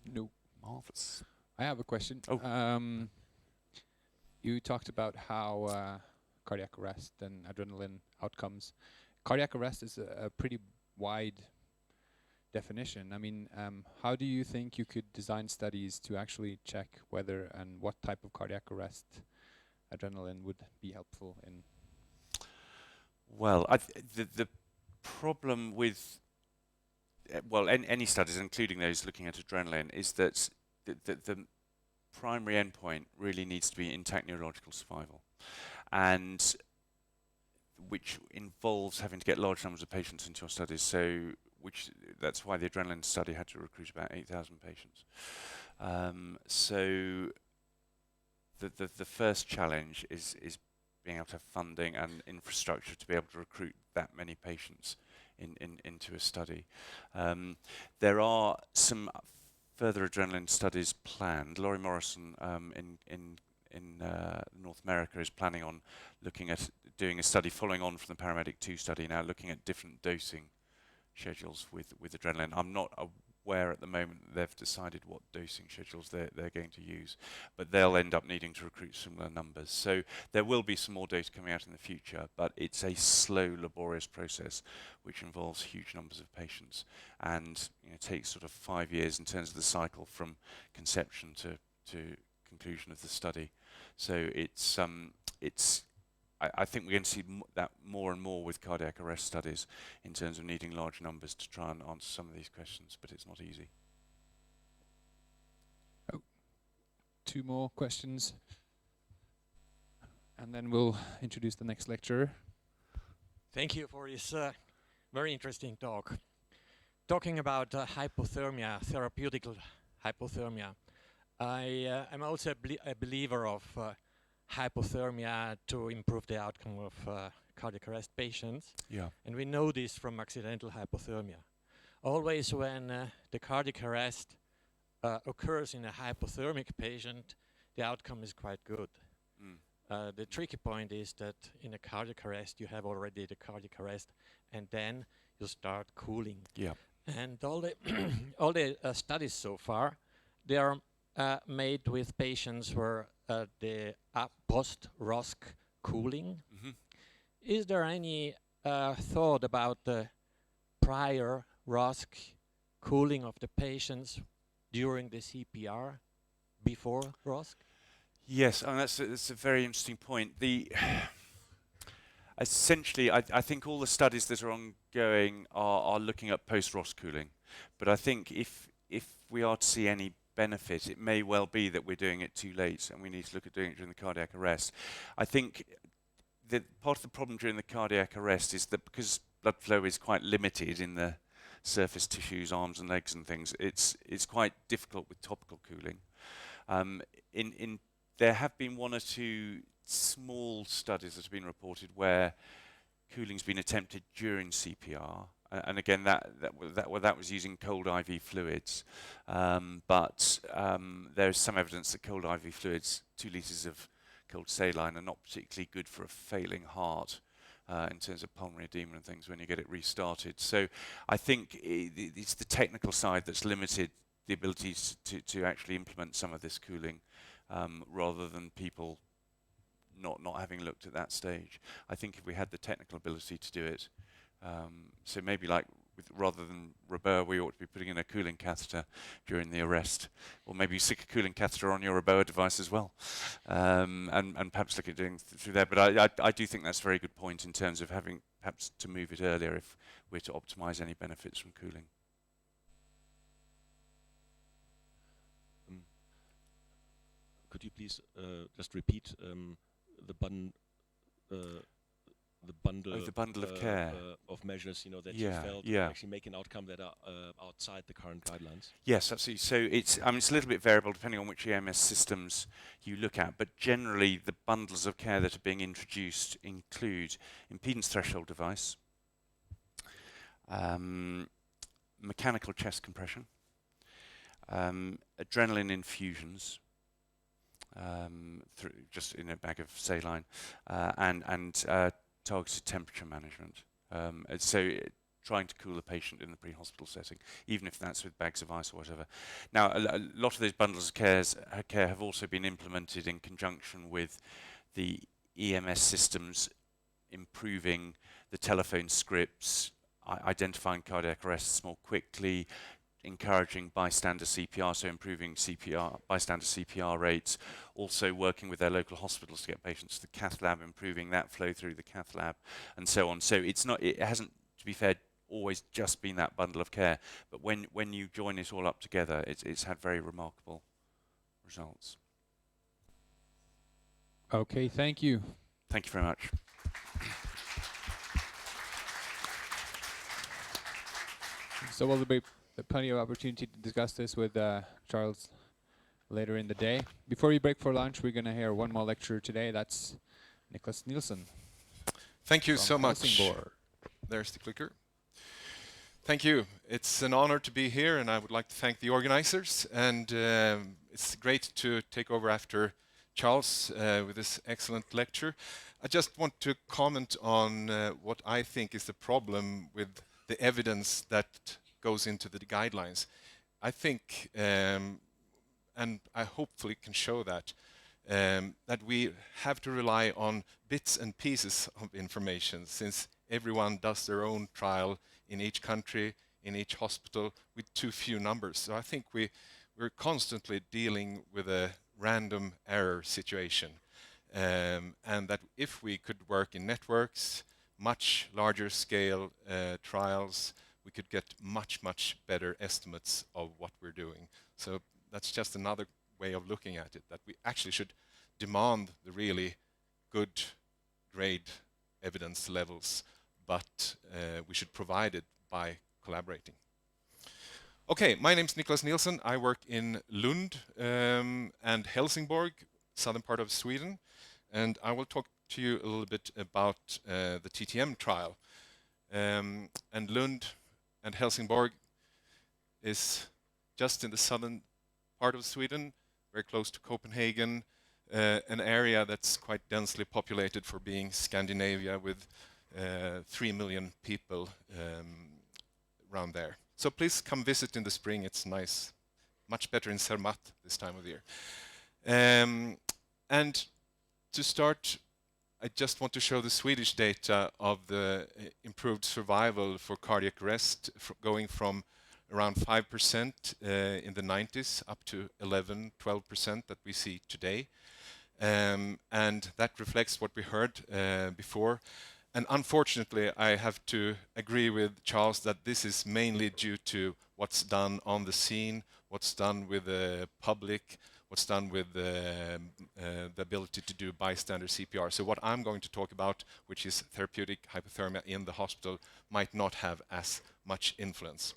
[SPEAKER 2] No.
[SPEAKER 20] Marvelous.
[SPEAKER 2] I have a question.
[SPEAKER 20] Oh.
[SPEAKER 2] You talked about how cardiac arrest and adrenaline outcomes. Cardiac arrest is a pretty wide definition. I mean, how do you think you could design studies to actually check whether and what type of cardiac arrest adrenaline would be helpful in?
[SPEAKER 20] Well, the problem with any studies, including those looking at adrenaline, is that the primary endpoint really needs to be intact neurological survival, and which involves having to get large numbers of patients into your studies. So, that's why the adrenaline study had to recruit about 8,000 patients. So, the first challenge is being able to have funding and infrastructure to be able to recruit that many patients into a study. There are some further adrenaline studies planned. Laurie Morrison in North America is planning on looking at doing a study following on from the Paramedic 2 study, now looking at different dosing schedules with adrenaline. I'm not aware at the moment that they've decided what dosing schedules they're going to use, but they'll end up needing to recruit similar numbers. So there will be some more data coming out in the future, but it's a slow, laborious process which involves huge numbers of patients, and takes sort of 5 years in terms of the cycle from conception to conclusion of the study. So I think we're going to see that more and more with cardiac arrest studies in terms of needing large numbers to try and answer some of these questions, but it's not easy.
[SPEAKER 2] Oh, 2 more questions, and then we'll introduce the next lecturer.
[SPEAKER 7] Thank you for this very interesting talk. Talking about hypothermia, therapeutic hypothermia, I'm also a believer of hypothermia to improve the outcome of cardiac arrest patients.
[SPEAKER 20] Yeah.
[SPEAKER 7] And we know this from accidental hypothermia. Always when the cardiac arrest occurs in a hypothermic patient, the outcome is quite good. The tricky point is that in a cardiac arrest, you have already the cardiac arrest, and then you start cooling.
[SPEAKER 20] Yeah.
[SPEAKER 7] And all the all the studies so far, they are made with patients where the post-ROSC cooling. Is there any thought about the prior ROSC cooling of the patients during the CPR before ROSC?
[SPEAKER 20] Yes, and that's a very interesting point. Essentially, I think all the studies that are ongoing are looking at post-ROSC cooling. But I think if we are to see any benefit, it may well be that we're doing it too late and we need to look at doing it during the cardiac arrest. I think that part of the problem during the cardiac arrest is that because blood flow is quite limited in the surface tissues, arms and legs and things, it's quite difficult with topical cooling. There have been one or two small studies that have been reported where cooling's been attempted during CPR, and again that was using cold IV fluids, but there is some evidence that cold IV fluids, 2 liters of cold saline, are not particularly good for a failing heart in terms of pulmonary edema and things when you get it restarted. So I think it's the technical side that's limited the ability to actually implement some of this cooling, rather than people not having looked at that stage. I think if we had the technical ability to do it, so maybe like rather than REBOA, we ought to be putting in a cooling catheter during the arrest, or maybe you stick a cooling catheter on your REBOA device as well, and perhaps look at doing through there. But I do think that's a very good point in terms of having perhaps to move it earlier if we're to optimize any benefits from cooling.
[SPEAKER 4] Could you please just repeat the bundle
[SPEAKER 20] of care
[SPEAKER 4] of measures, you know, that
[SPEAKER 20] Yeah,
[SPEAKER 4] you felt
[SPEAKER 20] yeah.
[SPEAKER 4] actually make an outcome that are outside the current guidelines?
[SPEAKER 20] Yes, absolutely. So it's a little bit variable depending on which EMS systems you look at, but generally the bundles of care that are being introduced include impedance threshold device, mechanical chest compression, adrenaline infusions, just in a bag of saline, and targeted temperature management. So trying to cool the patient in the pre-hospital setting, even if that's with bags of ice or whatever. Now, a lot of those bundles of care have also been implemented in conjunction with the EMS systems improving the telephone scripts, identifying cardiac arrests more quickly, encouraging bystander CPR, so improving bystander CPR rates, also working with their local hospitals to get patients to the cath lab, improving that flow through the cath lab, and so on. So it hasn't, to be fair, always just been that bundle of care, but when you join it all up together, it's had very remarkable results.
[SPEAKER 2] Okay, thank you.
[SPEAKER 20] Thank you very much.
[SPEAKER 2] So we'll be plenty of opportunity to discuss this with Charles later in the day. Before we break for lunch, we're going to hear one more lecture today. That's Niklas Nielsen.
[SPEAKER 5] Thank you so much.
[SPEAKER 2] Helsingborg.
[SPEAKER 5] There's the clicker. Thank you. It's an honor to be here, and I would like to thank the organizers. And it's great to take over after Charles with this excellent lecture. I just want to comment on what I think is the problem with the evidence that goes into the guidelines. I think, and I hopefully can show that, that we have to rely on bits and pieces of information, since everyone does their own trial in each country, in each hospital, with too few numbers. So I think we're constantly dealing with a random error situation, and that if we could work in networks, much larger scale trials, we could get much, much better estimates of what we're doing. So that's just another way of looking at it, that we actually should demand the really good grade evidence levels, but we should provide it by collaborating. Okay, my name's Niklas Nielsen. I work in Lund and Helsingborg, southern part of Sweden, and I will talk to you a little bit about the TTM trial. And Lund and Helsingborg is just in the southern part of Sweden, very close to Copenhagen, an area that's quite densely populated for being Scandinavia, with 3 million people around there. So please come visit in the spring. It's nice. Much better in Zermatt this time of year. And to start, I just want to show the Swedish data of the improved survival for cardiac arrest, going from around 5% in the 90s up to 11, 12% that we see today. And that reflects what we heard before. And unfortunately, I have to agree with Charles that this is mainly due to what's done on the scene, what's done with the public, what's done with the ability to do bystander CPR. So what I'm going to talk about, which is therapeutic hypothermia in the hospital, might not have as much influence.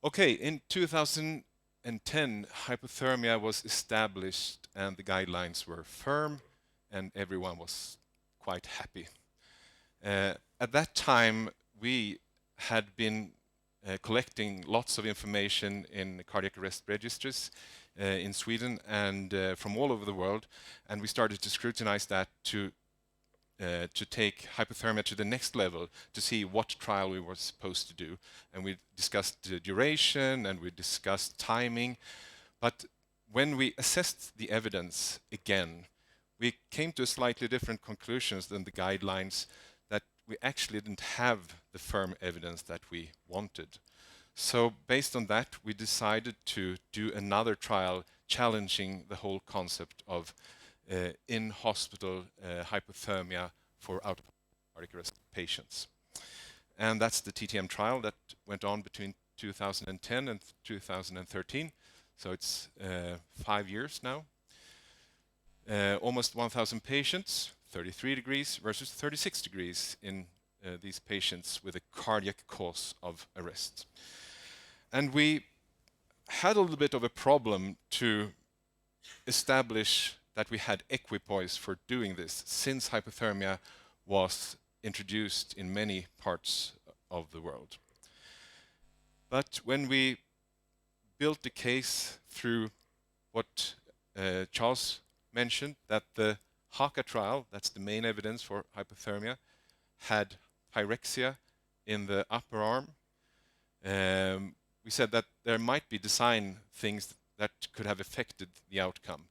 [SPEAKER 5] Okay, in 2010, hypothermia was established and the guidelines were firm and everyone was quite happy. At that time, we had been collecting lots of information in cardiac arrest registries in Sweden and from all over the world, and we started to scrutinize that to take hypothermia to the next level, to see what trial we were supposed to do. And we discussed the duration and we discussed timing. But when we assessed the evidence again, we came to slightly different conclusions than the guidelines, that we actually didn't have the firm evidence that we wanted. So based on that, we decided to do another trial challenging the whole concept of in-hospital hypothermia for out-of-cardiac arrest patients. And that's the TTM trial that went on between 2010 and 2013. So it's 5 years now. Almost 1,000 patients, 33 degrees versus 36 degrees in these patients with a cardiac cause of arrest. And we had a little bit of a problem to establish that we had equipoise for doing this, since hypothermia was introduced in many parts of the world. But when we built the case through what Charles mentioned, that the OHCA trial, that's the main evidence for hypothermia, had pyrexia in the upper arm. We said that there might be design things that could have affected the outcome.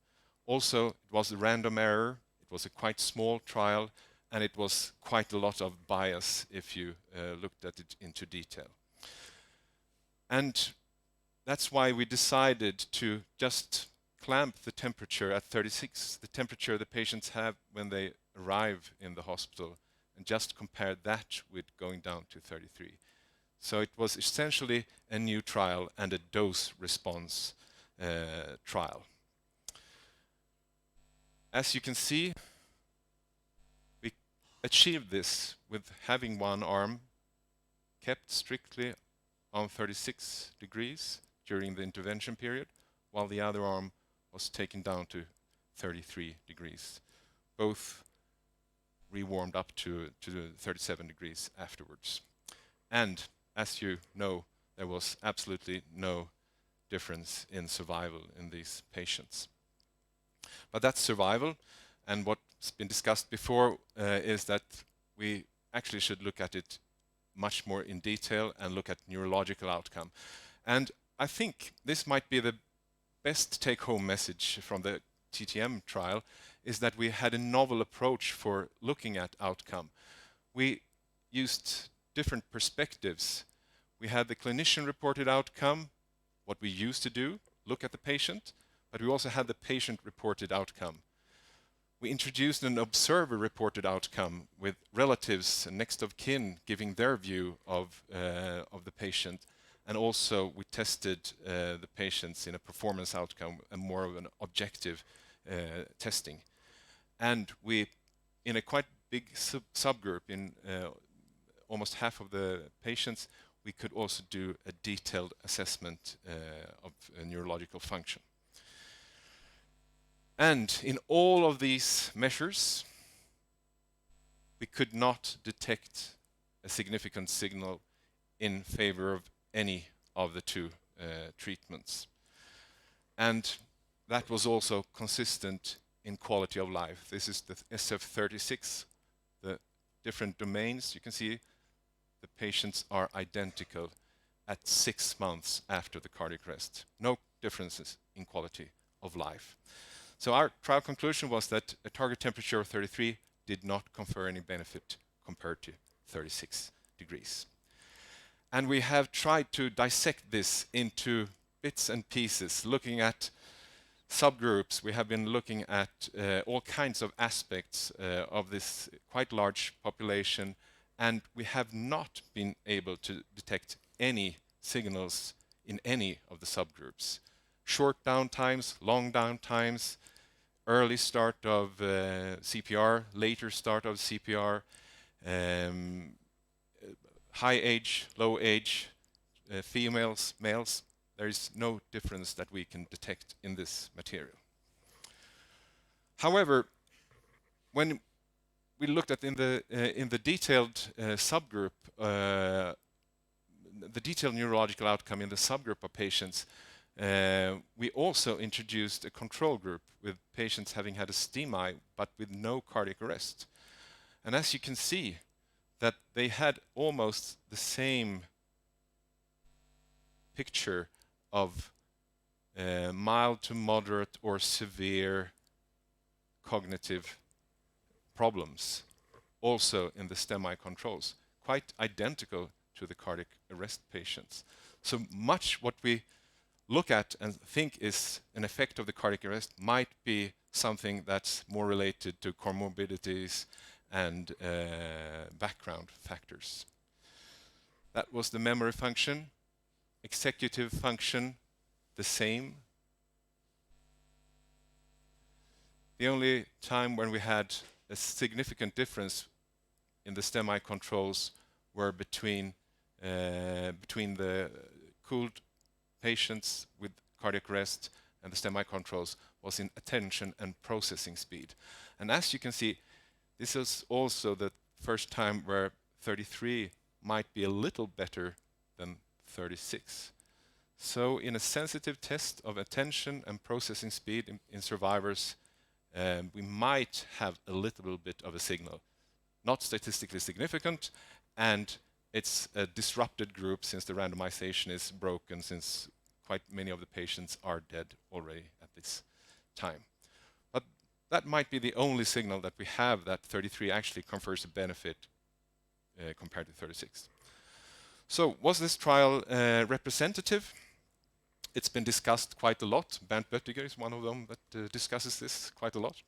[SPEAKER 5] Also, it was a random error, it was a quite small trial, and it was quite a lot of bias if you looked at it into detail. And that's why we decided to just clamp the temperature at 36, the temperature the patients have when they arrive in the hospital, and just compare that with going down to 33. So it was essentially a new trial and a dose response trial. As you can see, we achieved this with having one arm kept strictly on 36 degrees during the intervention period, while the other arm was taken down to 33 degrees. Both rewarmed up to 37 degrees afterwards. And as you know, there was absolutely no difference in survival in these patients. But that's survival, and what's been discussed before is that we actually should look at it much more in detail and look at neurological outcome. And I think this might be the best take-home message from the TTM trial, is that we had a novel approach for looking at outcome. We used different perspectives. We had the clinician-reported outcome, what we used to do, look at the patient, but we also had the patient-reported outcome. We introduced an observer-reported outcome with relatives and next of kin giving their view of the patient, and also we tested the patients in a performance outcome, and more of an objective testing. And we, in a quite big subgroup, in almost half of the patients, we could also do a detailed assessment of neurological function. And in all of these measures, we could not detect a significant signal in favor of any of the two treatments. And that was also consistent in quality of life. This is the SF36, the different domains. You can see the patients are identical at 6 months after the cardiac arrest. No differences in quality of life. So our trial conclusion was that a target temperature of 33 did not confer any benefit compared to 36 degrees. And we have tried to dissect this into bits and pieces, looking at subgroups. We have been looking at all kinds of aspects of this quite large population, and we have not been able to detect any signals in any of the subgroups. Short downtimes, long downtimes, early start of CPR, later start of CPR, high age, low age, females, males. There is no difference that we can detect in this material. However, when we looked at in the detailed subgroup, the detailed neurological outcome in the subgroup of patients, we also introduced a control group with patients having had a STEMI but with no cardiac arrest. And as you can see, that they had almost the same picture of mild to moderate or severe cognitive problems, also in the STEMI controls, quite identical to the cardiac arrest patients. So much what we look at and think is an effect of the cardiac arrest might be something that's more related to comorbidities and background factors. That was the memory function. Executive function, the same. The only time when we had a significant difference in the STEMI controls were between the cooled patients with cardiac arrest and the STEMI controls was in attention and processing speed. And as you can see, this is also the first time where 33 might be a little better than 36. So in a sensitive test of attention and processing speed in survivors, we might have a little bit of a signal. Not statistically significant, and it's a disrupted group since the randomization is broken, since quite many of the patients are dead already at this time. But that might be the only signal that we have that 33 actually confers a benefit compared to 36. So was this trial representative? It's been discussed quite a lot. Bernd Böttiger is one of them that discusses this quite a lot.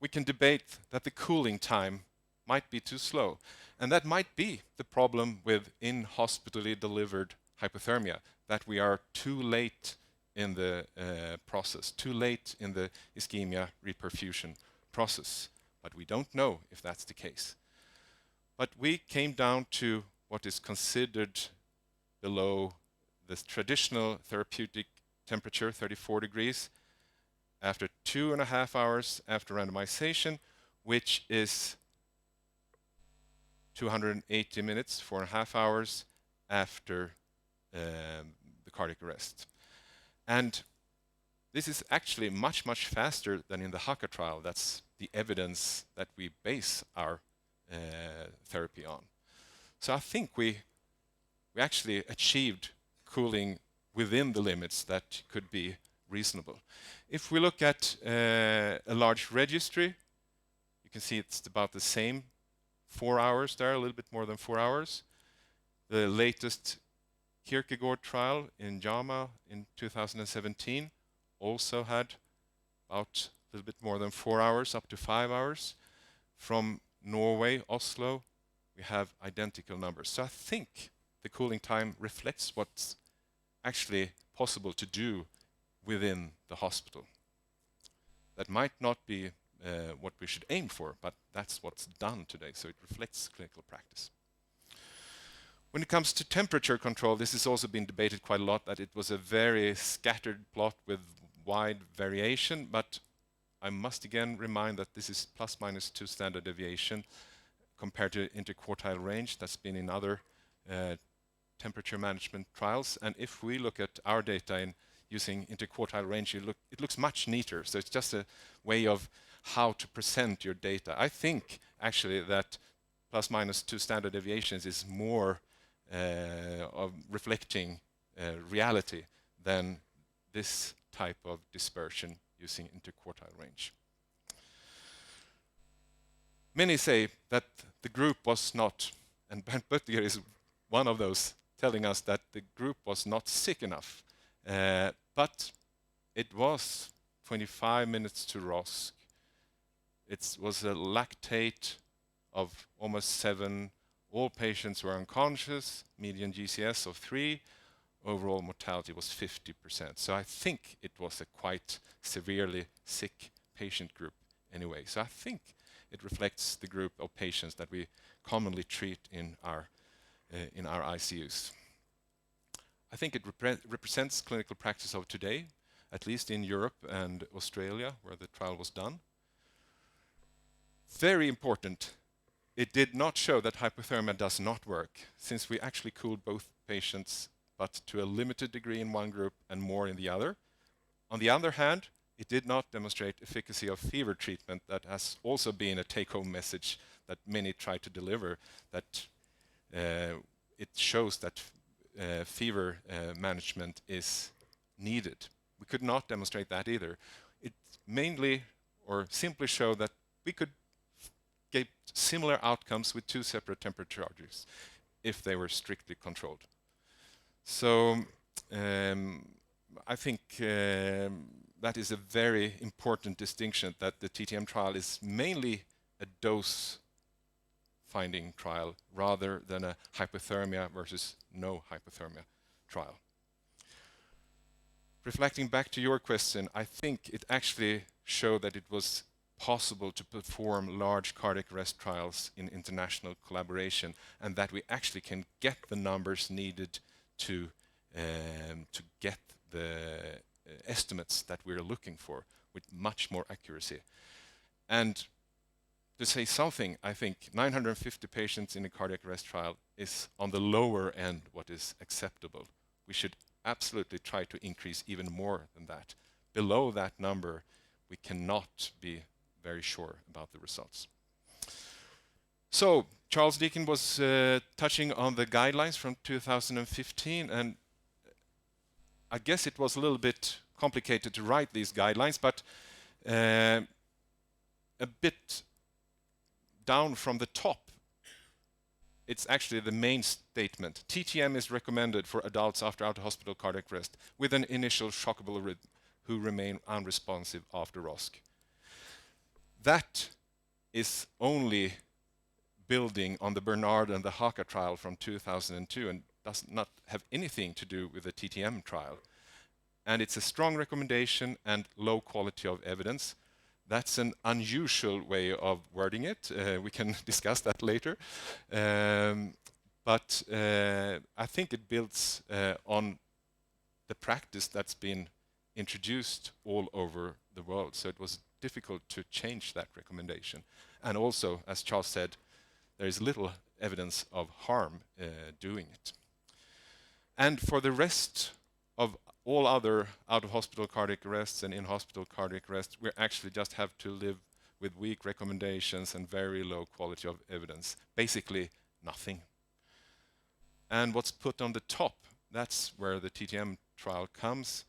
[SPEAKER 5] We can debate that the cooling time might be too slow. And that might be the problem with in-hospitally delivered hypothermia, that we are too late in the process, too late in the ischemia reperfusion process. But we don't know if that's the case. But we came down to what is considered below the traditional therapeutic temperature, 34 degrees, after 2.5 hours after randomization, which is 280 minutes, 4.5 hours after the cardiac arrest. And this is actually much, much faster than in the HACA trial. That's the evidence that we base our therapy on. So I think we actually achieved cooling within the limits that could be reasonable. If we look at a large registry, you can see it's about the same, 4 hours there, a little bit more than 4 hours. The latest Kierkegaard trial in JAMA in 2017 also had about a little bit more than 4 hours, up to 5 hours. From Norway, Oslo, we have identical numbers. So I think the cooling time reflects what's actually possible to do within the hospital. That might not be what we should aim for, but that's what's done today, so it reflects clinical practice. When it comes to temperature control, this has also been debated quite a lot, that it was a very scattered plot with wide variation, but I must again remind that this is ±2 standard deviation compared to interquartile range that's been in other temperature management trials. And if we look at our data in using interquartile range, it looks much neater. So it's just a way of how to present your data. I think actually that plus minus 2 standard deviations is more of reflecting reality than this type of dispersion using interquartile range. Many say that the group was not, and Bernd Böttiger is one of those, telling us that the group was not sick enough. But it was 25 minutes to ROSC. It was a lactate of almost 7. All patients were unconscious, median GCS of 3. Overall mortality was 50%. So I think it was a quite severely sick patient group anyway. So I think it reflects the group of patients that we commonly treat in our ICUs. I think it represents clinical practice of today, at least in Europe and Australia, where the trial was done. Very important, it did not show that hypothermia does not work, since we actually cooled both patients, but to a limited degree in one group and more in the other. On the other hand, it did not demonstrate efficacy of fever treatment. That has also been a take-home message that many try to deliver, that it shows that fever management is needed. We could not demonstrate that either. It mainly or simply showed that we could get similar outcomes with 2 separate temperature charges if they were strictly controlled. So I think that is a very important distinction, that the TTM trial is mainly a dose-finding trial rather than a hypothermia versus no hypothermia trial. Reflecting back to your question, I think it actually showed that it was possible to perform large cardiac arrest trials in international collaboration, and that we actually can get the numbers needed to get the estimates that we're looking for with much more accuracy. And to say something, I think 950 patients in a cardiac arrest trial is on the lower end what is acceptable. We should absolutely try to increase even more than that. Below that number, we cannot be very sure about the results. So Charles Deakin was touching on the guidelines from 2015, and I guess it was a little bit complicated to write these guidelines, but a bit down from the top, it's actually the main statement. TTM is recommended for adults after out-of-hospital cardiac arrest with an initial shockable rhythm who remain unresponsive after ROSC. That is only building on the Bernard and the HACA trial from 2002 and does not have anything to do with the TTM trial. And it's a strong recommendation and low quality of evidence. That's an unusual way of wording it. We can discuss that later. But I think it builds on the practice that's been introduced all over the world. So it was difficult to change that recommendation. And also, as Charles said, there is little evidence of harm doing it. And for the rest of all other out-of-hospital cardiac arrests and in-hospital cardiac arrests, we actually just have to live with weak recommendations and very low quality of evidence. Basically, nothing. And what's put on the top, that's where the TTM trial comes.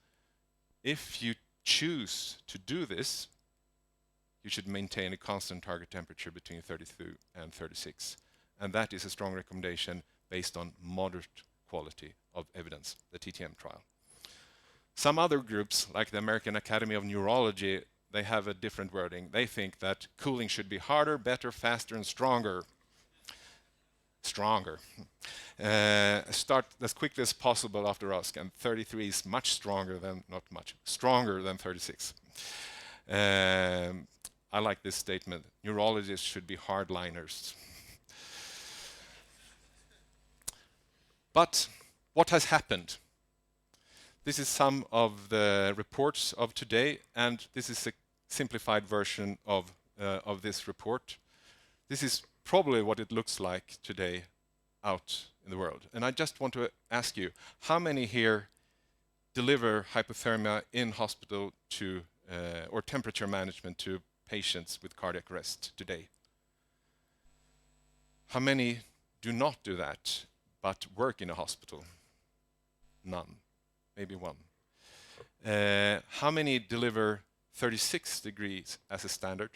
[SPEAKER 5] If you choose to do this, you should maintain a constant target temperature between 32 and 36. And that is a strong recommendation based on moderate quality of evidence, the TTM trial. Some other groups, like the American Academy of Neurology, they have a different wording. They think that cooling should be harder, better, faster, and stronger. Stronger. Start as quickly as possible after ROSC, and 33 is much stronger than, not much, stronger than 36. I like this statement. Neurologists should be hardliners. But what has happened? This is some of the reports of today, and this is a simplified version of this report. This is probably what it looks like today out in the world. And I just want to ask you, how many here deliver hypothermia in hospital to, or temperature management to patients with cardiac arrest today? How many do not do that, but work in a hospital? None, maybe one. How many deliver 36 degrees as a standard?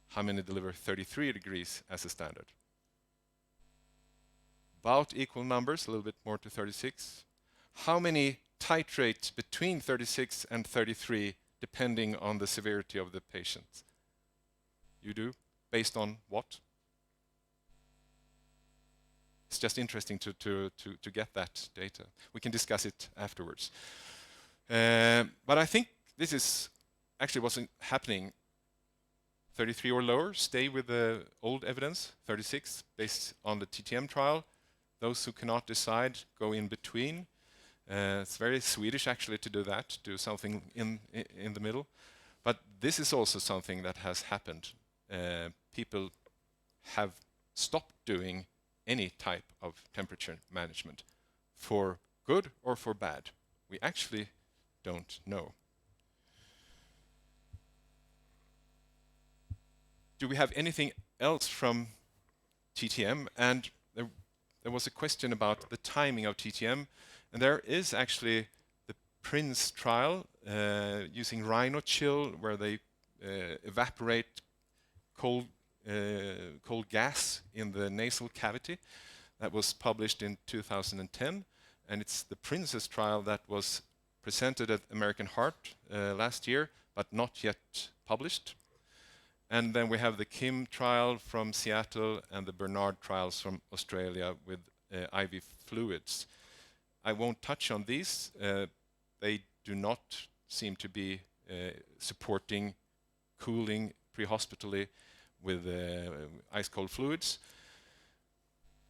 [SPEAKER 5] How many deliver 33 degrees as a standard? About equal numbers, a little bit more to 36. How many titrate between 36 and 33 depending on the severity of the patient? You do? Based on what? It's just interesting to get that data. We can discuss it afterwards. But I think this is actually what's happening. 33 or lower, stay with the old evidence. 36, based on the TTM trial. Those who cannot decide, go in between. It's very Swedish actually to do that, do something in the middle. But this is also something that has happened. People have stopped doing any type of temperature management, for good or for bad. We actually don't know. Do we have anything else from TTM? And there was a question about the timing of TTM, and there is actually the PRINCE trial using rhino chill, where they evaporate cold gas in the nasal cavity. That was published in 2010, and it's the PRINCES trial that was presented at American Heart last year, but not yet published. And then we have the Kim trial from Seattle and the Bernard trials from Australia with IV fluids. I won't touch on these. They do not seem to be supporting cooling pre-hospitally with ice-cold fluids.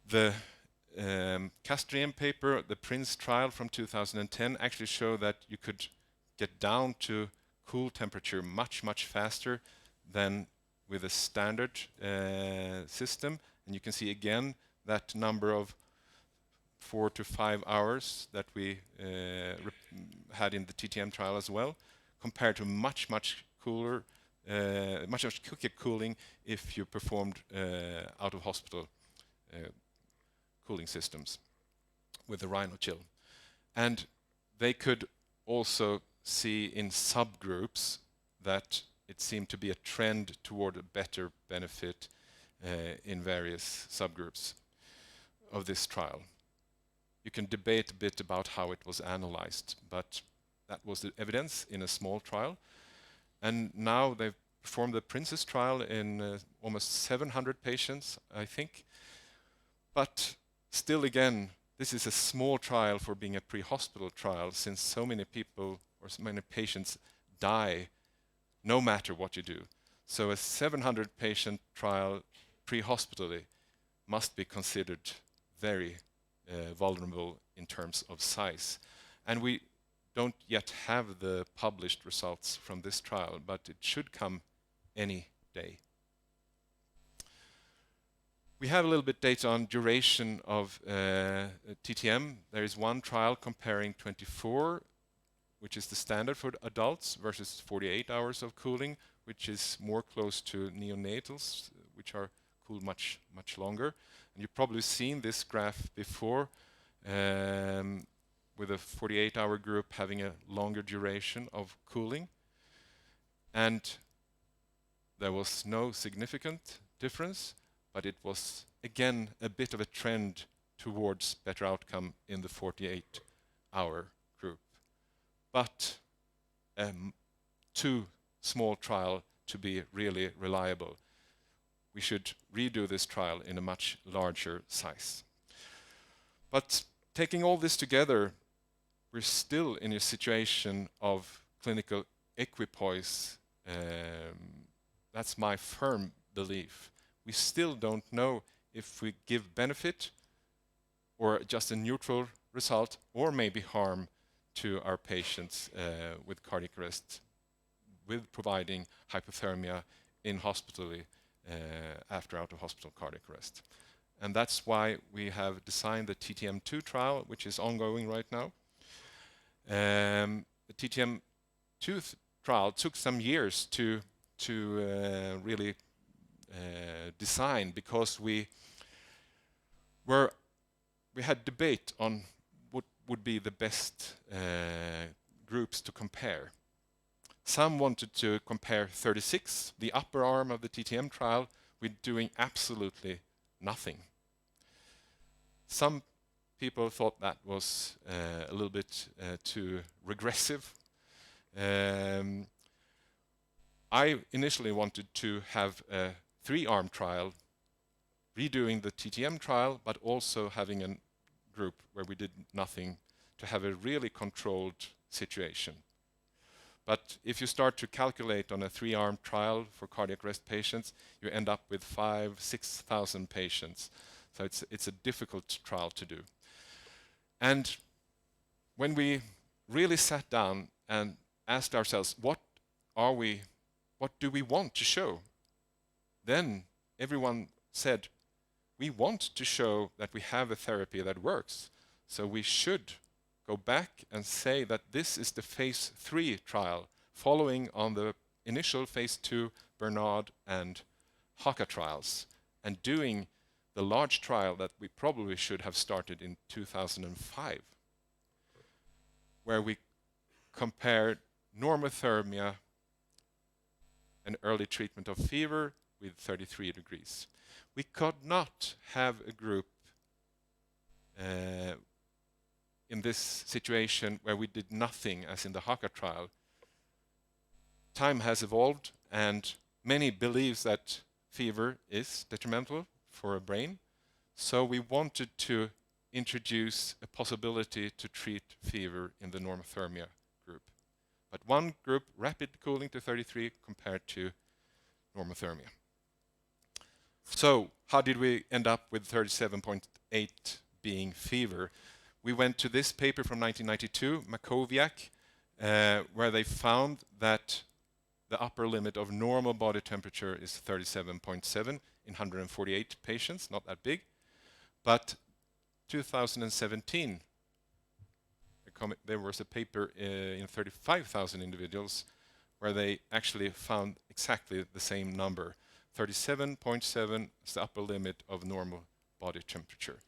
[SPEAKER 5] The Castrien paper, the PRINCE trial from 2010, actually show that you could get down to cool temperature much, much faster than with a standard system. And you can see again that number of 4 to 5 hours that we had in the TTM trial as well, compared to much, much cooler, much quicker cooling if you performed out of hospital cooling systems with the rhino chill. And they could also see in subgroups that it seemed to be a trend toward a better benefit in various subgroups of this trial. You can debate a bit about how it was analyzed, but that was the evidence in a small trial. And now they've performed the PRINCES trial in almost 700 patients, I think. But still, again, this is a small trial for being a pre-hospital trial, since so many people or so many patients die no matter what you do. So a 700 patient trial pre-hospitally must be considered very vulnerable in terms of size. And we don't yet have the published results from this trial, but it should come any day. We have a little bit data on duration of TTM. There is one trial comparing 24, which is the standard for adults, versus 48 hours of cooling, which is more close to neonatals, which are cooled much, much longer. And you've probably seen this graph before, with a 48-hour group having a longer duration of cooling. And there was no significant difference, but it was, again, a bit of a trend towards better outcome in the 48-hour group. But too small trial to be really reliable. We should redo this trial in a much larger size. But taking all this together, we're still in a situation of clinical equipoise. That's my firm belief. We still don't know if we give benefit or just a neutral result, or maybe harm to our patients with cardiac arrest, with providing hypothermia in hospitally after out-of-hospital cardiac arrest. And that's why we have designed the TTM2 trial, which is ongoing right now. The TTM2 trial took some years to really design, because we had debate on what would be the best groups to compare. Some wanted to compare 36, the upper arm of the TTM trial, with doing absolutely nothing. Some people thought that was a little bit too regressive. I initially wanted to have a 3-arm trial, redoing the TTM trial, but also having a group where we did nothing, to have a really controlled situation. But if you start to calculate on a 3-arm trial for cardiac arrest patients, you end up with 5,000-6,000 patients. So it's a difficult trial to do. And when we really sat down and asked ourselves, what do we want to show? Then everyone said, we want to show that we have a therapy that works. So we should go back and say that this is the phase 3 trial, following on the initial phase 2 Bernard and OHCA trials, and doing the large trial that we probably should have started in 2005, where we compared normothermia and early treatment of fever with 33 degrees. We could not have a group in this situation where we did nothing, as in the OHCA trial. Time has evolved, and many believe that fever is detrimental for a brain. So we wanted to introduce a possibility to treat fever in the normothermia group. But one group, rapid cooling to 33 compared to normothermia. So how did we end up with 37.8 being fever? We went to this paper from 1992, Makowiak, where they found that the upper limit of normal body temperature is 37.7 in 148 patients, not that big. But 2017, there was a paper in 35,000 individuals where they actually found exactly the same number. 37.7 is the upper limit of normal body temperature.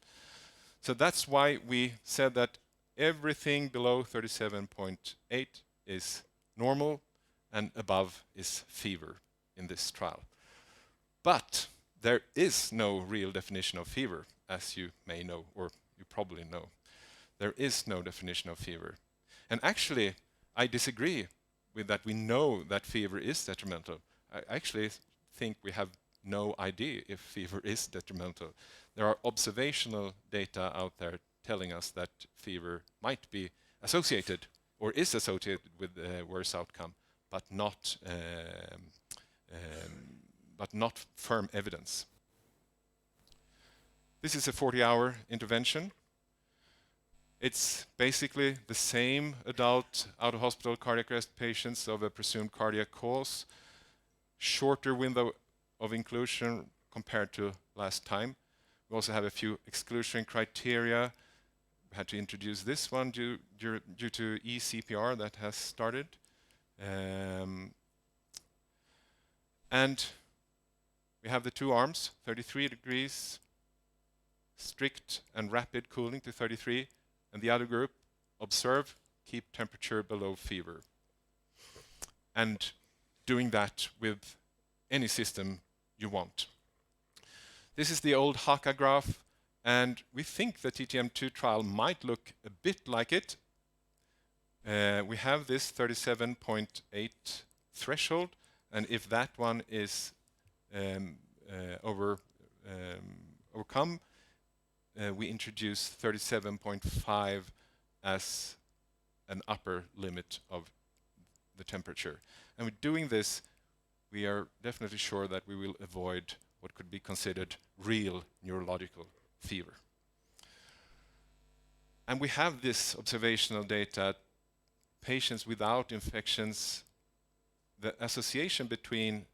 [SPEAKER 5] So that's why we said that everything below 37.8 is normal and above is fever in this trial. But there is no real definition of fever, as you may know, or you probably know. There is no definition of fever. And actually, I disagree with that we know that fever is detrimental. I actually think we have no idea if fever is detrimental. There are observational data out there telling us that fever might be associated or is associated with a worse outcome, but not firm evidence. This is a 40-hour intervention. It's basically the same adult out-of-hospital cardiac arrest patients of a presumed cardiac cause, shorter window of inclusion compared to last time. We also have a few exclusion criteria. We had to introduce this one due to eCPR that has started. And we have the 2 arms, 33 degrees, strict and rapid cooling to 33, and the other group, observe, keep temperature below fever. And doing that with any system you want. This is the old OHCA graph, and we think the TTM2 trial might look a bit like it. We have this 37.8 threshold, and if that one is overcome, we introduce 37.5 as an upper limit of the temperature. And with doing this, we are definitely sure that we will avoid what could be considered real neurological fever. And we have this observational data, patients without infections, the association between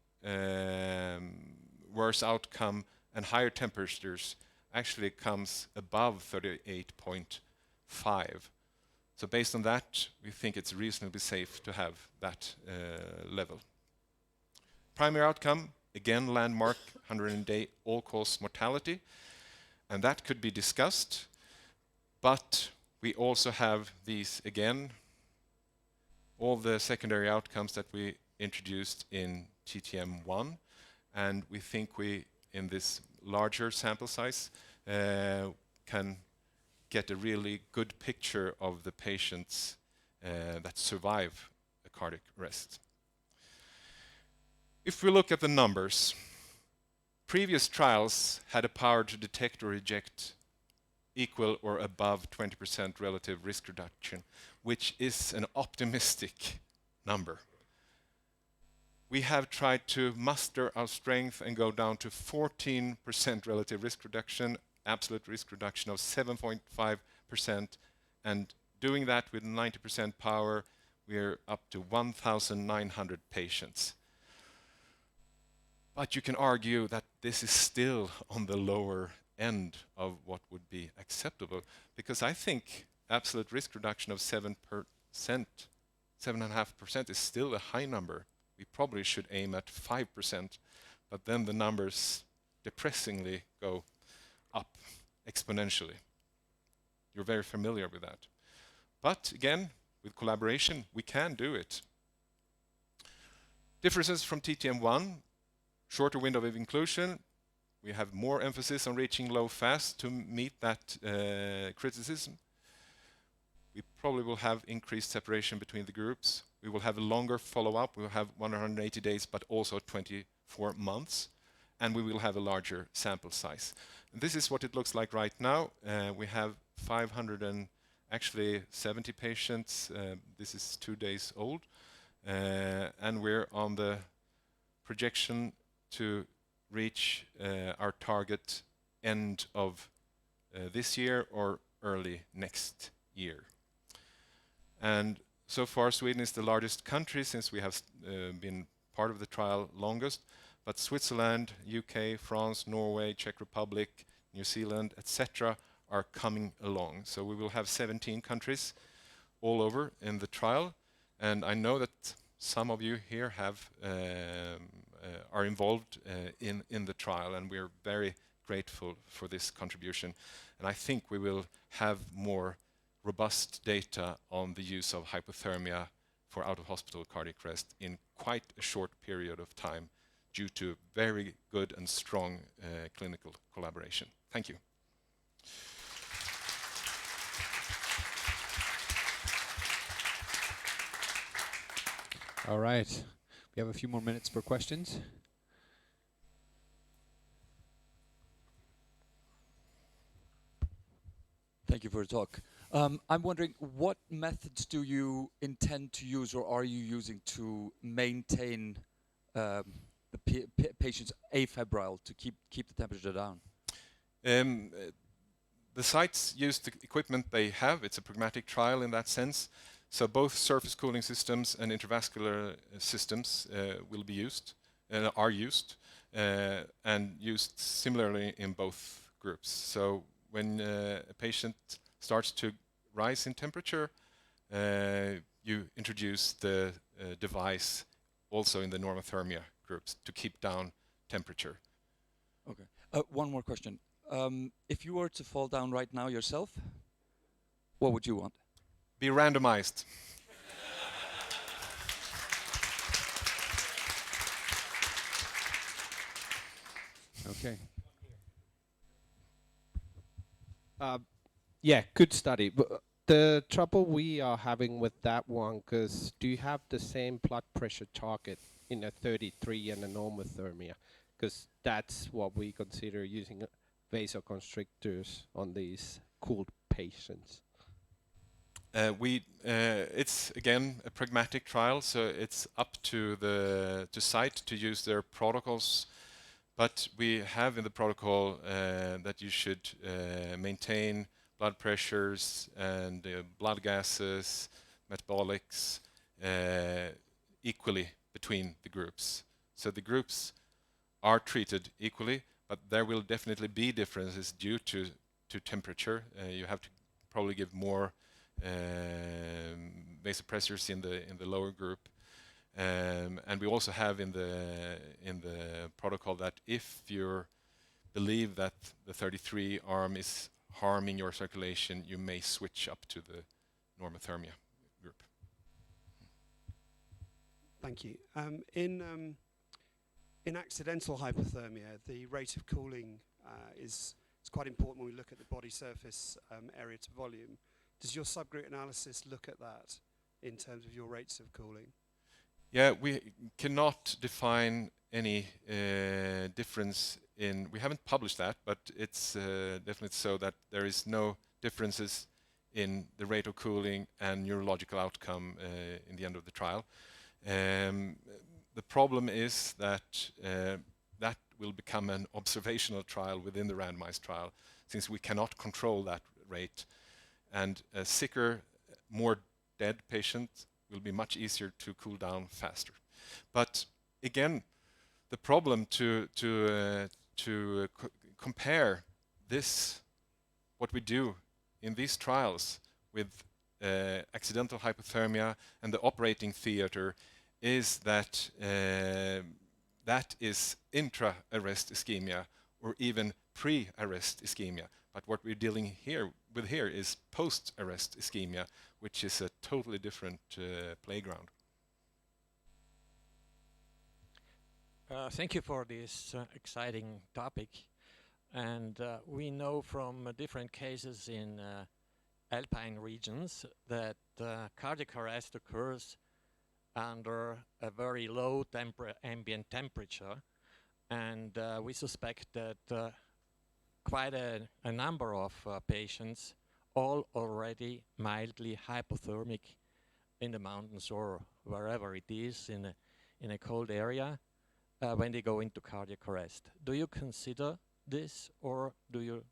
[SPEAKER 5] worse outcome and higher temperatures actually comes above 38.5. So based on that, we think it's reasonably safe to have that level. Primary outcome, again landmark 100-day all-cause mortality, and that could be discussed. But we also have these, again, all the secondary outcomes that we introduced in TTM1, and we think we, in this larger sample size, can get a really good picture of the patients that survive a cardiac arrest. If we look at the numbers, previous trials had a power to detect or reject equal or above 20% relative risk reduction, which is an optimistic number. We have tried to muster our strength and go down to 14% relative risk reduction, absolute risk reduction of 7.5%, and doing that with 90% power, we're up to 1,900 patients. But you can argue that this is still on the lower end of what would be acceptable, because I think absolute risk reduction of 7.5% is still a high number. We probably should aim at 5%, but then the numbers depressingly go up exponentially. You're very familiar with that. But again, with collaboration, we can do it. Differences from TTM1, shorter window of inclusion. We have more emphasis on reaching low fast to meet that criticism. We probably will have increased separation between the groups. We will have a longer follow-up. We will have 180 days, but also 24 months. And we will have a larger sample size. And this is what it looks like right now. We have 570 patients. This is 2 days old. And we're on the projection to reach our target end of this year or early next year. And so far, Sweden is the largest country since we have been part of the trial longest. But Switzerland, UK, France, Norway, Czech Republic, New Zealand, etc. are coming along. So we will have 17 countries all over in the trial. And I know that some of you here have are involved in the trial, and we're very grateful for this contribution. And I think we will have more robust data on the use of hypothermia for out-of-hospital cardiac arrest in quite a short period of time due to very good and strong clinical collaboration. Thank you.
[SPEAKER 2] All right. We have a few more minutes for questions.
[SPEAKER 3] Thank you for the talk. I'm wondering, what methods do you intend to use or are you using to maintain the patient's afebrile to keep the temperature down?
[SPEAKER 5] The sites use the equipment they have. It's a pragmatic trial in that sense. So both surface cooling systems and intravascular systems will be used, are used, and used similarly in both groups. So when a patient starts to rise in temperature, you introduce the device also in the normothermia groups to keep down temperature.
[SPEAKER 3] Okay. One more question. If you were to fall down right now yourself, what would you want?
[SPEAKER 5] Be randomized.
[SPEAKER 2] Okay.
[SPEAKER 6] Yeah, good study. But the trouble we are having with that one, because do you have the same blood pressure target in a 33 and a normothermia? Because that's what we consider using vasoconstrictors on these cooled patients.
[SPEAKER 5] It's again a pragmatic trial, so it's up to the site to use their protocols. But we have in the protocol that you should maintain blood pressures and blood gases, metabolics equally between the groups. So the groups are treated equally, but there will definitely be differences due to temperature. You have to probably give more vasopressors in the lower group, And we also have in the protocol that if you believe that the 33 arm is harming your circulation, you may switch up to the normothermia group.
[SPEAKER 8] Thank you. In accidental hypothermia, the rate of cooling is quite important when we look at the body surface area to volume. Does your subgroup analysis look at that in terms of your rates of cooling?
[SPEAKER 5] Yeah, we cannot define any difference in, we haven't published that, but it's definitely so that there is no differences in the rate of cooling and neurological outcome in the end of the trial. The problem is that that will become an observational trial within the randomized trial, since we cannot control that rate. And a sicker, more dead patient will be much easier to cool down faster. But again, the problem to compare this, what we do in these trials with accidental hypothermia and the operating theater, is that that is intra-arrest ischemia or even pre-arrest ischemia. But what we're dealing with here is post-arrest ischemia, which is a totally different playground.
[SPEAKER 7] Thank you for this exciting topic. And we know from different cases in alpine regions that cardiac arrest occurs under a very low ambient temperature. And we suspect that quite a number of patients, all already mildly hypothermic in the mountains or wherever it is in a cold area, when they go into cardiac arrest. Do you consider this, or do you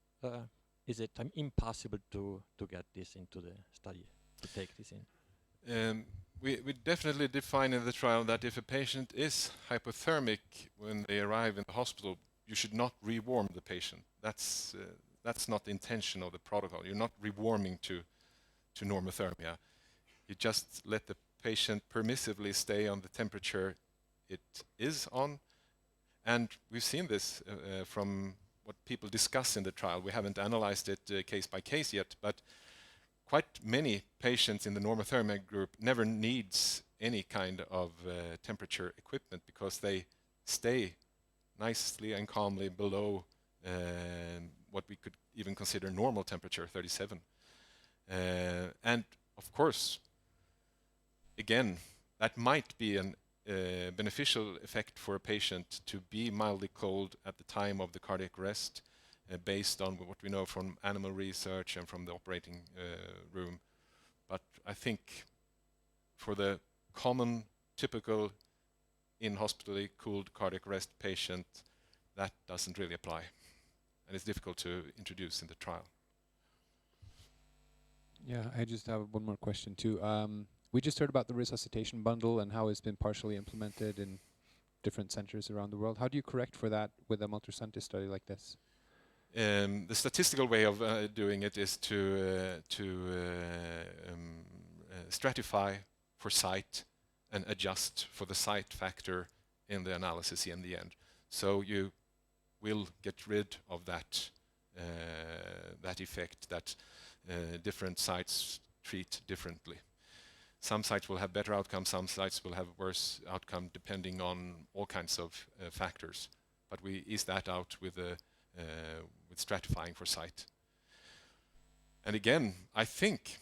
[SPEAKER 7] is it impossible to get this into the study, to take this in?
[SPEAKER 5] We definitely define in the trial that if a patient is hypothermic when they arrive in the hospital, you should not rewarm the patient. That's not the intention of the protocol. You're not rewarming to normothermia. You just let the patient permissively stay on the temperature it is on. And we've seen this from what people discuss in the trial. We haven't analyzed it case by case yet, but quite many patients in the normothermia group never needs any kind of temperature equipment because they stay nicely and calmly below what we could even consider normal temperature, 37. And of course, again, that might be an beneficial effect for a patient to be mildly cold at the time of the cardiac arrest, based on what we know from animal research and from the operating room. But I think for the common, typical in-hospitally cooled cardiac arrest patient, that doesn't really apply. And it's difficult to introduce in the trial.
[SPEAKER 2] Yeah, I just have one more question too. We just heard about the resuscitation bundle and how it's been partially implemented in different centers around the world. How do you correct for that with a multi-center study like this?
[SPEAKER 5] The statistical way of doing it is to stratify for site and adjust for the site factor in the analysis in the end. So you will get rid of that that effect that different sites treat differently. Some sites will have better outcome, some sites will have worse outcome depending on all kinds of factors. But we ease that out with stratifying for site. And again, I think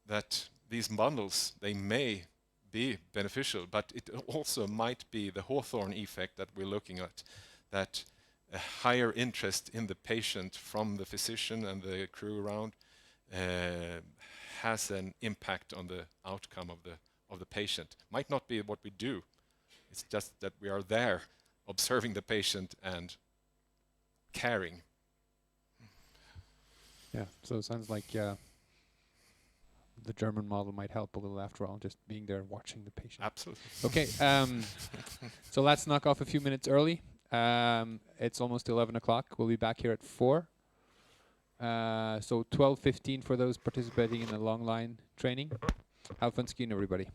[SPEAKER 5] that these bundles, they may be beneficial, but it also might be the Hawthorne effect that we're looking at, that a higher interest in the patient from the physician and the crew around has an impact on the outcome of the patient. Might not be what we do. It's just that we are there observing the patient and caring.
[SPEAKER 2] Yeah, so it sounds like the German model might help a little after all, just being there watching the patient.
[SPEAKER 5] Absolutely.
[SPEAKER 2] Okay, so let's knock off a few minutes early. It's almost 11 o'clock. We'll be back here at 4. So 12:15 for those participating in the long line training. Have fun skiing, everybody.